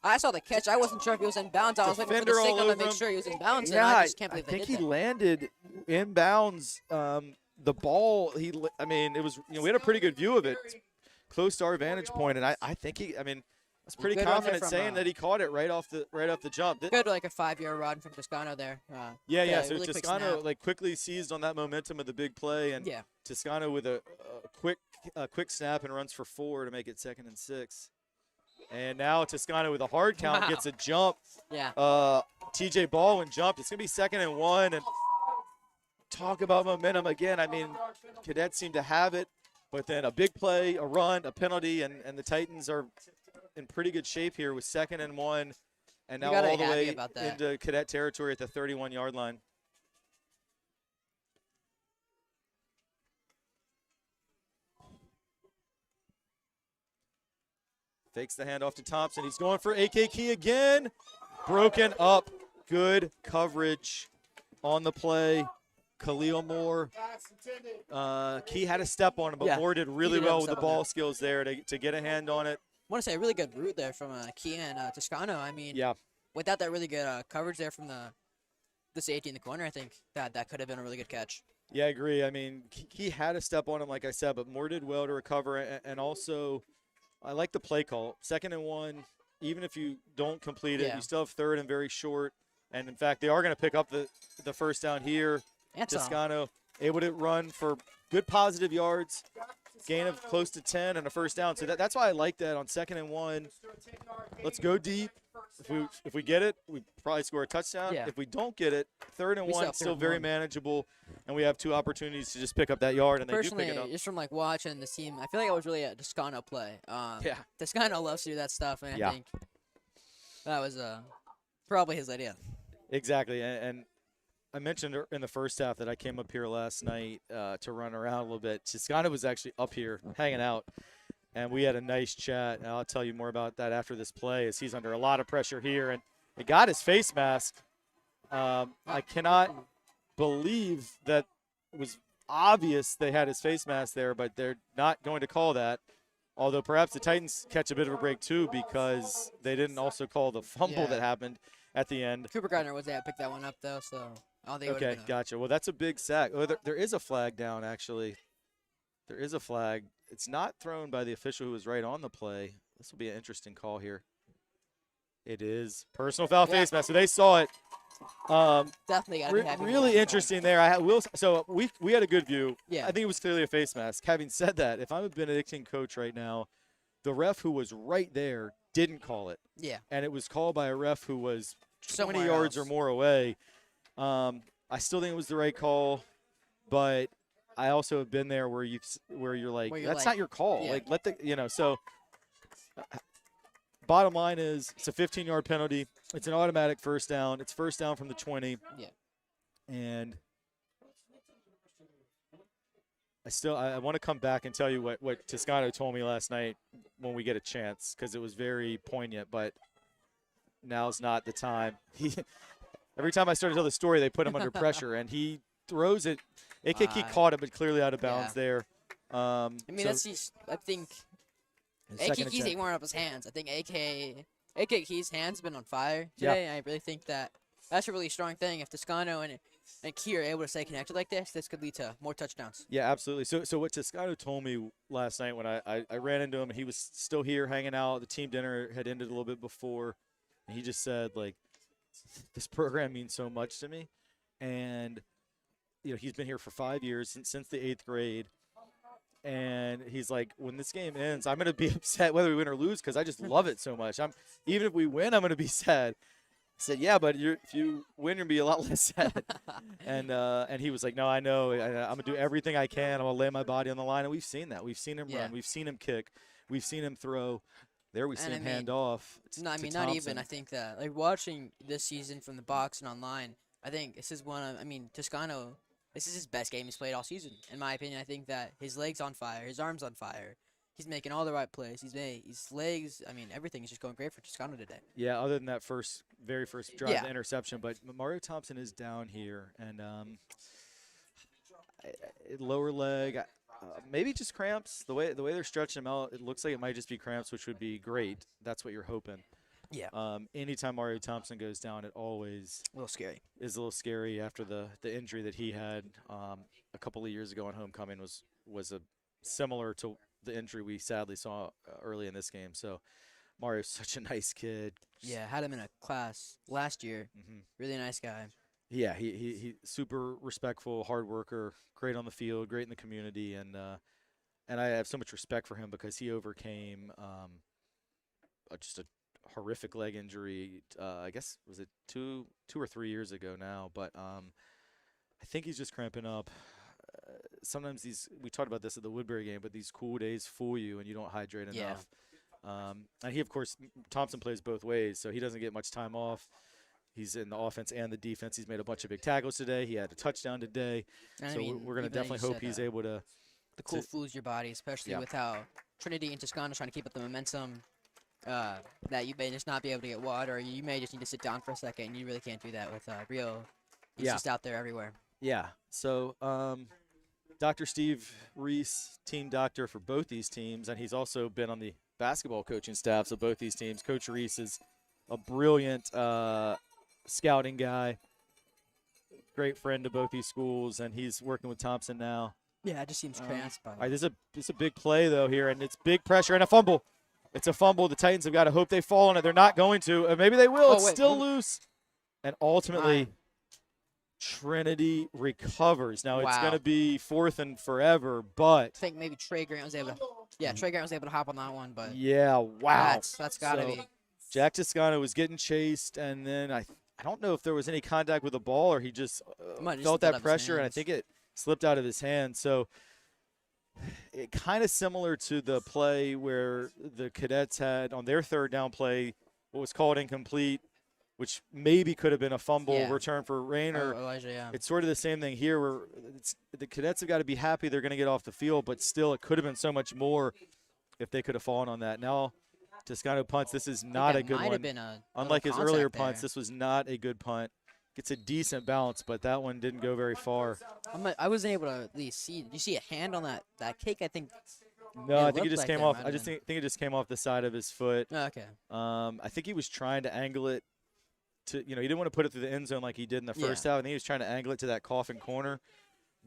I saw the catch. I wasn't sure if he was in bounds. I was waiting for the signal to make sure he was in bounds, and I just can't believe I think he landed in bounds. The ball, it was, we had a pretty good view of it, close to our vantage point, and I think I was pretty confident saying that he caught it right off the jump. Good, like a 5-yard run from Toscano there. So really Toscano quickly seized on that momentum of the big play, and Toscano with a quick snap and runs for 4 to make it 2nd and 6. And now Toscano with a hard count gets a jump. Yeah. TJ Baldwin jumped. It's gonna be 2nd and 1, and talk about momentum again. Cadets seem to have it, but then a big play, a run, a penalty, and the Titans are in pretty good shape here with 2nd and 1, and now all the way into Cadet territory at the 31-yard line. Fakes the handoff to Thompson. He's going for AK Key again. Broken up. Good coverage on the play. Khalil Moore. Key had a step on him, but Moore did really well with the ball skills there to get a hand on it. I want to say a really good route there from Key and Toscano. Without that really good coverage there from the the safety in the corner, I think that could have been a really good catch. Yeah, I agree. I mean, he had a step on him, like I said, but Moore did well to recover. And also, I like the play call. 2nd and 1, even if you don't complete it, Yeah. you still have 3rd and very short. And, in fact, they are going to pick up the first down here. Toscano able to run for good positive yards, gain of close to 10 and a first down. So that's why I like that on 2nd and 1. Let's go deep. If we get it, we probably score a touchdown. Yeah. If we don't get it, 3rd and We 1, still still very manageable, and we have 2 opportunities to just pick up that yard, and they do Personally, pick it up. just from like watching the team, I feel like I was really a Toscano play. Yeah. Toscano loves to do that stuff, and Yeah. I think that was probably his idea. Exactly, and I mentioned in the first half that I came up here last night to run around a little bit. Toscano was actually up here hanging out, and we had a nice chat. And I'll tell you more about that after this play, as he's under a lot of pressure here, and he got his face mask. I cannot believe that it was obvious they had his face mask there, but they're not going to call that. Although perhaps the Titans catch a bit of a break too, because they didn't also call the fumble that happened at the end. Cooper Gardner was there to pick that one up, though, so I don't think it would Okay, have been gotcha. Well, that's a big sack. Oh, there is a flag down, actually. There is a flag. It's not thrown by the official who was right on the play. This will be an interesting call here. It is personal foul face mask. So they saw it. definitely got to be happy. with Really that. interesting there. So we had a good view. Yeah. I think it was clearly a face mask. Having said that, if I'm a Benedictine coach right now, the ref who was right there didn't call it. Yeah. And it was called by a ref who was 20 Somewhere yards else. or more away. I still think it was the right call, but I also have been there where you're like, Where you're that's like, not your call. yeah. Like, let the so. Bottom line is, it's a 15-yard penalty. It's an automatic first down. It's first down from the 20. Yeah. And I want to come back and tell you what Toscano told me last night when we get a chance, because it was very poignant, but now's not the time. Every time I start to tell the story, they put him under pressure, and he throws it. AKK caught it, but clearly out of bounds there. I mean, that's just, I think AK second Key's attempt. warming up his hands. I think AK Key's hands have been on fire today. I really think that's a really strong thing. If Toscano and Key are able to stay connected like this could lead to more touchdowns. Yeah, absolutely. So what Toscano told me last night when I ran into him, he was still here hanging out. The team dinner had ended a little bit before. And he just said, like, this program means so much to me. And, he's been here for 5 years, since the 8th grade. And he's like, when this game ends, I'm going to be upset whether we win or lose, because I just love it so much. Even if we win, I'm going to be sad. I said, yeah, but if you win, you'll be a lot less sad. and he was like, no, I know. I'm going to do everything I can. I'm going to lay my body on the line. And we've seen that. We've seen him run. We've seen him kick. We've seen him throw. There we see him hand off. Not even. I think that, like, watching this season from the box and online, I think this is Toscano, this is his best game he's played all season. In my opinion, I think that his leg's on fire, his arm's on fire. He's making all the right plays. His legs, everything is just going great for Toscano today. Yeah, other than that very first drive, the interception. But Mario Thompson is down here, and lower leg, maybe just cramps. The way they're stretching him out, it looks like it might just be cramps, which would be great. That's what you're hoping. Yeah. Anytime Mario Thompson goes down, it always A little scary. is a little scary after the injury that he had a couple of years ago in homecoming was a similar to the injury we sadly saw early in this game. So Mario's such a nice kid. Yeah, had him in a class last year. Really nice guy. Yeah, he super respectful, hard worker, great on the field, great in the community, and I have so much respect for him because he overcame just a horrific leg injury. I guess was it two or 3 years ago now, but I think he's just cramping up. Sometimes we talked about this at the Woodbury game, but these cool days fool you and you don't hydrate enough. And he, of course, Thompson plays both ways, so he doesn't get much time off. He's in the offense and the defense. He's made a bunch of big tackles today. He had a touchdown today. So we're going to definitely hope he's able to. The cool fools your body, especially with how Trinity and Toscano trying to keep up the momentum. That you may just not be able to get water, or you may just need to sit down for a second, and you really can't do that with Rio. He's just out there everywhere. Yeah. So Dr. Steve Reese, team doctor for both these teams, and he's also been on the basketball coaching staffs of both these teams. Coach Reese is a brilliant scouting guy. great friend to both these schools, and he's working with Thompson now. Yeah, it just seems fast. All right, this is a big play, though, here, and it's big pressure and a fumble. It's a fumble. The Titans have got to hope they fall on it. They're not going to. Maybe they will. It's still loose. And ultimately, Trinity recovers. Now, it's going to be 4th and forever, but I think maybe Trey Grant was able to. Yeah, Trey Grant was able to hop on that one, but yeah, wow. That's got to be. Jack Toscano was getting chased, and then I don't know if there was any contact with the ball or he just felt that pressure, and I think it slipped out of his hand. So it kind of similar to the play where the Cadets had on their 3rd down play what was called incomplete, which maybe could have been a fumble return for Rayner. Elijah, yeah. It's sort of the same thing here where the Cadets have got to be happy they're going to get off the field, but still it could have been so much more if they could have fallen on that. Now Toscano punts. This is not a good one. Unlike his earlier punts, this was not a good punt. Gets a decent bounce, but that one didn't go very far. I wasn't able to at least see. Did you see a hand on that kick? I think. No, I think it just came off. I just think it just came off the side of his foot. Oh, okay. I think he was trying to angle it to, he didn't want to put it through the end zone like he did in the first half. I think he was trying to angle it to that coffin corner,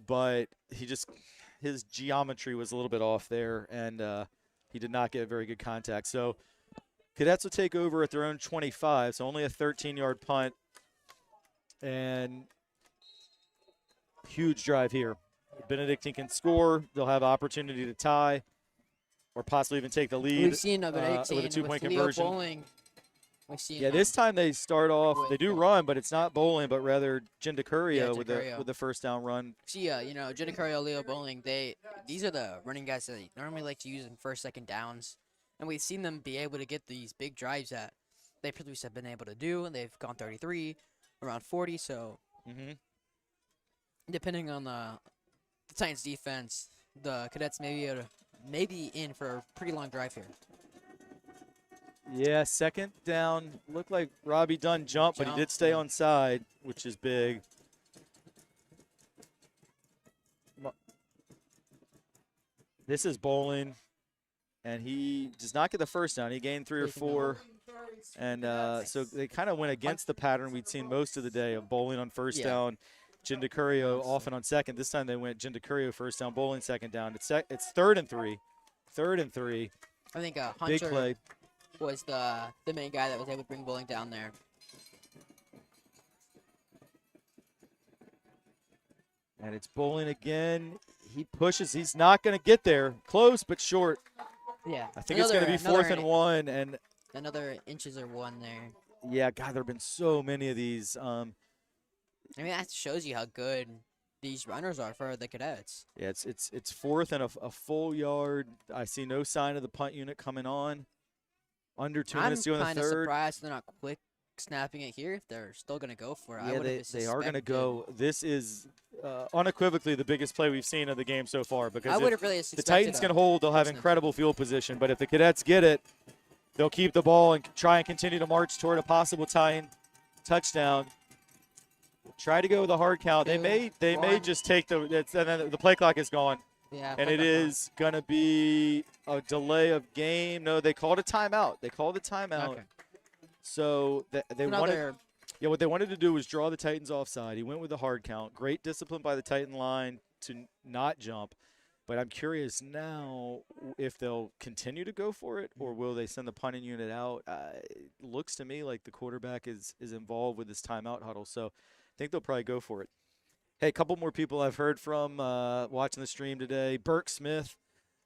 but his geometry was a little bit off there, and he did not get very good contact. So Cadets will take over at their own 25, so only a 13-yard punt. And huge drive here. Benedictine can score. They'll have opportunity to tie or possibly even take the lead. We've seen a Benedictine with a two-point with conversion. Leo Bowling. We've seen this time they start off. They do run, but it's not Bowling, but rather Jindacurio with the first down run. See, Jindacurio, Leo Bowling, these are the running guys that they normally like to use in first, second downs. And we've seen them be able to get these big drives that they previously have been able to do, and they've gone 33, around 40. So depending on the Titans defense, the Cadets may be in for a pretty long drive here. Yeah, second down. Looked like Robbie Dunn jumped, but he did stay on side, which is big. This is Bowling, and he does not get the first down. He gained 3 or 4. And so they kind of went against the pattern we'd seen most of the day of Bowling on first down, Jindacurio often on second. This time they went Jindacurio first down, Bowling second down. It's 3rd and 3. 3rd and 3. I think Big Hunter play. Was the main guy that was able to bring Bowling down there. And it's Bowling again. He pushes. He's not going to get there. Close, but short. Yeah. I think it's going to be 4th and 1. And another inches or 1 there. Yeah, God, there have been so many of these. I mean, that shows you how good these runners are for the Cadets. Yeah, it's 4th and a full yard. I see no sign of the punt unit coming on. Under 2 minutes to go in the 3rd. I'm kind of surprised they're not quick snapping it here if they're still going to go for it. Yeah, they are going to go. This is unequivocally the biggest play we've seen of the game so far, because if the Titans can hold, they'll have incredible field position. But if the Cadets get it, they'll keep the ball and try and continue to march toward a possible tying touchdown. Try to go with a hard count. They may just take and then the play clock is gone. Yeah, and it is going to be a delay of game. No, they called a timeout. Okay. So they wanted. Yeah, what they wanted to do was draw the Titans offside. He went with a hard count. Great discipline by the Titan line to not jump. But I'm curious now if they'll continue to go for it, or will they send the punting unit out? It looks to me like the quarterback is involved with this timeout huddle, so I think they'll probably go for it. Hey, a couple more people I've heard from watching the stream today. Burke Smith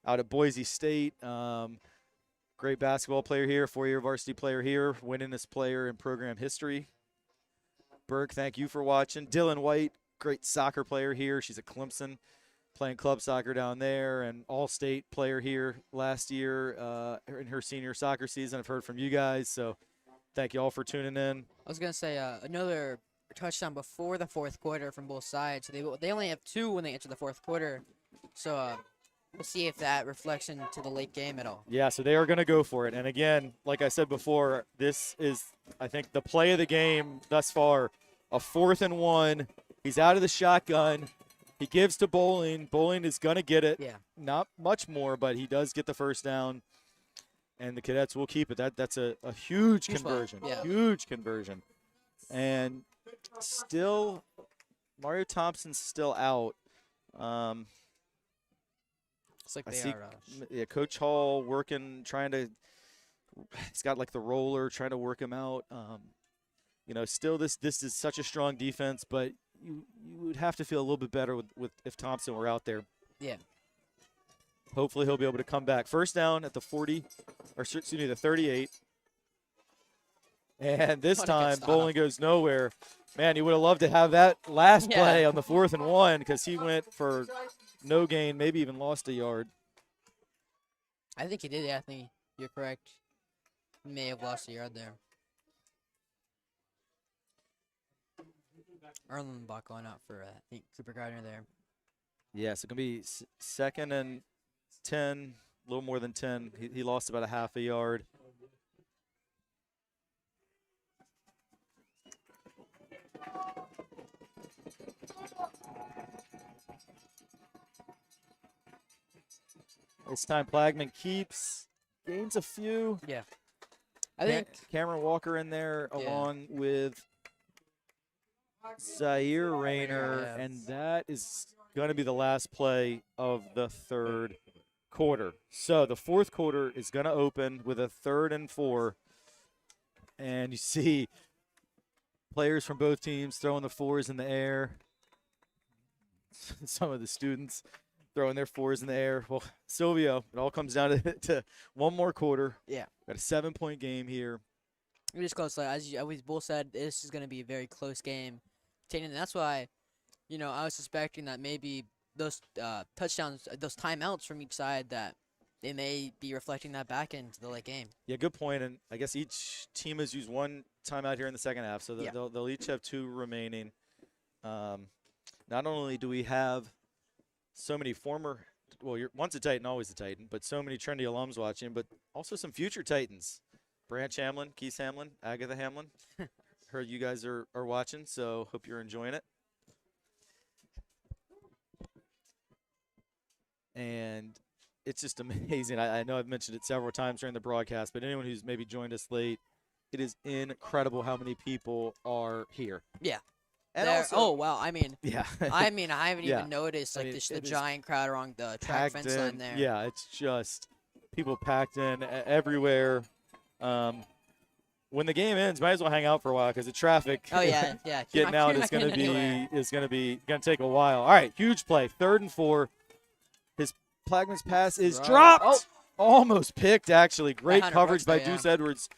out of Boise State. Great basketball player here, 4-year varsity player here, winningest player in program history. Burke, thank you for watching. Dylan White, great soccer player here. She's at Clemson, playing club soccer down there, and all-state player here last year in her senior soccer season. I've heard from you guys, so thank you all for tuning in. I was going to say another touchdown before the 4th quarter from both sides. So they only have 2 when they enter the 4th quarter. So we'll see if that reflects into the late game at all. Yeah, so they are going to go for it. And again, like I said before, this is, I think, the play of the game thus far. A 4th and 1. He's out of the shotgun. He gives to Bowling. Bowling is going to get it. Yeah. Not much more, but he does get the first down. And the Cadets will keep it. That's a huge conversion. Yeah. Huge conversion. And still Mario Thompson's still out. It's like I they see, are. yeah, Coach Hall working, trying to. He's got like the roller, trying to work him out. Still this is such a strong defense, but you would have to feel a little bit better with if Thompson were out there. Yeah. Hopefully he'll be able to come back. First down at the 40, or excuse me, the 38. And this What a good time, stop. Bowling goes nowhere. Man, you would have loved to have that last Yeah. play on the 4th and 1 because he went for no gain, maybe even lost a yard. I think he did. Yeah, I think you're correct. He may have lost a yard there. Erlenbach going out for I think Cooper Gardner there. Yeah, so it's going to be 2nd and 10, a little more than 10. He lost about a half a yard. This time Plagman gains a few. Yeah. I think Cameron Walker in there Yeah. along with Zaire Rayner, Yeah. and that is going to be the last play of the 3rd quarter. So the 4th quarter is going to open with a 3rd and 4, and you see players from both teams throwing the 4s in the air. Some of the students throwing their 4s in the air. Well, Silvio, it all comes down to one more quarter. Yeah. Got a 7-point game here. it was close. Like, as we both said, this is going to be a very close game. And that's why, I was suspecting that maybe those touchdowns, those timeouts from each side, that they may be reflecting that back into the late game. Yeah, good point. And I guess each team has used one timeout here in the second half, so Yeah. they'll each have 2 remaining. Not only do we have so many you're once a Titan, always a Titan, but so many Trinity alums watching, but also some future Titans. Branch Hamlin, Keith Hamlin, Agatha Hamlin. Heard you guys are watching, so hope you're enjoying it. And it's just amazing. I know I've mentioned it several times during the broadcast, but anyone who's maybe joined us late, it is incredible how many people are here. Yeah. And There- also, oh, wow. I mean, yeah. I haven't Yeah. even noticed I mean, the it is giant crowd along the track packed fence line in. there. Yeah, it's just people packed in everywhere. When the game ends, might as well hang out for a while because the traffic Oh yeah, yeah. getting out is going to take a while. All right, huge play, 3rd and 4. His Plagman's pass is dropped. Oh. Almost picked, actually. Great Hunter coverage Brooks by there, yeah. Deuce Edwards.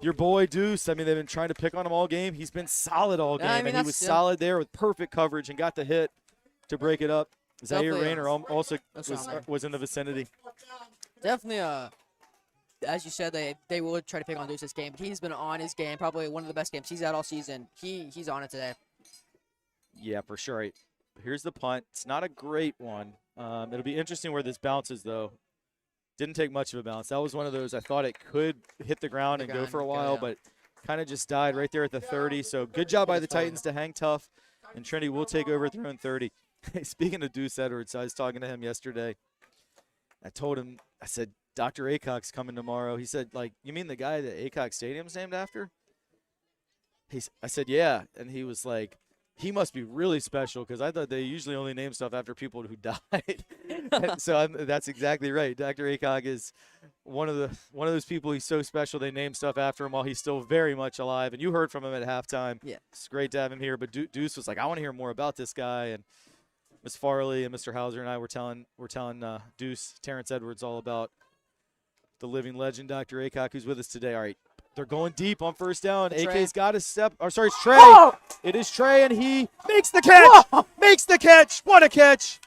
Your boy Deuce, I mean, they've been trying to pick on him all game. He's been solid all game, Yeah, I mean, and he that's was still- solid there with perfect coverage and got the hit to break it up. Zaire Definitely, Rayner also that's what I'm saying. was in the vicinity. Definitely, as you said, they will try to pick on Deuce this game, but he's been on his game, probably one of the best games he's had all season. He's on it today. Yeah, for sure. Right. Here's the punt. It's not a great one. It'll be interesting where this bounces, though. Didn't take much of a bounce. That was one of those I thought it could hit the ground and go for a while, yeah. but kind of just died right there at the 30. So good job by the Titans to hang tough, and Trinity will take over at their own 30. Speaking of Deuce Edwards, I was talking to him yesterday. I told him, I said, Dr. Aycock's coming tomorrow. He said, you mean the guy that Aycock Stadium's named after? I said, yeah. And he was like, he must be really special because I thought they usually only name stuff after people who died. So that's exactly right. Dr. Aycock is one of those people. He's so special they name stuff after him while he's still very much alive. And you heard from him at halftime. Yeah. It's great to have him here. But Deuce was like, I want to hear more about this guy. And Ms. Farley and Mr. Hauser and I were telling Deuce, Terrence Edwards, all about the living legend, Dr. Aycock, who's with us today. All right. They're going deep on first down. Trey. AK's got a step. Or sorry, it's Trey. It is Trey, and he makes the catch. Makes the catch. What a catch.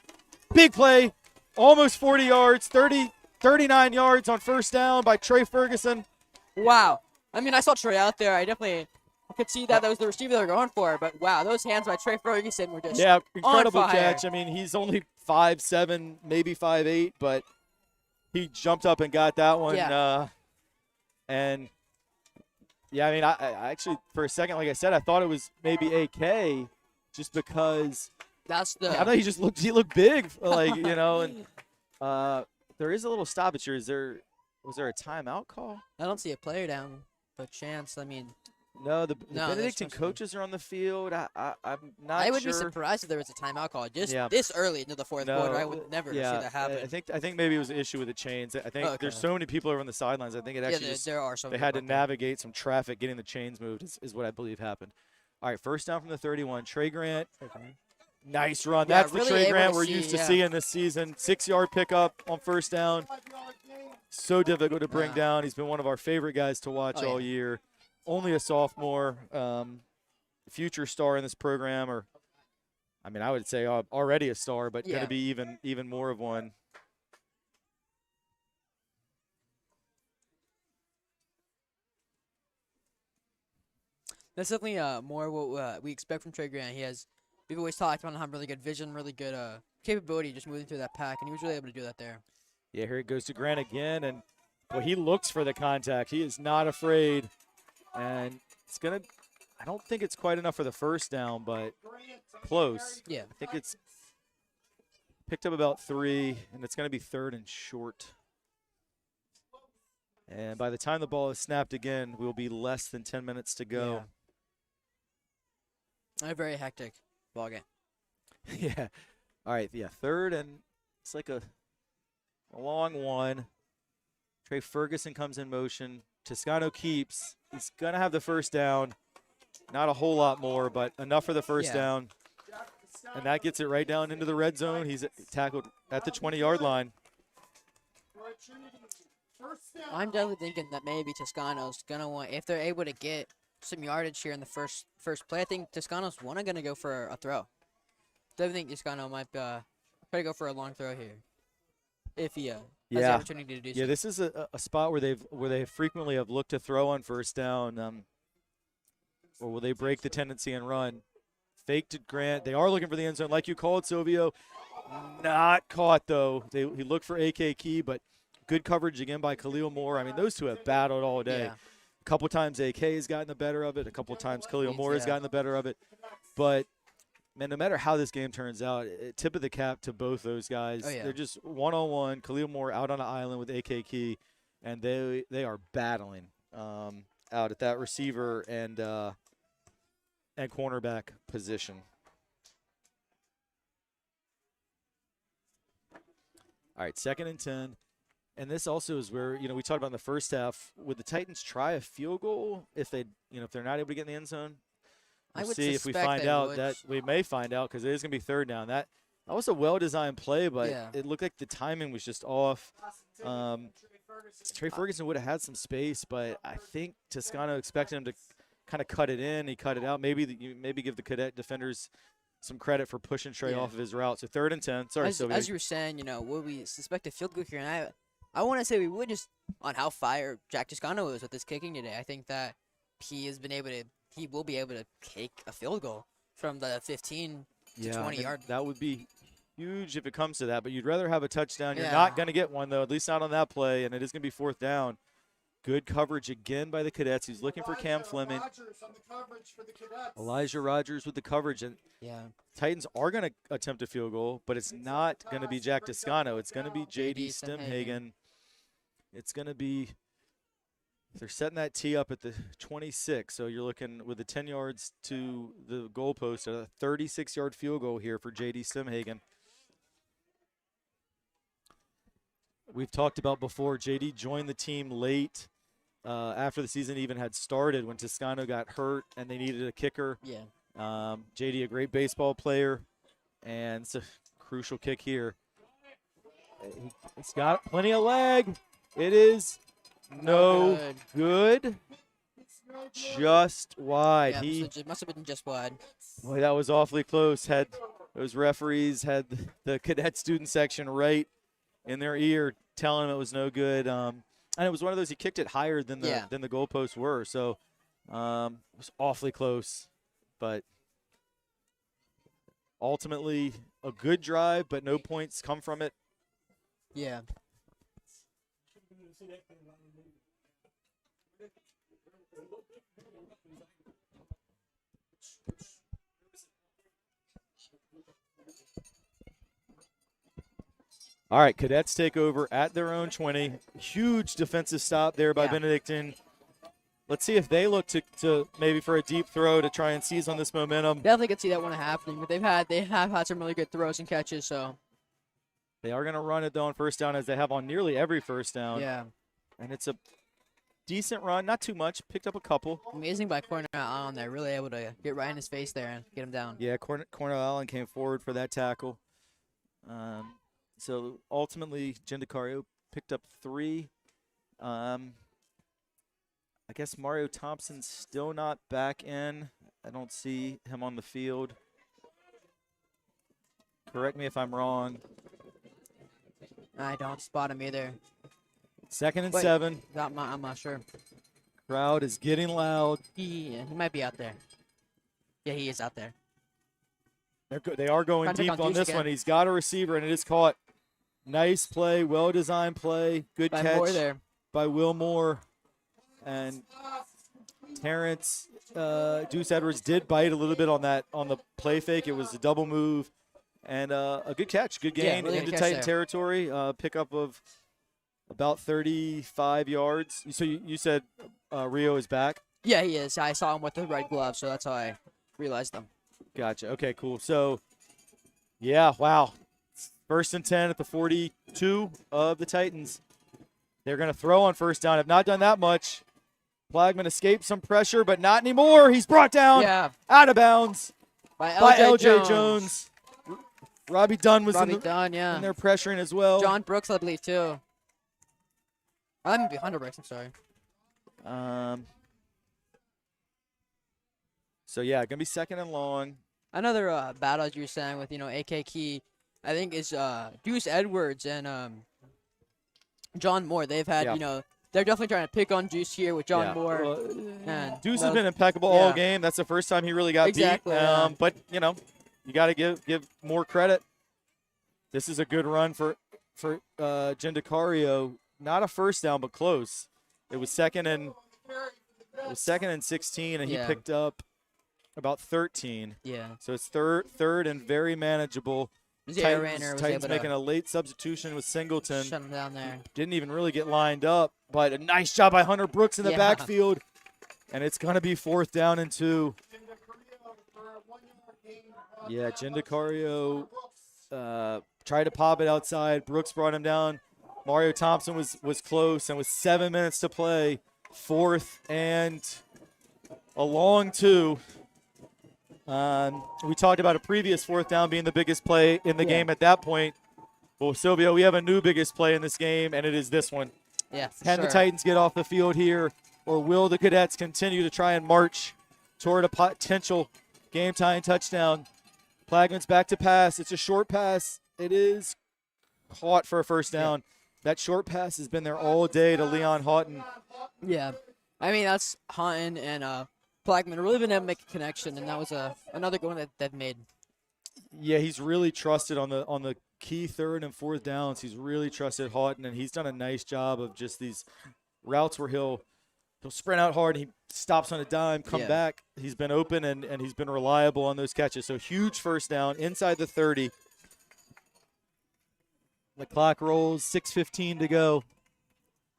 Big play. Almost 40 yards. 39 yards on first down by Trey Ferguson. Wow. I mean, I saw Trey out there. I could see that was the receiver they were going for. But wow, those hands by Trey Ferguson were just Incredible on fire. catch. I mean, he's only 5'7", maybe 5'8", but he jumped up and got that one. Yeah. Yeah, I mean, I actually, for a second, like I said, I thought it was maybe AK just because That's the. I thought he looked big, and there is a little stoppage here. Was there a timeout call? I don't see a player down, but chance. I mean, No, the No, there's Benedictine supposed to be. coaches are on the field. I'm not I would sure. be surprised if there was a timeout call just Yeah. this early into the fourth No, quarter. I would never see that happen. I think maybe it was an issue with the chains. I think Okay. there's so many people over on the sidelines. I think it Yeah, actually just there are some. they had to navigate some traffic getting the chains moved is what I believe happened. All right, first down from the 31. Trey Grant, nice run. Yeah, That's really the Trey able Grant to we're see, used to yeah. seeing this season. 6-yard pickup on first down. So difficult to bring Yeah. down. He's been one of our favorite guys to watch Oh, all yeah. year. Only a sophomore, future star in this program, or I mean, I would say already a star, but going Yeah. to be even more of one. That's definitely more what we expect from Trey Grant. We've always talked about him really good vision, really good capability just moving through that pack, and he was really able to do that there. Yeah, here it goes to Grant again, and well, he looks for the contact. He is not afraid, and it's gonna. I don't think it's quite enough for the first down, but close. Yeah. I think it's picked up about 3, and it's gonna be 3rd and short. And by the time the ball is snapped again, we'll be less than 10 minutes to go. A very hectic ball game. Yeah. All right. Yeah. 3rd, and it's like a long one. Trey Ferguson comes in motion. Toscano keeps. He's going to have the first down. Not a whole lot more, but enough for the first down. And that gets it right down into the red zone. He's tackled at the 20-yard line. I'm definitely thinking that maybe Toscano's gonna want, if they're able to get some yardage here in the first play. I think Toscano's gonna go for a throw. Definitely think Toscano might try to go for a long throw here, if he has the opportunity to do so. Yeah, this is a spot where they frequently have looked to throw on first down, or will they break the tendency and run? Fake to Grant. They are looking for the end zone, like you called, Silvio. Not caught though. He looked for AK Key, but good coverage again by Khalil Moore. I mean, those two have battled all day. Yeah. A couple times AK has gotten the better of it. A couple times Khalil Moore has Yeah. gotten the better of it. But man, no matter how this game turns out, tip of the cap to both those guys. Oh, yeah. They're just one-on-one. Khalil Moore out on an island with AK Key, and they are battling out at that receiver and cornerback position. All right, 2nd and 10. And this also is where, we talked about in the first half, would the Titans try a field goal if they're not able to get in the end zone? I We'll would see if we suspect find they out would. that we may find out because it is going to be 3rd down. That was a well-designed play, but Yeah. it looked like the timing was just off. Trey Ferguson would have had some space, but I think Toscano expected him to kind of cut it in. He cut it out. Maybe give the cadet defenders some credit for pushing Trey Yeah. off of his route. So 3rd and 10. Sorry, Sylvia. As you were saying, would we suspect a field goal here? And I want to say we would, just on how fire Jack Toscano is with his kicking today. I think that he will be able to kick a field goal from the 15 to 20 yard. That would be huge if it comes to that, but you'd rather have a touchdown. You're Yeah. not going to get one, though, at least not on that play, and it is going to be 4th down. Good coverage again by the Cadets. He's looking for Cam Fleming. Elijah Rogers with the coverage. And Yeah. Titans are going to attempt a field goal, but it's not going to be Jack Toscano. It's going to be J.D. Stemhagen. It's going to be – they're setting that tee up at the 26, so you're looking with the 10 yards to the goalpost, a 36-yard field goal here for J.D. Stemhagen. We've talked about before, J.D. joined the team late after the season even had started when Toscano got hurt and they needed a kicker. Yeah. J.D., a great baseball player, and it's a crucial kick here. It's got plenty of leg. It is no good. Just wide. Yeah, He must have been just wide. Boy, that was awfully close. Had those referees had the cadet student section right in their ear telling him it was no good. And it was one of those, he kicked it higher than the goalposts were. So it was awfully close. But ultimately a good drive, but no points come from it. Yeah. All right, Cadets take over at their own 20. Huge defensive stop there by Benedictine. let's see if they look to maybe for a deep throw to try and seize on this momentum. Definitely could see that one happening, but they have had some really good throws and catches, so. They are going to run it, though, on first down, as they have on nearly every first down. Yeah. And it's a decent run, not too much, picked up a couple. Amazing by Cornell Allen there, really able to get right in his face there and get him down. Yeah, Cornell Allen came forward for that tackle. So ultimately, Gendicario picked up 3. I guess Mario Thompson's still not back in. I don't see him on the field. Correct me if I'm wrong. I don't spot him either. 2nd and Wait, 7. I'm not sure. Crowd is getting loud. He might be out there. Yeah, he is out there. They are going Trying to deep pick on on Deuce this again. one. He's got a receiver, and it is caught. Nice play, well-designed play. Good By catch Moore there. by Will Moore. And Terrence Deuce Edwards did bite a little bit on the play fake. It was a double move. And a good catch, good gain really into good catch Titan there. territory. Pickup of about 35 yards. So you said Rio is back? Yeah, he is. I saw him with the red glove, so that's how I realized them. Gotcha. Okay, cool. So, yeah, wow. 1st and 10 at the 42 of the Titans. They're going to throw on first down. Have not done that much. Plagman escaped some pressure, but not anymore. He's brought down out of bounds By by L.J. L.J. Jones. Robbie Dunn was in there pressuring as well. John Brooks, I believe, too. I'm going to be Hunter Brooks, I'm sorry. So, yeah, going to be 2nd and long. Another battle, as you were saying, with, AK Key, I think, is Deuce Edwards and John Moore. They've had, they're definitely trying to pick on Deuce here with John Moore. And Deuce has been impeccable all game. That's the first time he really got beat. But, you got to give Moore credit. This is a good run for Gendicario. Not a first down, but close. It was second and 16, and he picked up about 13. Yeah. So it's third and very manageable. Titans making a late substitution with Singleton. Shut him down there. Didn't even really get lined up, but a nice job by Hunter Brooks in the backfield. And it's going to be 4th down and 2. Yeah, Gendicario tried to pop it outside. Brooks brought him down. Mario Thompson was close, and with 7 minutes to play, 4th and a long 2. We talked about a previous 4th down being the biggest play in the game at that point. Well, Silvio, we have a new biggest play in this game, and it is this one. Yeah, Can the Titans get off the field here, or will the Cadets continue to try and march toward a potential game-tying touchdown? Plagman's back to pass. It's a short pass. It is caught for a first down. That short pass has been there all day to Leon Houghton. Yeah. I mean, that's Houghton and Plagman really been able to make a connection, and that was another good one that they've made. Yeah, he's really trusted on the key 3rd and 4th downs. He's really trusted Houghton, and he's done a nice job of just these routes where he'll sprint out hard, he stops on a dime, come back. He's been open, and he's been reliable on those catches. So huge first down inside the 30. The clock rolls, 6:15 to go.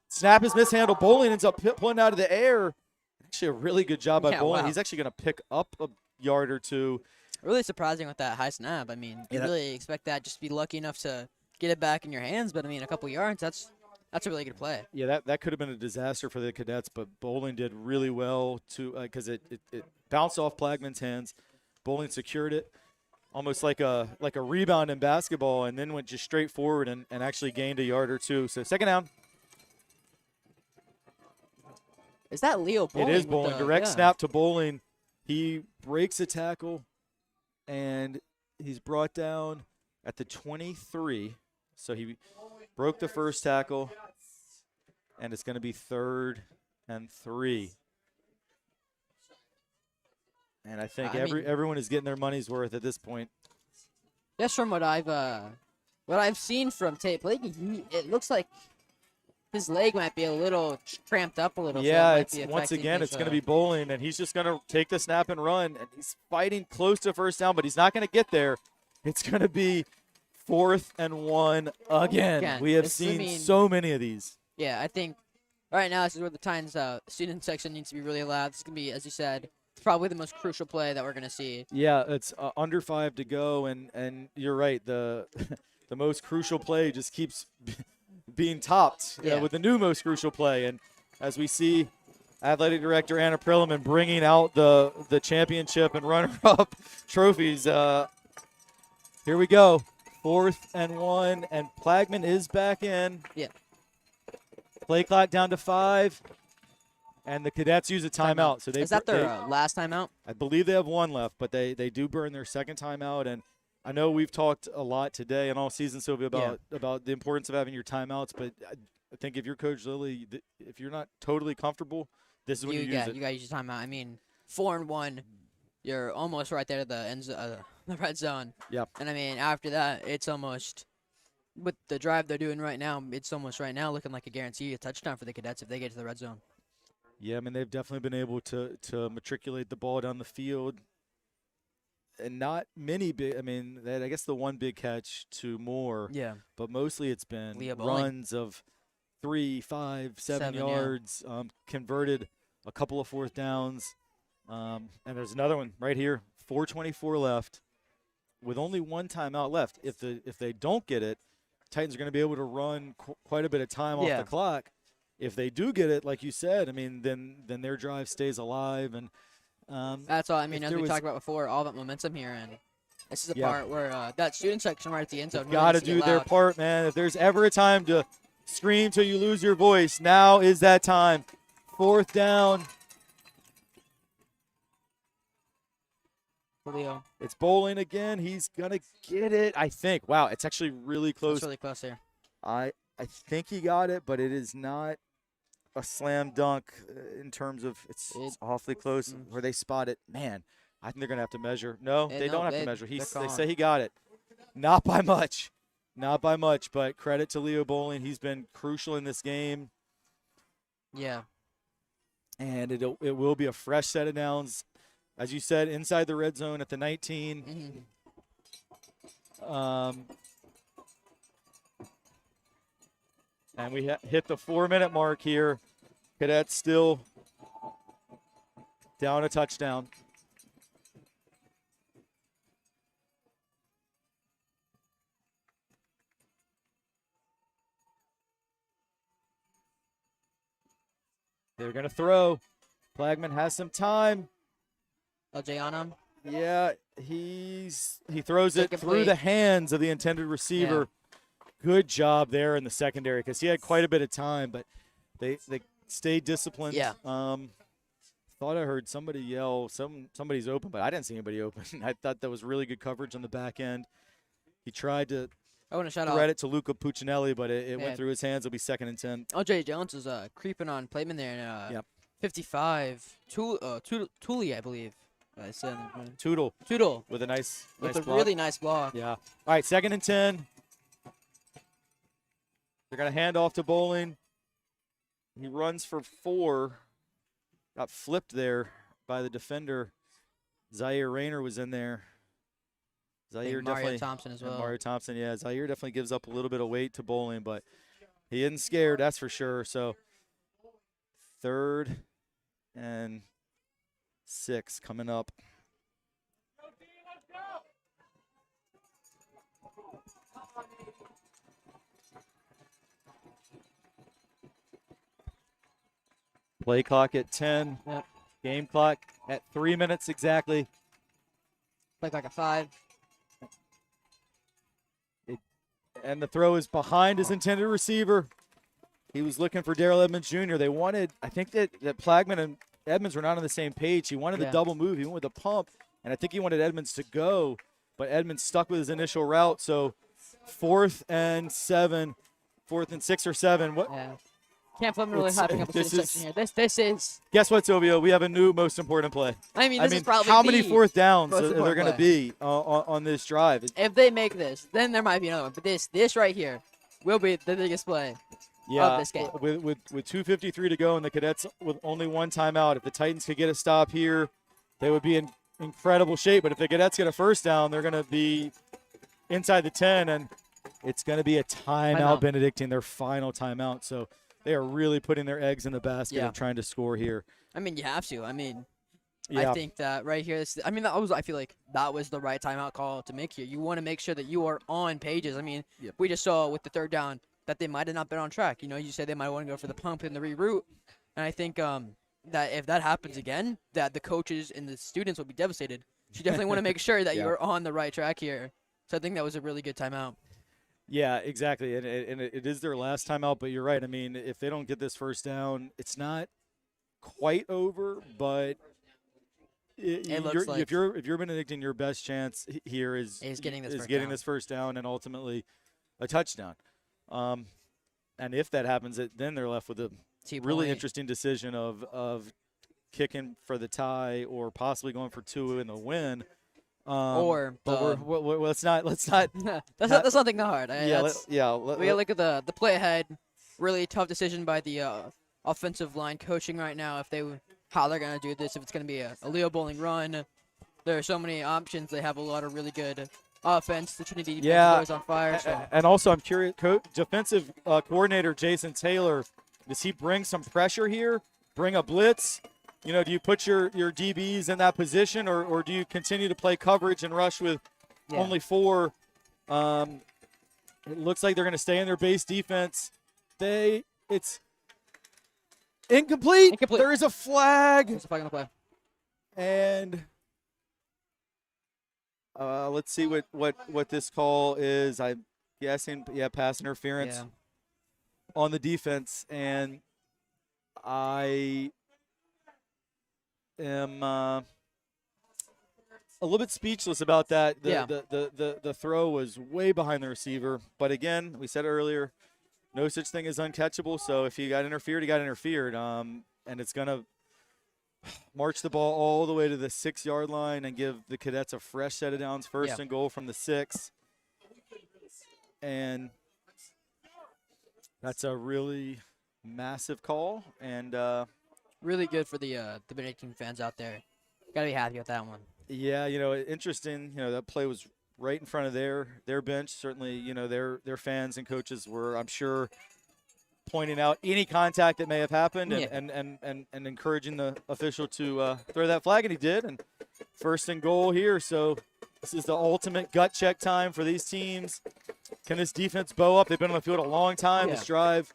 Snap is mishandled. Bowling ends up pulling out of the air. Actually, a really good job by Bowling. Wow. He's actually going to pick up a yard or 2. Really surprising with that high snap. I mean, you really expect that just to be lucky enough to get it back in your hands, but I mean, a couple yards, that's a really good play. Yeah, that could have been a disaster for the Cadets, but Bowling did really well because it bounced off Plagman's hands. Bowling secured it almost like a rebound in basketball, and then went just straight forward and actually gained a yard or 2. So 2nd down. Is that Leo Bowling? It is Bowling. Direct snap to Bowling. He breaks a tackle, and he's brought down at the 23. So he broke the first tackle, and it's going to be 3rd and 3. And I think everyone is getting their money's worth at this point. Just from what I've seen from tape, it looks like his leg might be a little cramped up a little. Yeah, so once again, it's going to be Bowling, and he's just going to take the snap and run. And he's fighting close to first down, but he's not going to get there. It's going to be 4th and 1 again. We have seen so many of these. Yeah, I think Right now, this is where the Titans student section needs to be really loud. This is going to be, as you said, probably the most crucial play that we're going to see. Yeah, it's under 5 to go, and you're right. The the most crucial play just keeps being topped with the new most crucial play. And as we see, Athletic Director Anna Prilliman bringing out the championship and runner-up trophies. Here we go. 4th and 1, and Plagman is back in. Yeah. Play clock down to 5, and the Cadets use a timeout. So is that their last timeout? I believe they have one left, but they do burn their second timeout. And I know we've talked a lot today and all season, Sylvia, about the importance of having your timeouts. But I think if you're Coach Lilly, if you're not totally comfortable, this is when you use it. You got to use your timeout. I mean, 4 and 1, you're almost right there to the red zone. Yep. And I mean, after that, it's almost with the drive they're doing right now. It's almost right now looking like a guarantee a touchdown for the Cadets if they get to the red zone. Yeah, I mean, they've definitely been able to matriculate the ball down the field. And not many big, I mean, I guess the one big catch to Moore. Yeah. But mostly it's been Leah Bowling. runs of 3, 5, 7 yards, converted a couple of 4th downs. And there's another one right here, 4:24 left with only one timeout left. If they don't get it, Titans are going to be able to run quite a bit of time off the clock. If they do get it, like you said, I mean, then their drive stays alive. And that's all. I mean, as we talked about before, all that momentum here, and this is the part where that student section right at the end zone. Got to do their part, man. If there's ever a time to scream till you lose your voice, now is that time. 4th down. Leo. It's Bowling again. He's going to get it, I think. Wow, it's actually really close. It's really close here. I think he got it, but it is not a slam dunk in terms of it's awfully close where they spot it. Man, I think they're going to have to measure. No, they don't have to measure. They say he got it. Not by much. Not by much, but credit to Leo Bowling. He's been crucial in this game. Yeah. And it will be a fresh set of downs. As you said, inside the red zone at the 19. And we hit the 4-minute mark here. Cadets still down a touchdown. They're going to throw. Plagman has some time. LJ on him. Yeah, he throws it through the hands of the intended receiver. Yeah. Good job there in the secondary because he had quite a bit of time, but they stayed disciplined. Yeah. Thought I heard somebody yell, somebody's open, but I didn't see anybody open. I thought that was really good coverage on the back end. He tried to thread it to Luca Puccinelli, but it went through his hands. It'll be 2nd and 10. LJ Jones is creeping on Plagman there. 55. Tooley, I believe. Tootle with a nice with a block. really nice block. Yeah. All right, 2nd and 10. They're going to hand off to Bowling. He runs for 4. Got flipped there by the defender. Zaire Rayner was in there. Zaire Mario Thompson as well. Mario Thompson, yeah. Zaire definitely gives up a little bit of weight to Bowling, but he isn't scared, that's for sure. So 3rd and 6 coming up. Play clock at 10. Yep. Game clock at 3 minutes exactly. Play clock at 5. And the throw is behind his intended receiver. He was looking for Darrell Edmonds Jr. They wanted, I think that Plagman and Edmonds were not on the same page. He wanted the double move. He went with the pump, and I think he wanted Edmonds to go, but Edmonds stuck with his initial route. So 4th and 7, 4th and 6 or 7. What? Yeah. Can't blame really hyping up the section here. This is. Guess what, Silvio? We have a new most important play. I mean, this is probably how many 4th downs are there going to be on this drive? If they make this, then there might be another one. But this right here will be the biggest play of this game. With 2:53 to go and the Cadets with only one timeout, if the Titans could get a stop here, they would be in incredible shape. But if the Cadets get a 1st down, they're going to be inside the 10, and it's going to be a timeout, Benedictine, their final timeout. So they are really putting their eggs in the basket of trying to score here. I mean, you have to. I mean, Yeah. I think that right here, I feel like that was the right timeout call to make here. You want to make sure that you are on pages. I mean, we just saw with the third down that they might have not been on track. You know, you said they might want to go for the pump and the reroute. And I think that if that happens again, that the coaches and the students will be devastated. So you definitely want to make sure that you're on the right track here. So I think that was a really good timeout. Yeah, exactly. And it is their last timeout, but you're right. I mean, if they don't get this first down, it's not quite over, but if you're Benedictine, your best chance here is getting this first down and ultimately a touchdown. And if that happens, then they're left with a really interesting decision of kicking for the tie or possibly going for 2 in the win. Let's not. That's not think that hard. We gotta look at the play ahead. Really tough decision by the offensive line coaching right now. How they're gonna do this. If it's gonna be a Leo Bowling run, there are so many options. They have a lot of really good offense. The Trinity defense is on fire. So. And also, I'm curious, defensive coordinator Jason Taylor, does he bring some pressure here? Bring a blitz? You know, do you put your DBs in that position, or do you continue to play coverage and rush with only 4? It looks like they're going to stay in their base defense. It's incomplete. There is a flag. There's a flag on the play. And let's see what this call is. I'm guessing, pass interference on the defense, and I am a little bit speechless about that. The throw was way behind the receiver, but again, we said earlier, no such thing as uncatchable. So if you got interfered, you got interfered. And it's gonna march the ball all the way to the 6-yard line and give the Cadets a fresh set of downs, first and goal from the 6. And that's a really massive call, and really good for the Benedictine fans out there. Got to be happy with that one. Yeah, you know, interesting. You know, that play was right in front of their bench. Certainly, you know, their fans and coaches were, I'm sure, pointing out any contact that may have happened and encouraging the official to throw that flag, and he did. And first and goal here. So this is the ultimate gut check time for these teams. Can this defense bow up? They've been on the field a long time. This drive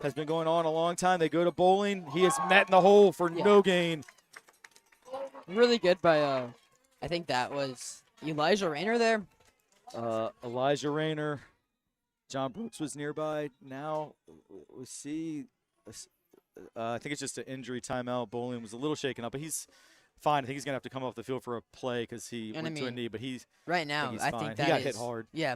has been going on a long time. They go to Bowling. He is met in the hole for no gain. Really good by, I think that was Elijah Rayner there. Elijah Rayner. John Brooks was nearby. Now we see, I think it's just an injury timeout. Bowling was a little shaken up, but he's fine. I think he's going to have to come off the field for a play because he went to a knee, but he's right now. I think that he got hit hard. Yeah,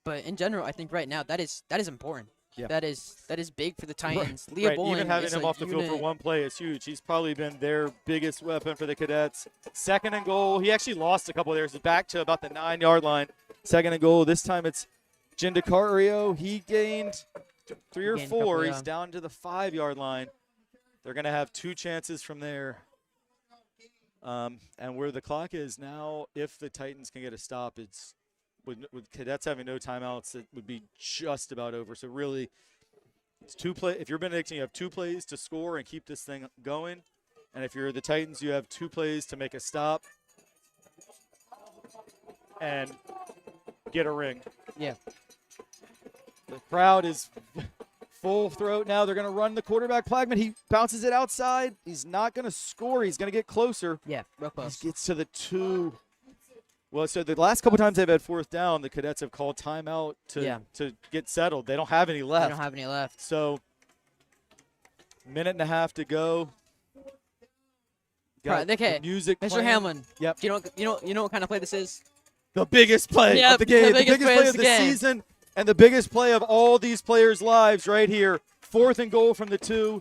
but in general, I think right now that is important. Yeah. That is big for the Titans. Leo Bowling, even having him off the field for one play is huge. He's probably been their biggest weapon for the Cadets. Second and goal. He actually lost a couple there. He's back to about the 9-yard line. Second and goal. This time it's Gindicario. He gained 3 or 4. He's down to the 5-yard line. They're going to have 2 chances from there. And where the clock is now, if the Titans can get a stop, it's with Cadets having no timeouts, it would be just about over. So really, it's 2 play. If you're Benedictine, you have 2 plays to score and keep this thing going. And if you're the Titans, you have 2 plays to make a stop and get a ring. Yeah. The crowd is full throat now. They're going to run the quarterback. Plagman, he bounces it outside. He's not going to score. He's going to get closer. Yeah, real close. He gets to the 2. Well, so the last couple times they've had 4th down, the Cadets have called timeout to get settled. They don't have any left. They don't have any left. So, minute and a half to go. Got okay, music Mr. playing. Hamlin. Yep. You know what kind of play this is? The biggest play of the game, the biggest play of the season, and the biggest play of all these players' lives right here. 4th and goal from the 2.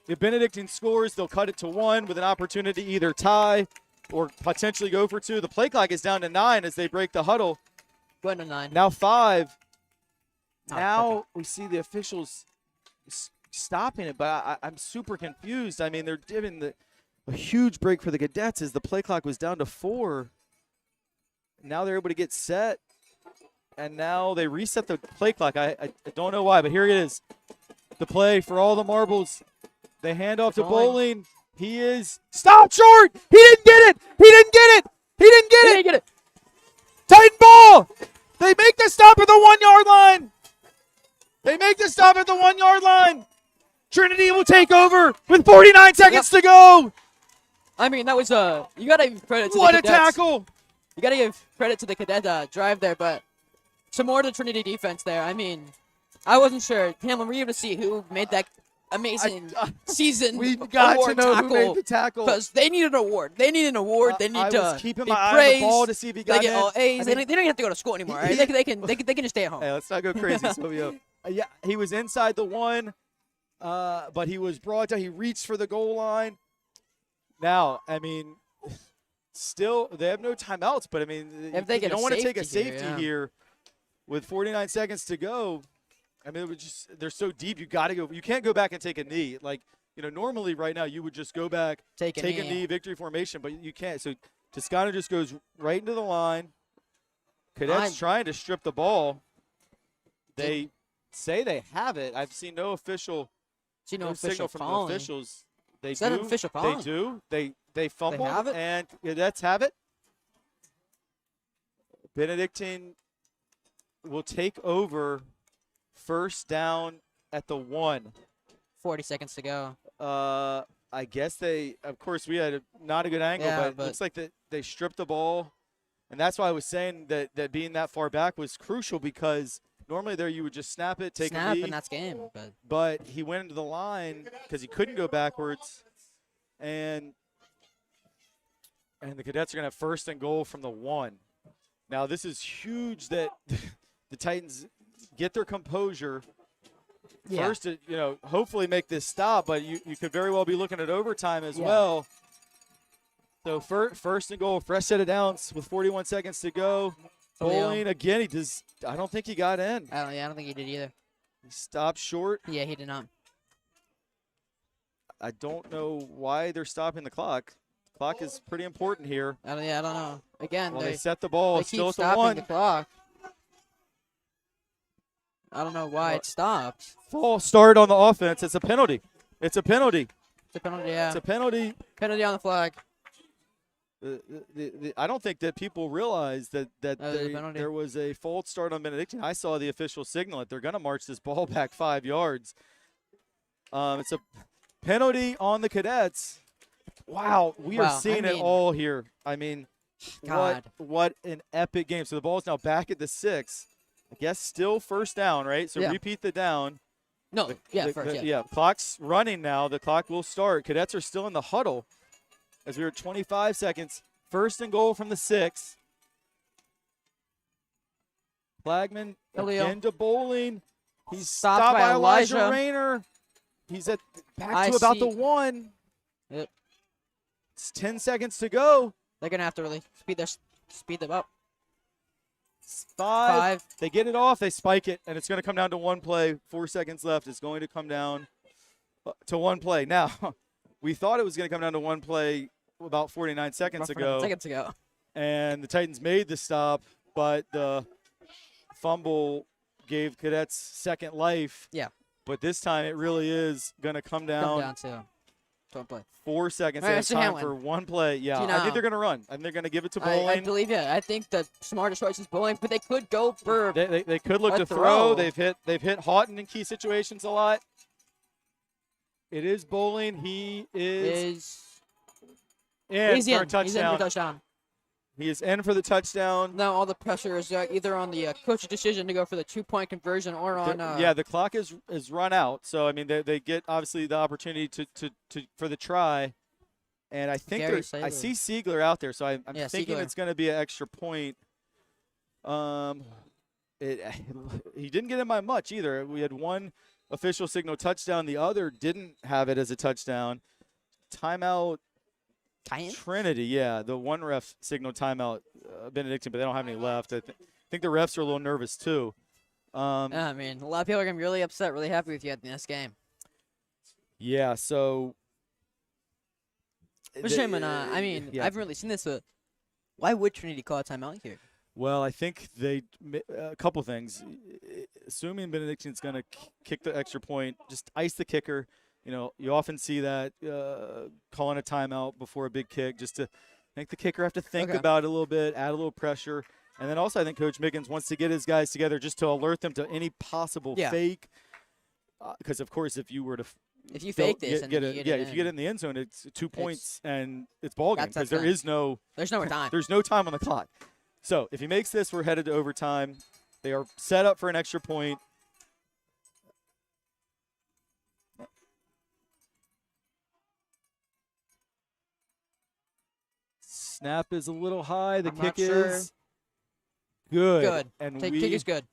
If Benedictine scores, they'll cut it to 1 with an opportunity to either tie or potentially go for 2. The play clock is down to 9 as they break the huddle. Going to 9. Now 5. Now we see the officials stopping it, but I'm super confused. I mean, they're giving a huge break for the Cadets as the play clock was down to 4. Now they're able to get set, and now they reset the play clock. I don't know why, but here it is. The play for all the marbles. They hand off to Bowling. Bowling. He is stopped short. He didn't get it. He didn't get it. He didn't get He it. didn't get it. Titan ball. They make the stop at the 1 yard line. They make the stop at the 1 yard line. Trinity will take over with 49 seconds to go. I mean, that was you gotta give credit to What the a Cadets. tackle. You gotta give credit to the cadet drive there, but some more to Trinity defense there. I mean, I wasn't sure. Hamlin, were you able to see who made that amazing season We got to award know tackle? who made the tackle. Because they need an award. They need an award. They need I to was keeping be my eye on praised. the ball to see if he got They get in. all A's. I They mean, don't even have to go to school anymore. Right? They can just stay at home. Hey, let's not go crazy, Silvio. Yeah, he was inside the 1, but he was brought down. He reached for the goal line. Now, I mean, still, they have no timeouts, but I mean, If they you get a don't want to take a safety safety here, yeah. here with 49 seconds to go. I mean, it was just, they're so deep. You got to go. You can't go back and take a knee. Like, normally right now you would just go back, Take a a knee. knee, victory formation, but you can't. So Toscano just goes right into the line. Cadets trying to strip the ball. They say they have it. I've seen no official, See no signal official from calling. the officials. They Is that an do. official They calling? do. They fumbled have it? and Cadets have it. Benedictine will take over first down at the 1. 40 seconds to go. I guess of course, we had not a good angle, Yeah, but it but- looks like they stripped the ball. And that's why I was saying that being that far back was crucial, because normally there you would just snap it, take Snap a knee. and that's game. But But he went into the line because he couldn't go backwards. And the Cadets are going to have first and goal from the 1. Now, this is huge that the Titans get their composure. Yeah. First, hopefully make this stop, but you could very well be looking at overtime as Yeah. well. So first and goal, fresh set of downs with 41 seconds to go. Leo. Bowling again. I don't think he got in. I don't think he did either. He stopped short. Yeah, he did not. I don't know why they're stopping the clock. Clock is pretty important here. I don't know. Again, Well, they they set the ball. they It's keep still at the stopping 1. the clock. I don't know why it stopped. False start on the offense. It's a penalty. It's a penalty. It's a penalty. Yeah. It's a penalty. Penalty on the flag. I don't think that people realize that there's a penalty. there was a false start on Benedictine. I saw the official signal that they're going to march this ball back 5 yards. It's a penalty on the Cadets. Wow, we are seeing it all here. I mean, God. what an epic game. So the ball's now back at the 6. I guess still first down, right? So Yeah. repeat the down. No. First. Yeah, clock's running now. The clock will start. Cadets are still in the huddle as we are 25 seconds. First and goal from the 6. Flagman Julio. again to Bowling. He's Stopped stopped by by Elijah Elijah. Rayner. He's back I to about see. the 1. Yep. It's 10 seconds to go. They're gonna have to really speed them up. 5. They get it off. They spike it, and it's going to come down to 1 play. 4 seconds left. It's going to come down to 1 play. Now, we thought it was going to come down to 1 play about 49 seconds ago. And the Titans made the stop, but the fumble gave Cadets second life. Yeah. But this time it really is going to come down to 1 play. 4 seconds. All right, They have Mr. time Hamlin. for 1 play. Yeah, Do you I know- think they're going to run. I think they're going to give it to Bowling. I believe, yeah. I think the smartest choice is Bowling, but they could go for They could look a to throw. throw. They've hit Houghton in key situations a lot. It is Bowling. He is in He's for a in. He's in for a touchdown. touchdown. He is in for the touchdown. Now all the pressure is either on the coach's decision to go for the 2-point conversion or on. The clock is run out. So I mean they get obviously the opportunity to for the try. And I think Gary I Siegler. see Siegler out there, so I'm Yeah, thinking Siegler. it's going to be an extra point. He didn't get in by much either. We had one official signal touchdown. The other didn't have it as a touchdown. Timeout. Titans? Trinity, yeah. The one ref signal timeout Benedictine, but they don't have any left. I think the refs are a little nervous too. I mean, a lot of people are going to be really upset, really happy with you at this game. Yeah, so. But Shaman, I mean, yeah. I haven't really seen this, but why would Trinity call a timeout here? Well, I think a couple things. Assuming Benedictine's going to kick the extra point, just ice the kicker. You know, you often see that calling a timeout before a big kick just to make the kicker have to think about it a little bit, add a little pressure. And then also I think Coach Mickens wants to get his guys together just to alert them to any possible fake. Because, of course, if you were to if you fake this and if you get it in the end zone, it's 2 points and it's ball game because there's no time. There's no time on the clock. So if he makes this, we're headed to overtime. They are set up for an extra point. Snap is a little high. The kick is good. And kick we is good.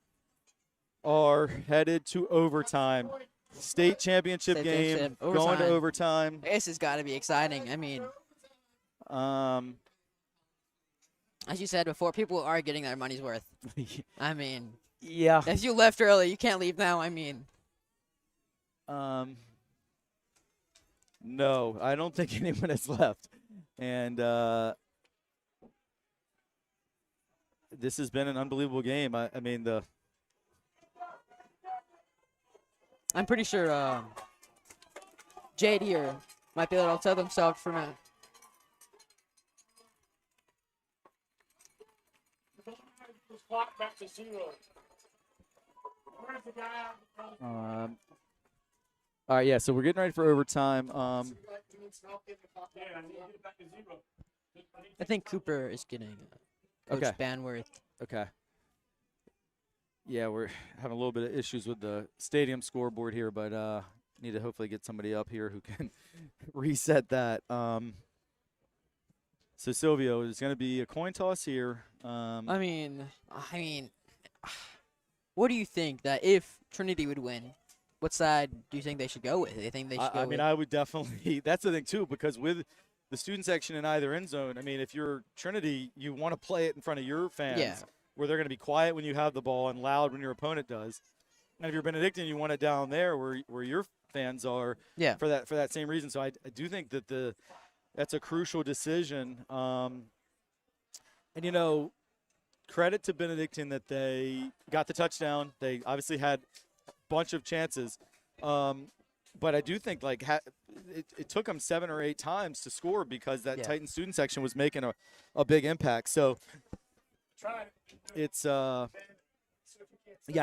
are headed to overtime. State championship game, going to overtime. This has got to be exciting. I mean, as you said before, people are getting their money's worth. I mean, yeah. If you left early, you can't leave now. I mean, no, I don't think anyone has left. And this has been an unbelievable game. I mean, I'm pretty sure Jade here might be able to tell themselves for a minute. Back to 0. Where's the guy? All right, yeah, so we're getting ready for overtime. I think Cooper is getting Coach Banworth. Okay. Yeah, we're having a little bit of issues with the stadium scoreboard here, but need to hopefully get somebody up here who can reset that. So, Silvio, it's going to be a coin toss here. I mean, what do you think that if Trinity would win, what side do you think they should go with? Do you think they should go with? I would definitely – that's the thing, too, because with the student section in either end zone, I mean, if you're Trinity, you want to play it in front of your fans where they're going to be quiet when you have the ball and loud when your opponent does. And if you're Benedictine, you want it down there where your fans are for that same reason. So I do think that that's a crucial decision. And, you know, credit to Benedictine that they got the touchdown. They obviously had a bunch of chances. But I do think, like, it took them 7 or 8 times to score because that Titan student section was making a big impact. So it's I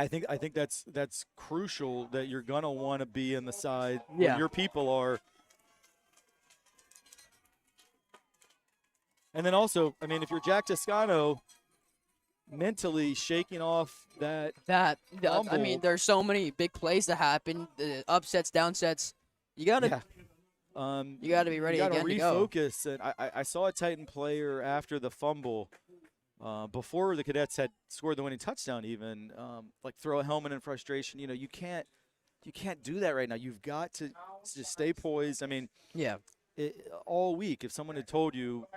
think that's crucial that you're gonna want to be in the side where your people are. And then also, I mean, if you're Jack Toscano, mentally shaking off that I mean, there's so many big plays that happen, the upsets, downsets. You gotta you gotta be ready again to go. Refocus. And I saw a Titan player after the fumble, before the Cadets had scored the winning touchdown, even like throw a helmet in frustration. You know, you can't do that right now. You've got to just stay poised. I mean, all week, if someone had told you,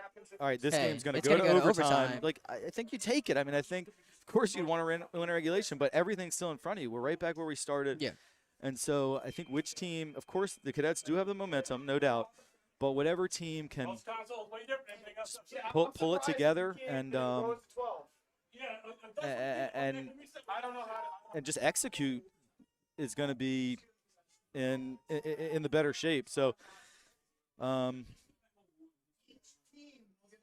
all right, this game's going to go to overtime, like, I think you take it. I mean, I think, of course, you'd want to win a regulation, but everything's still in front of you. We're right back where we started. Yeah. And so I think which team, of course, the Cadets do have the momentum, no doubt, but whatever team can pull it together and just execute is going to be in the better shape. So, I mean, you think that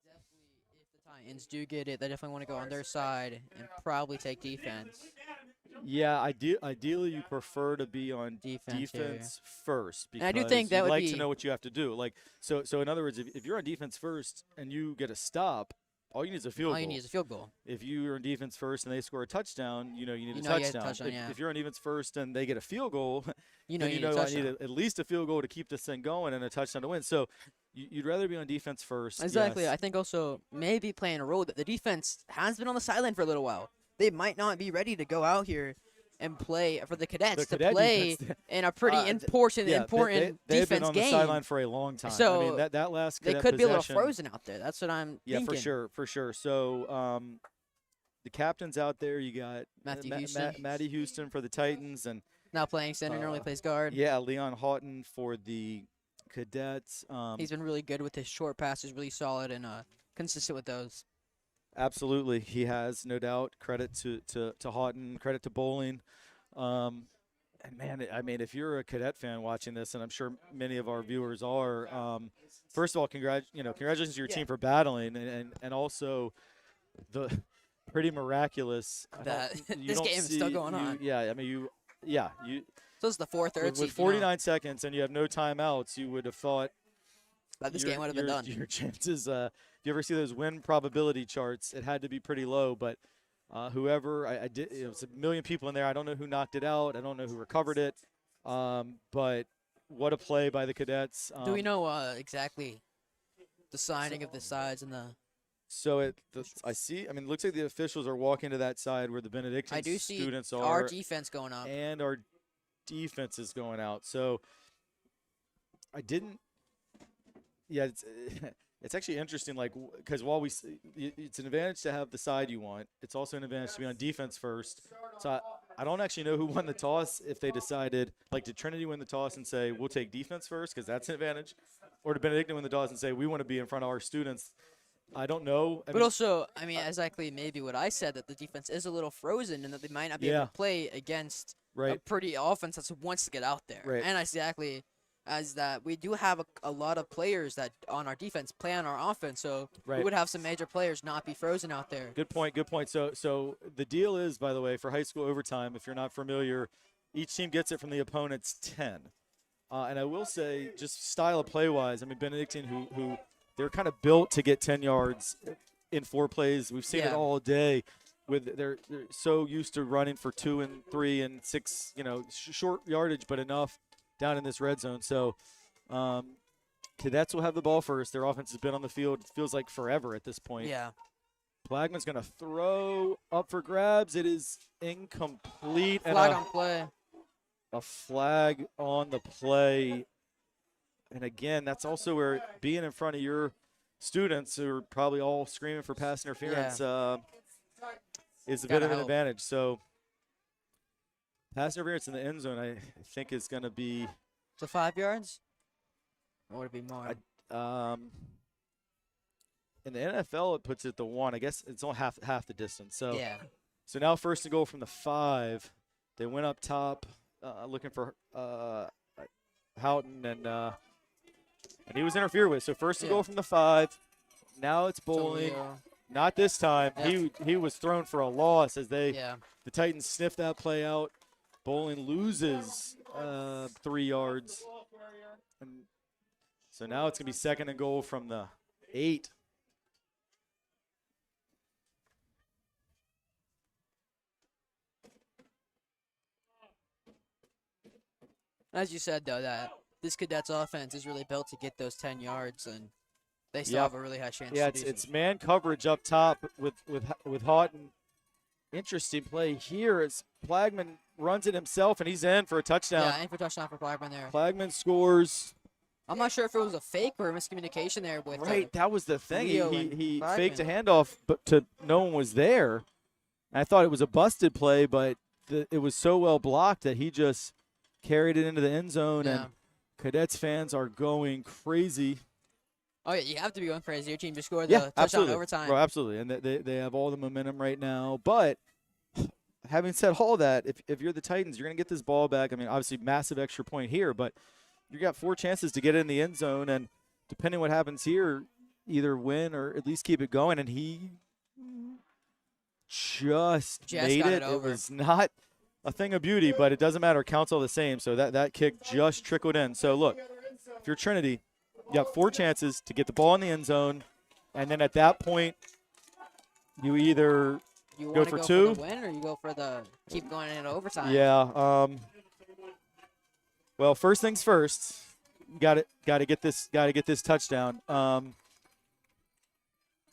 definitely if the Titans do get it, they definitely want to go on their side and probably take defense. Yeah, ideally you prefer to be on defense first because and I do think that you would like to know what you have to do. Like so in other words, if you're on defense first and you get a stop, all you need is a field goal. If you're on defense first and they score a touchdown, you need a touchdown. If you're on defense first and they get a field goal, you need at least a field goal to keep this thing going and a touchdown to win. So you'd rather be on defense first. Exactly. Yes. I think also maybe playing a role that the defense has been on the sideline for a little while. They might not be ready to go out here and play for the Cadets play in a pretty important they've defense been on game. the sideline for a long time. So I mean, that last they Cadet could be a little possession, frozen out there. That's what I'm thinking. for sure. So the captain's out there. You got Matty Houston for the Titans and now playing center, normally plays guard. Yeah, Leon Houghton for the Cadets. He's been really good with his short passes, really solid and consistent with those. Absolutely, he has, no doubt. Credit to Houghton, credit to Bowling. And man, I mean, if you're a Cadet fan watching this, and I'm sure many of our viewers are, first of all, congratulations to your team for battling, and also the pretty miraculous That you this don't game is still going on. Yeah, I mean, you. So it's the 4/3. With 49 seconds and you have no timeouts, you would have thought that this game would have been done. Your chances. You ever see those win probability charts? It had to be pretty low, but whoever I did, it was a million people in there. I don't know who knocked it out. I don't know who recovered it. But what a play by the Cadets. Do we know exactly the signing of the sides and the? So I see. I mean, it looks like the officials are walking to that side where the Benedictine I do see students are. Our defense going up. And our defense is going out. So I didn't. Yeah, it's actually interesting. Like, because while it's an advantage to have the side you want, it's also an advantage to be on defense first. So I don't actually know who won the toss. If they decided, like, did Trinity win the toss and say we'll take defense first because that's an advantage, or did Benedictine win the toss and say we want to be in front of our students? I don't know. But also, I mean, exactly maybe what I said, that the defense is a little frozen and that they might not be able to play against a pretty offense that wants to get out there. Right. And exactly as that we do have a lot of players that on our defense play on our offense, so we would have some major players not be frozen out there. Good point. So the deal is, by the way, for high school overtime, if you're not familiar, each team gets it from the opponent's 10. And I will say, just style of play-wise, I mean, Benedictine, who they're kind of built to get 10 yards in 4 plays. We've seen it all day. They're so used to running for 2 and 3 and 6, short yardage, but enough down in this red zone. So Cadets will have the ball first. Their offense has been on the field, it feels like forever at this point. Yeah. Plagman's going to throw up for grabs. It is incomplete. Flag on play. A flag on the play. And again, that's also where being in front of your students who are probably all screaming for pass interference is a bit of an advantage. So pass interference in the end zone, I think, is going to be. So 5 yards? Or would it be more? In the NFL, it puts it at the 1. I guess it's only half the distance. So So now first and goal from the 5. They went up top looking for Houghton, and he was interfered with. So first and goal from the 5. Now it's Bowling. Not this time. He was thrown for a loss as the Titans sniffed that play out. Bowling loses 3 yards. And so now it's going to be second and goal from the 8. As you said, though, that this Cadets offense is really built to get those 10 yards, and they still have a really high chance to do it's man coverage up top with Houghton. Interesting play here as Plagman runs it himself, and he's in for a touchdown. Yeah, in for a touchdown for Plagman there. Plagman scores. I'm not sure if it was a fake or a miscommunication there with that was the thing. He Plagman. faked a handoff, but no one was there. And I thought it was a busted play, but it was so well blocked that he just carried it into the end zone, and Cadets fans are going crazy. Oh, yeah, you have to be going crazy. Your team just scored the touchdown overtime. Bro, absolutely, and they have all the momentum right now. But having said all that, if you're the Titans, you're going to get this ball back. I mean, obviously, massive extra point here, but you got 4 chances to get it in the end zone, and depending what happens here, either win or at least keep it going. And he just made it. It was not a thing of beauty, but it doesn't matter. It counts all the same. So that kick just trickled in. So look, if you're Trinity, you have 4 chances to get the ball in the end zone, and then at that point, you either go for 2, for the win, or you go for the keep going into overtime. Yeah. Well, first things first. Got to get this touchdown. I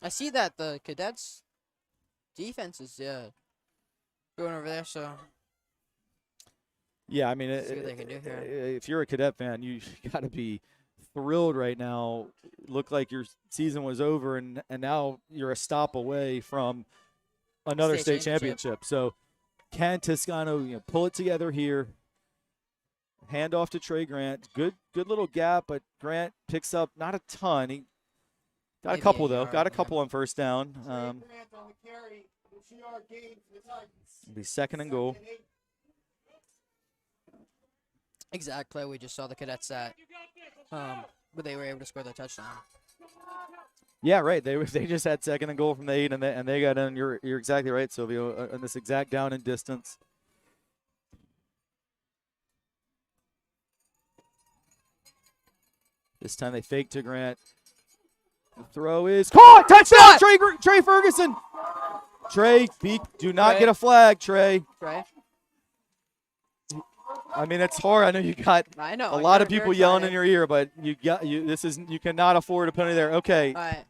see that the Cadets defense is going over there. So. Yeah, I mean, see what they can do here. If you're a Cadet fan, you got to be thrilled right now. Looked like your season was over, and now you're a stop away from another state championship. So can Toscano pull it together here, Handoff to Trey Grant. Good little gap, but Grant picks up not a ton. He got a Maybe couple, 8 though. yards, Got a yeah. couple on first down. Trey Grant on the carry. 2-yard gain for the Titans. It'll be 2nd and goal. 2nd and 8. Exact play we just saw the Cadets at. But they were able to score the touchdown. Yeah, right. They just had 2nd and goal from the 8, and they got in. You're exactly right, Silvio, on this exact down and distance. This time they fake to Grant. The throw is caught. Touchdown, Trey Ferguson. Trey, do not Trey. get a flag, Trey. Right? I mean, it's hard. I know you got I know. a lot you're of people very yelling in excited. your ear, but you cannot afford a penalty there. Okay. All right.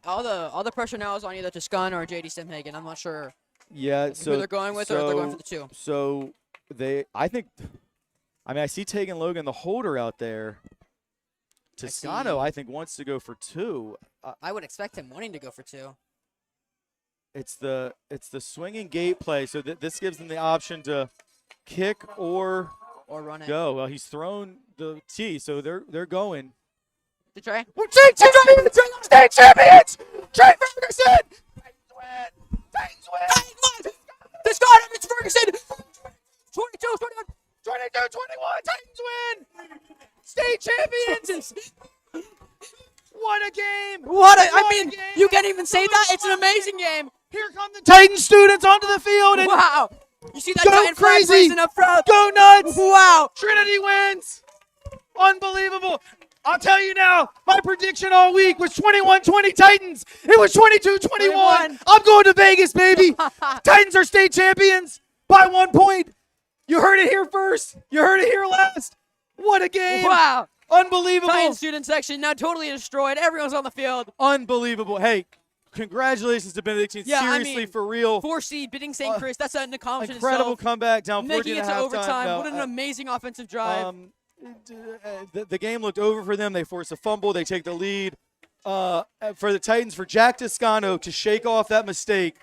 All the pressure now is on either Toscano or JD Stimhagen. I'm not sure Yeah. So who they're going with or if they're going for the 2. So I see Tegan Logan, the holder out there. Toscano, I think, wants to go for 2. I would expect him wanting to go for 2. It's the swinging gate play, so this gives them the option to kick or Or run it. go. Well, he's thrown the tee, so they're going. To Trey. State champions! State champions! Trey Ferguson! Titans win! Toscano against Ferguson. 22, 21. 22-21, Titans win! State champions! What a game! I mean, you can't even say that. It's an amazing game. Here come the Titan students onto the field and Wow. You see that Go giant flag crazy. raising up front? go nuts! Wow. Trinity wins! Unbelievable! I'll tell you now, my prediction all week was 21-20 Titans. It was 22-21. 21. I'm going to Vegas, baby. Titans are state champions by 1 point. You heard it here first. You heard it here last. What a game. Wow. Unbelievable. Titan student section now totally destroyed. Everyone's on the field. Unbelievable. Hey, congratulations to Benedictine. Yeah, I Seriously, mean, for real. 4 seed beating St. Chris. That's an accomplishment Incredible itself. comeback down 14 Making it at to halftime. overtime. No, What an amazing offensive drive. the game looked over for them. They force a fumble. They take the lead. For the Titans, for Jack Toscano to shake off that mistake,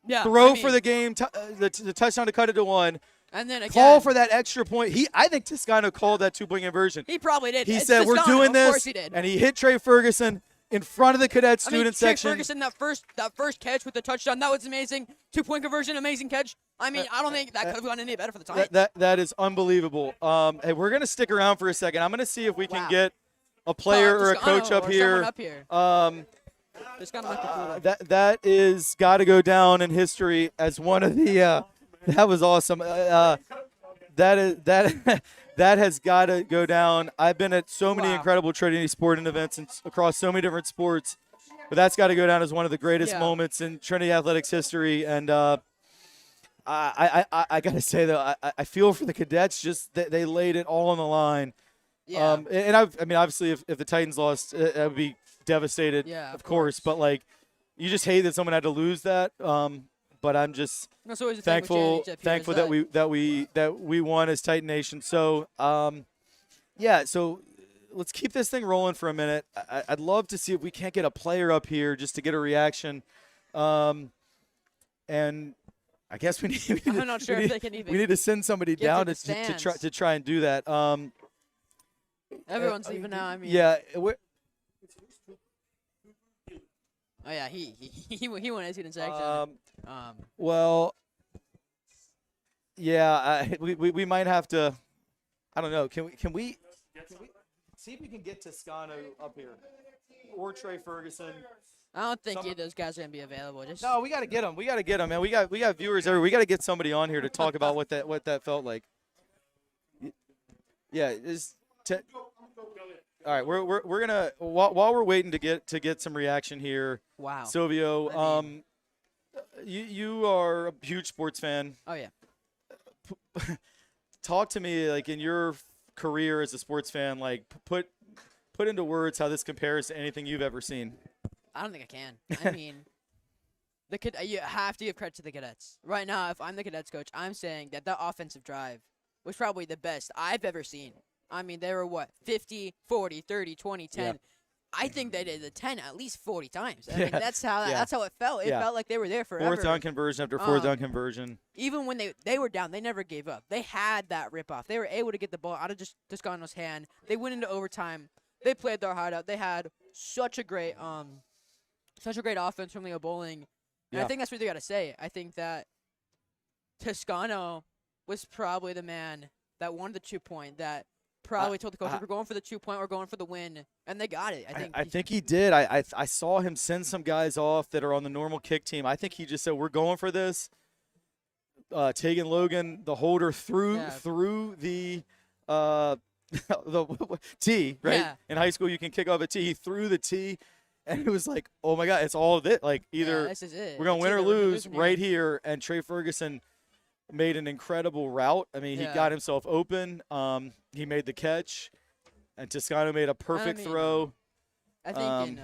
yeah. throw I mean, for the game, the touchdown to cut it to 1, And then again, call for that extra point. I think Toscano called that 2-point conversion. he probably did. He It's said, "We're Toscano. doing Of this," course he did. and he hit Trey Ferguson in front of the cadet I mean, student Trey section. Ferguson, that first catch with the touchdown, that was amazing. 2-point conversion, amazing catch. I mean, I don't think that could have gone any better for the Titans. That is unbelievable. Hey, we're gonna stick around for a second. I'm gonna see if we can Wow. get a player or a Toscano coach up or here. someone up here. Toscano might be cool. That is got to go down in history as one of the. That was awesome. That has got to go down. I've been at so many Wow. incredible Trinity sporting events and across so many different sports, but that's got to go down as one of the greatest Yeah. moments in Trinity athletics history. And I got to say though, I feel for the cadets. Just they laid it all on the line. Yeah. I mean, obviously, if the Titans lost, I would be devastated. Yeah, of of course. But like, you just hate that someone had to lose that. But I'm just That's always the thing with thankful championship here is that we won as Titan Nation. So yeah. So let's keep this thing rolling for a minute. I'd love to see if we can't get a player up here just to get a reaction. And I guess we need. I'm not sure if they can even We need to send somebody get down to to the try and do that. Everyone's leaving now. I mean, Yeah. Oh yeah, he won his student section. Well, yeah, we might have to. I don't know. Can we see if we can get Toscano up here or Trey Ferguson? I don't think either of those guys are gonna be available. Just No, we got to get them. We got to get them, man. We got viewers everywhere. We got to get somebody on here to talk about what that felt like. Yeah, all right, we're gonna while we're waiting to get some reaction here. wow. Silvio, I mean- you are a huge sports fan. Oh yeah. Talk to me, like, in your career as a sports fan, like put into words how this compares to anything you've ever seen. I don't think I can. I mean, you have to give credit to the cadets. Right now, if I'm the cadets coach, I'm saying that offensive drive was probably the best I've ever seen. I mean, they were what, 50, 40, 30, 20, 10. Yeah. I think they did the 10 at least 40 times. I Yeah. mean, that's how Yeah. that's how it felt. It Yeah. felt like they were there forever. Fourth down conversion after fourth down conversion. Even when they were down, they never gave up. They had that rip off. They were able to get the ball out of Toscano's hand. They went into overtime. They played their heart out. They had such a great offense from Leo Bowling. And I Yeah. think that's what they got to say. I think that Toscano was probably the man that won the 2-point, that probably told the coach, we're going for the 2-point, we're going for the win, and they got it. I think he did. I saw him send some guys off that are on the normal kick team. I think he just said, we're going for this. Tegan Logan, the holder, through the the tee, right? Yeah. In high school, you can kick off a tee. He threw the tee, and it was like, oh, my God, it's all of it. Like, either this is it. we're going to win or It's either we're lose losing right here. And Trey Ferguson made an incredible route. I mean, he got himself open. He made the catch, and Toscano made a perfect throw. I think in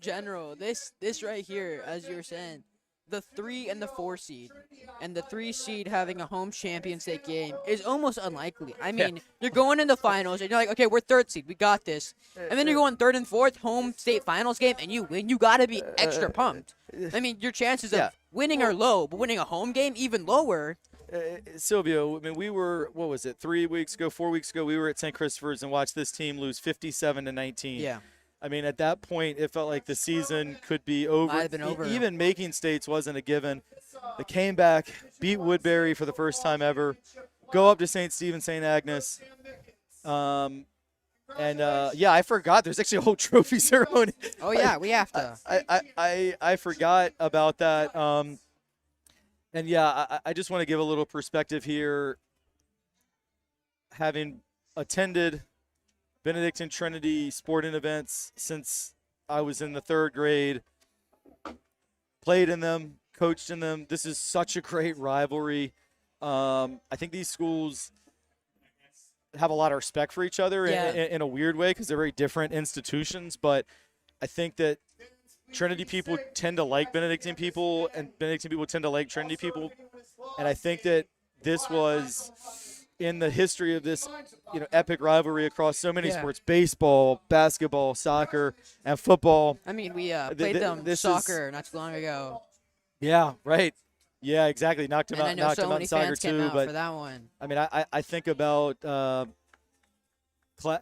general, this right here, as you were saying, the 3 and the 4 seed, and the 3 seed having a home Champions League game is almost unlikely. I mean, you're going in the finals, and you're like, okay, we're 3rd seed, we got this. And then you're going 3rd and 4th home state finals game, and you win. You got to be extra pumped. I mean, your chances of winning are low, but winning a home game even lower. Silvio, I mean, we were, what was it, 4 weeks ago, we were at St. Christopher's and watched this team lose 57-19. Yeah. I mean, at that point, it felt like the season could be over. Might have been over. Even making states wasn't a given. They came back, beat Woodbury for the first time ever, go up to St. Stephen, St. Agnes. I forgot. There's actually a whole trophy ceremony. Oh, yeah, we have to. I forgot about that. I just want to give a little perspective here. Having attended Benedictine Trinity sporting events since I was in the 3rd grade, played in them, coached in them. This is such a great rivalry. I think these schools have a lot of respect for each other in a weird way because they're very different institutions. But I think that Trinity people tend to like Benedictine people, and Benedictine people tend to like Trinity people. And I think that this was in the history of this, epic rivalry across so many sports: baseball, basketball, soccer, and football. I mean, we played them soccer not too long ago. Yeah, right. Yeah, exactly. Knocked him And out. I know Knocked so him out many in soccer fans came too. out But for that one. I mean, I think about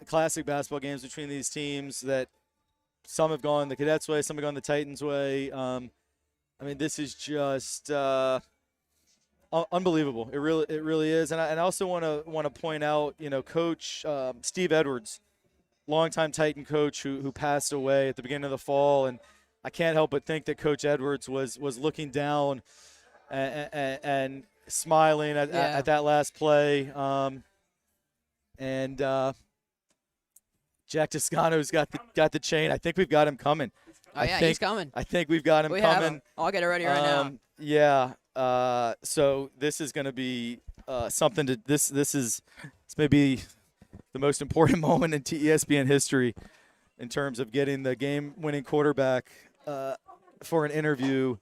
classic basketball games between these teams that some have gone the Cadets' way, some have gone the Titans' way. I mean, this is just unbelievable. It really is. And I also want to point out, Coach Steve Edwards, longtime Titan coach who passed away at the beginning of the fall, and I can't help but think that Coach Edwards was looking down and smiling at that last play. Jack Toscano's got the chain. I think we've got him coming. Oh, yeah, he's coming. I think we've got him We coming. have him. I'll get it ready right now. Yeah. So this is going to be something to this is maybe the most important moment in TESPN history in terms of getting the game-winning quarterback for an interview.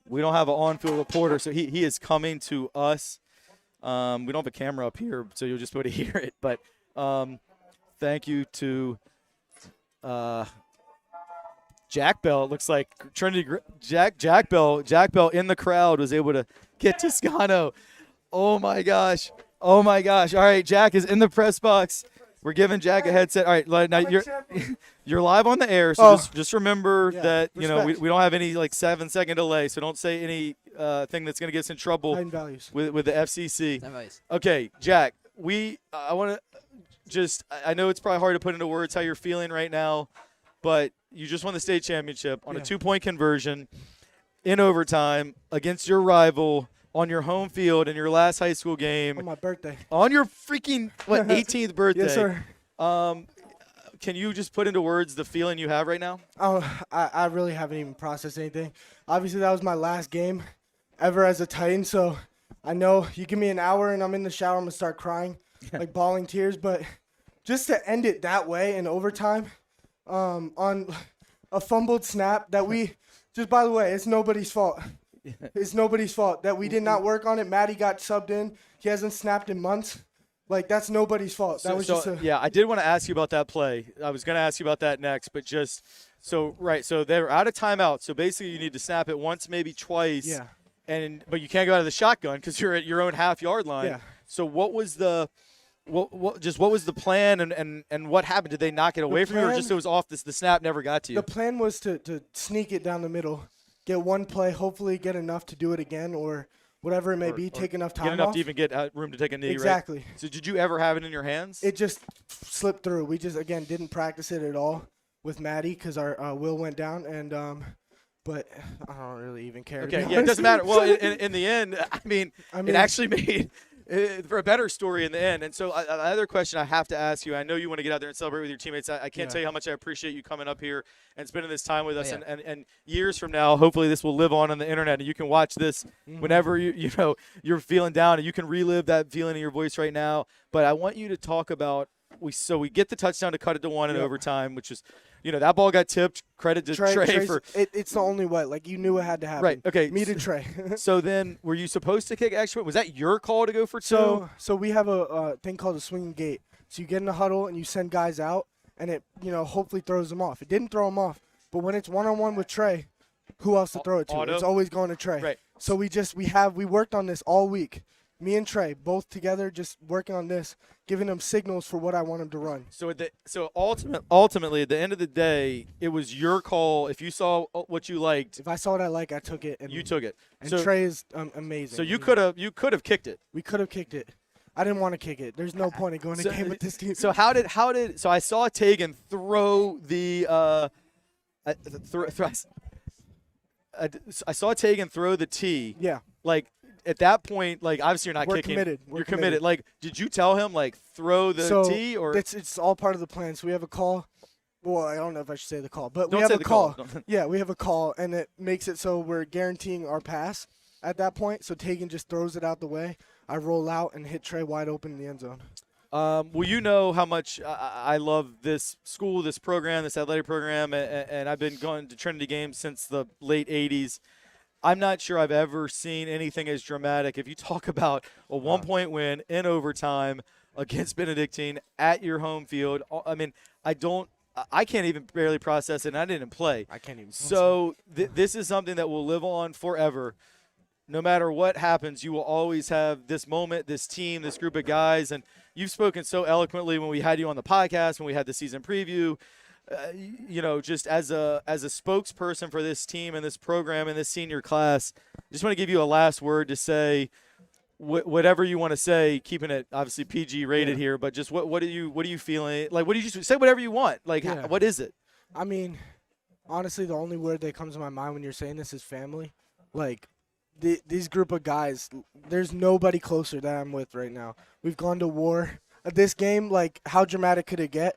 We don't have an on-field reporter, so he is coming to us. We don't have a camera up here, so you'll just be able to hear it. But thank you to Jack Bell. It looks like Trinity Jack Bell in the crowd was able to get Toscano. Oh my gosh. All right, Jack is in the press box. We're giving Jack a headset. All right, now you're live on the air, so just remember that we don't have any 7-second delay, so don't say any thing that's going to get us in trouble with the FCC. Okay, Jack, I want to I know it's probably hard to put into words how you're feeling right now, but you just won the state championship on a 2-point conversion in overtime against your rival on your home field in your last high school game. On my birthday. On your freaking 18th birthday. Yes, sir. Can you just put into words the feeling you have right now? Oh, I really haven't even processed anything. Obviously, that was my last game ever as a Titan, so I know you give me an hour and I'm in the shower, I'm going to start crying, bawling tears. But just to end it that way in overtime on a fumbled snap that just by the way, it's nobody's fault. It's nobody's fault that we did not work on it. Maddie got subbed in. He hasn't snapped in months. Like, that's nobody's fault. That was just a – yeah, I did want to ask you about that play. I was going to ask you about that next, but just so they're out of timeout. So basically, you need to snap it once, maybe twice. Yeah. But you can't go out of the shotgun because you're at your own half-yard line. Yeah. So what was the what was the plan and what happened? Did they knock it away from you, or just it was off? The snap never got to you? The plan was to sneak it down the middle, get one play, hopefully get enough to do it again, or whatever it may be, take enough time get enough off. to even get room to take a knee. Exactly. Right? So did you ever have it in your hands? It just slipped through. We just, again, didn't practice it at all with Maddie because our will went down, and but I don't really even care. Okay, yeah, it doesn't matter. Well, in the end, I mean, it actually made for a better story in the end. And so another question I have to ask you, I know you want to get out there and celebrate with your teammates. I can't tell you how much I appreciate you coming up here and spending this time with us. And years from now, hopefully this will live on the internet, and you can watch this whenever you're feeling down, and you can relive that feeling in your voice right now. But I want you to talk about we get the touchdown to cut it to 1 in overtime, which is that ball got tipped. Credit to Trey for it's the only way. Like, you knew it had to happen. Right. Okay. Me to Trey. So then, were you supposed to kick extra? Was that your call to go for two? So we have a thing called a swinging gate. So you get in a huddle and you send guys out, and it hopefully throws them off. It didn't throw them off, but when it's 1-on-1 with Trey, who else to throw it to? Auto? It's always going to Trey. Right. So we worked on this all week. Me and Trey both together, just working on this, giving him signals for what I want him to run. So ultimately, at the end of the day, it was your call. If you saw what you liked, if I saw what I like, I took it. And you took it. And so, Trey is amazing. So you could have kicked it. We could have kicked it. I didn't want to kick it. There's no point in going to game with this team. So how did so I saw Tegan throw the I saw Tegan throw the tee. Yeah. Like, at that point, like, obviously you're not We're kicking. Committed. You're committed. Like, did you tell him, like, throw the tee? Or it's all part of the plan. So we have a call. Well, I don't know if I should say the call, but don't we have say a the call. call. Yeah, we have a call, and it makes it so we're guaranteeing our pass at that point. So Tegan just throws it out the way. I roll out and hit Trey wide open in the end zone. Well, you know how much I love this school, this program, this athletic program, and I've been going to Trinity games since the late 80s. I'm not sure I've ever seen anything as dramatic. If you talk about a one-point win in overtime against Benedictine at your home field, I mean, I can't even barely process it, and I didn't play. I can't even. So this is something that will live on forever. No matter what happens, you will always have this moment, this team, this group of guys. And you've spoken so eloquently when we had you on the podcast, when we had the season preview. Just as a spokesperson for this team and this program and this senior class, just want to give you a last word to say whatever you want to say, keeping it obviously PG rated here, but just what are you feeling? Like, what do you say? Whatever you want. Like, what is it? I mean, honestly, the only word that comes to my mind when you're saying this is family. Like, these group of guys, there's nobody closer that I'm with right now. We've gone to war. This game, like, how dramatic could it get?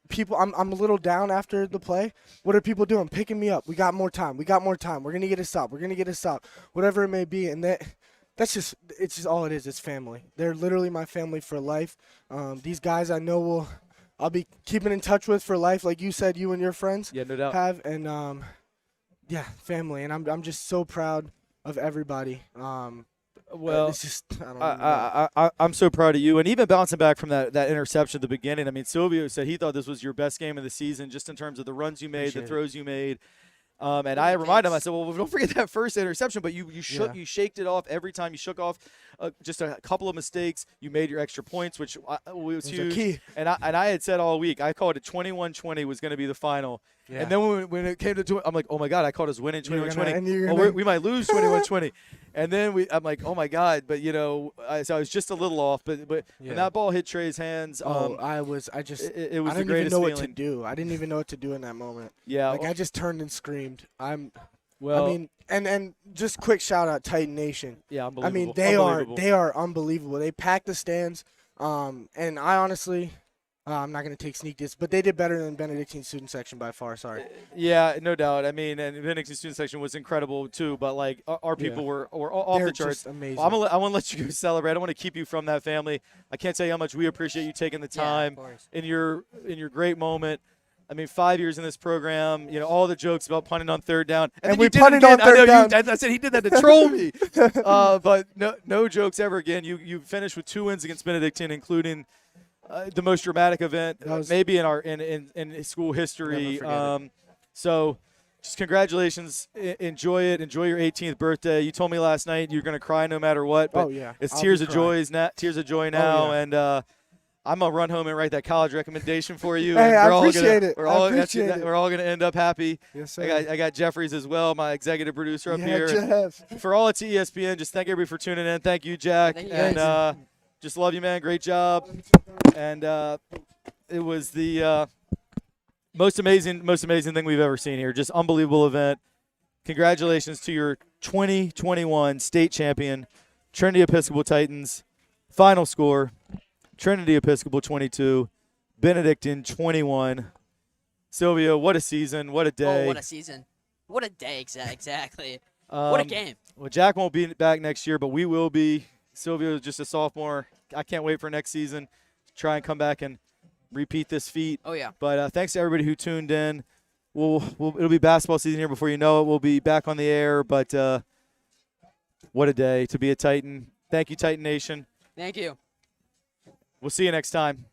People, I'm a little down after the play. What are people doing? Picking me up. We got more time. We're gonna get a stop. Whatever it may be, and it's just all it is. It's family. They're literally my family for life. These guys I know I'll be keeping in touch with for life, like you said, you and your friends. Yeah, no doubt. Have and family, and I'm just so proud of everybody. Well, it's just I don't know. I'm so proud of you. And even bouncing back from that interception at the beginning, I mean, Silvio said he thought this was your best game of the season just in terms of the runs you made, the throws you made. And I reminded him, I said, well, don't forget that first interception, but you shaked it off every time. You shook off just a couple of mistakes. You made your extra points, which was huge. Key. And I had said all week, I called it 21-20 was going to be the final. Yeah. And then when it came to I'm like, oh, my God, I called us winning 21-20. We might lose 21-20. And then I'm like, oh, my God. But, so I was just a little off. But when that ball hit Trey's hands, it was I the didn't greatest even know what to do. I didn't even know what to do in that moment. Yeah. Like, I just turned and screaed. And just quick shout out Titan Nation. Yeah, unbelievable. I mean, they are unbelievable. They packed the stands. And I honestly, I'm not going to take sneak this, but they did better than Benedictine student section by far. Sorry. Yeah, no doubt. I mean, and Benedictine student section was incredible too, but like our people were off the charts. Just amazing. Well, I want to let you go celebrate. I don't want to keep you from that family. I can't tell you how much we appreciate you taking the time in your great moment. I mean, 5 years in this program, all the jokes about punting on third down. And then we you did it punted on again. I know third down. I said he did that to troll me. But no jokes ever again. You finished with 2 wins against Benedictine, including the most dramatic event maybe in our in school history. So just congratulations. Enjoy it. Enjoy your 18th birthday. You told me last night you're going to cry no matter what. But it's tears of joy now. And I'm gonna run home and write that college recommendation for you. Hey, and I appreciate it. We're all gonna end up happy. Yes, sir. I got Jeffries as well, my executive producer up here. Jeff. For all at ESPN, just thank everybody for tuning in. Thank you, Jack. Thank you, and just love you, man. Great job. And it was the most amazing thing we've ever seen here. Just unbelievable event. Congratulations to your 2021 state champion, Trinity Episcopal Titans. Final score: Trinity Episcopal 22, Benedictine 21. Silvio, what a season. What a day. Oh, what a season. What a day, exactly. What a game. Well, Jack won't be back next year, but we will be. Silvio is just a sophomore. I can't wait for next season to try and come back and repeat this feat. Oh, yeah. But thanks to everybody who tuned in. It'll be basketball season here before you know it. We'll be back on the air, but what a day to be a Titan. Thank you, Titan Nation. Thank you. We'll see you next time.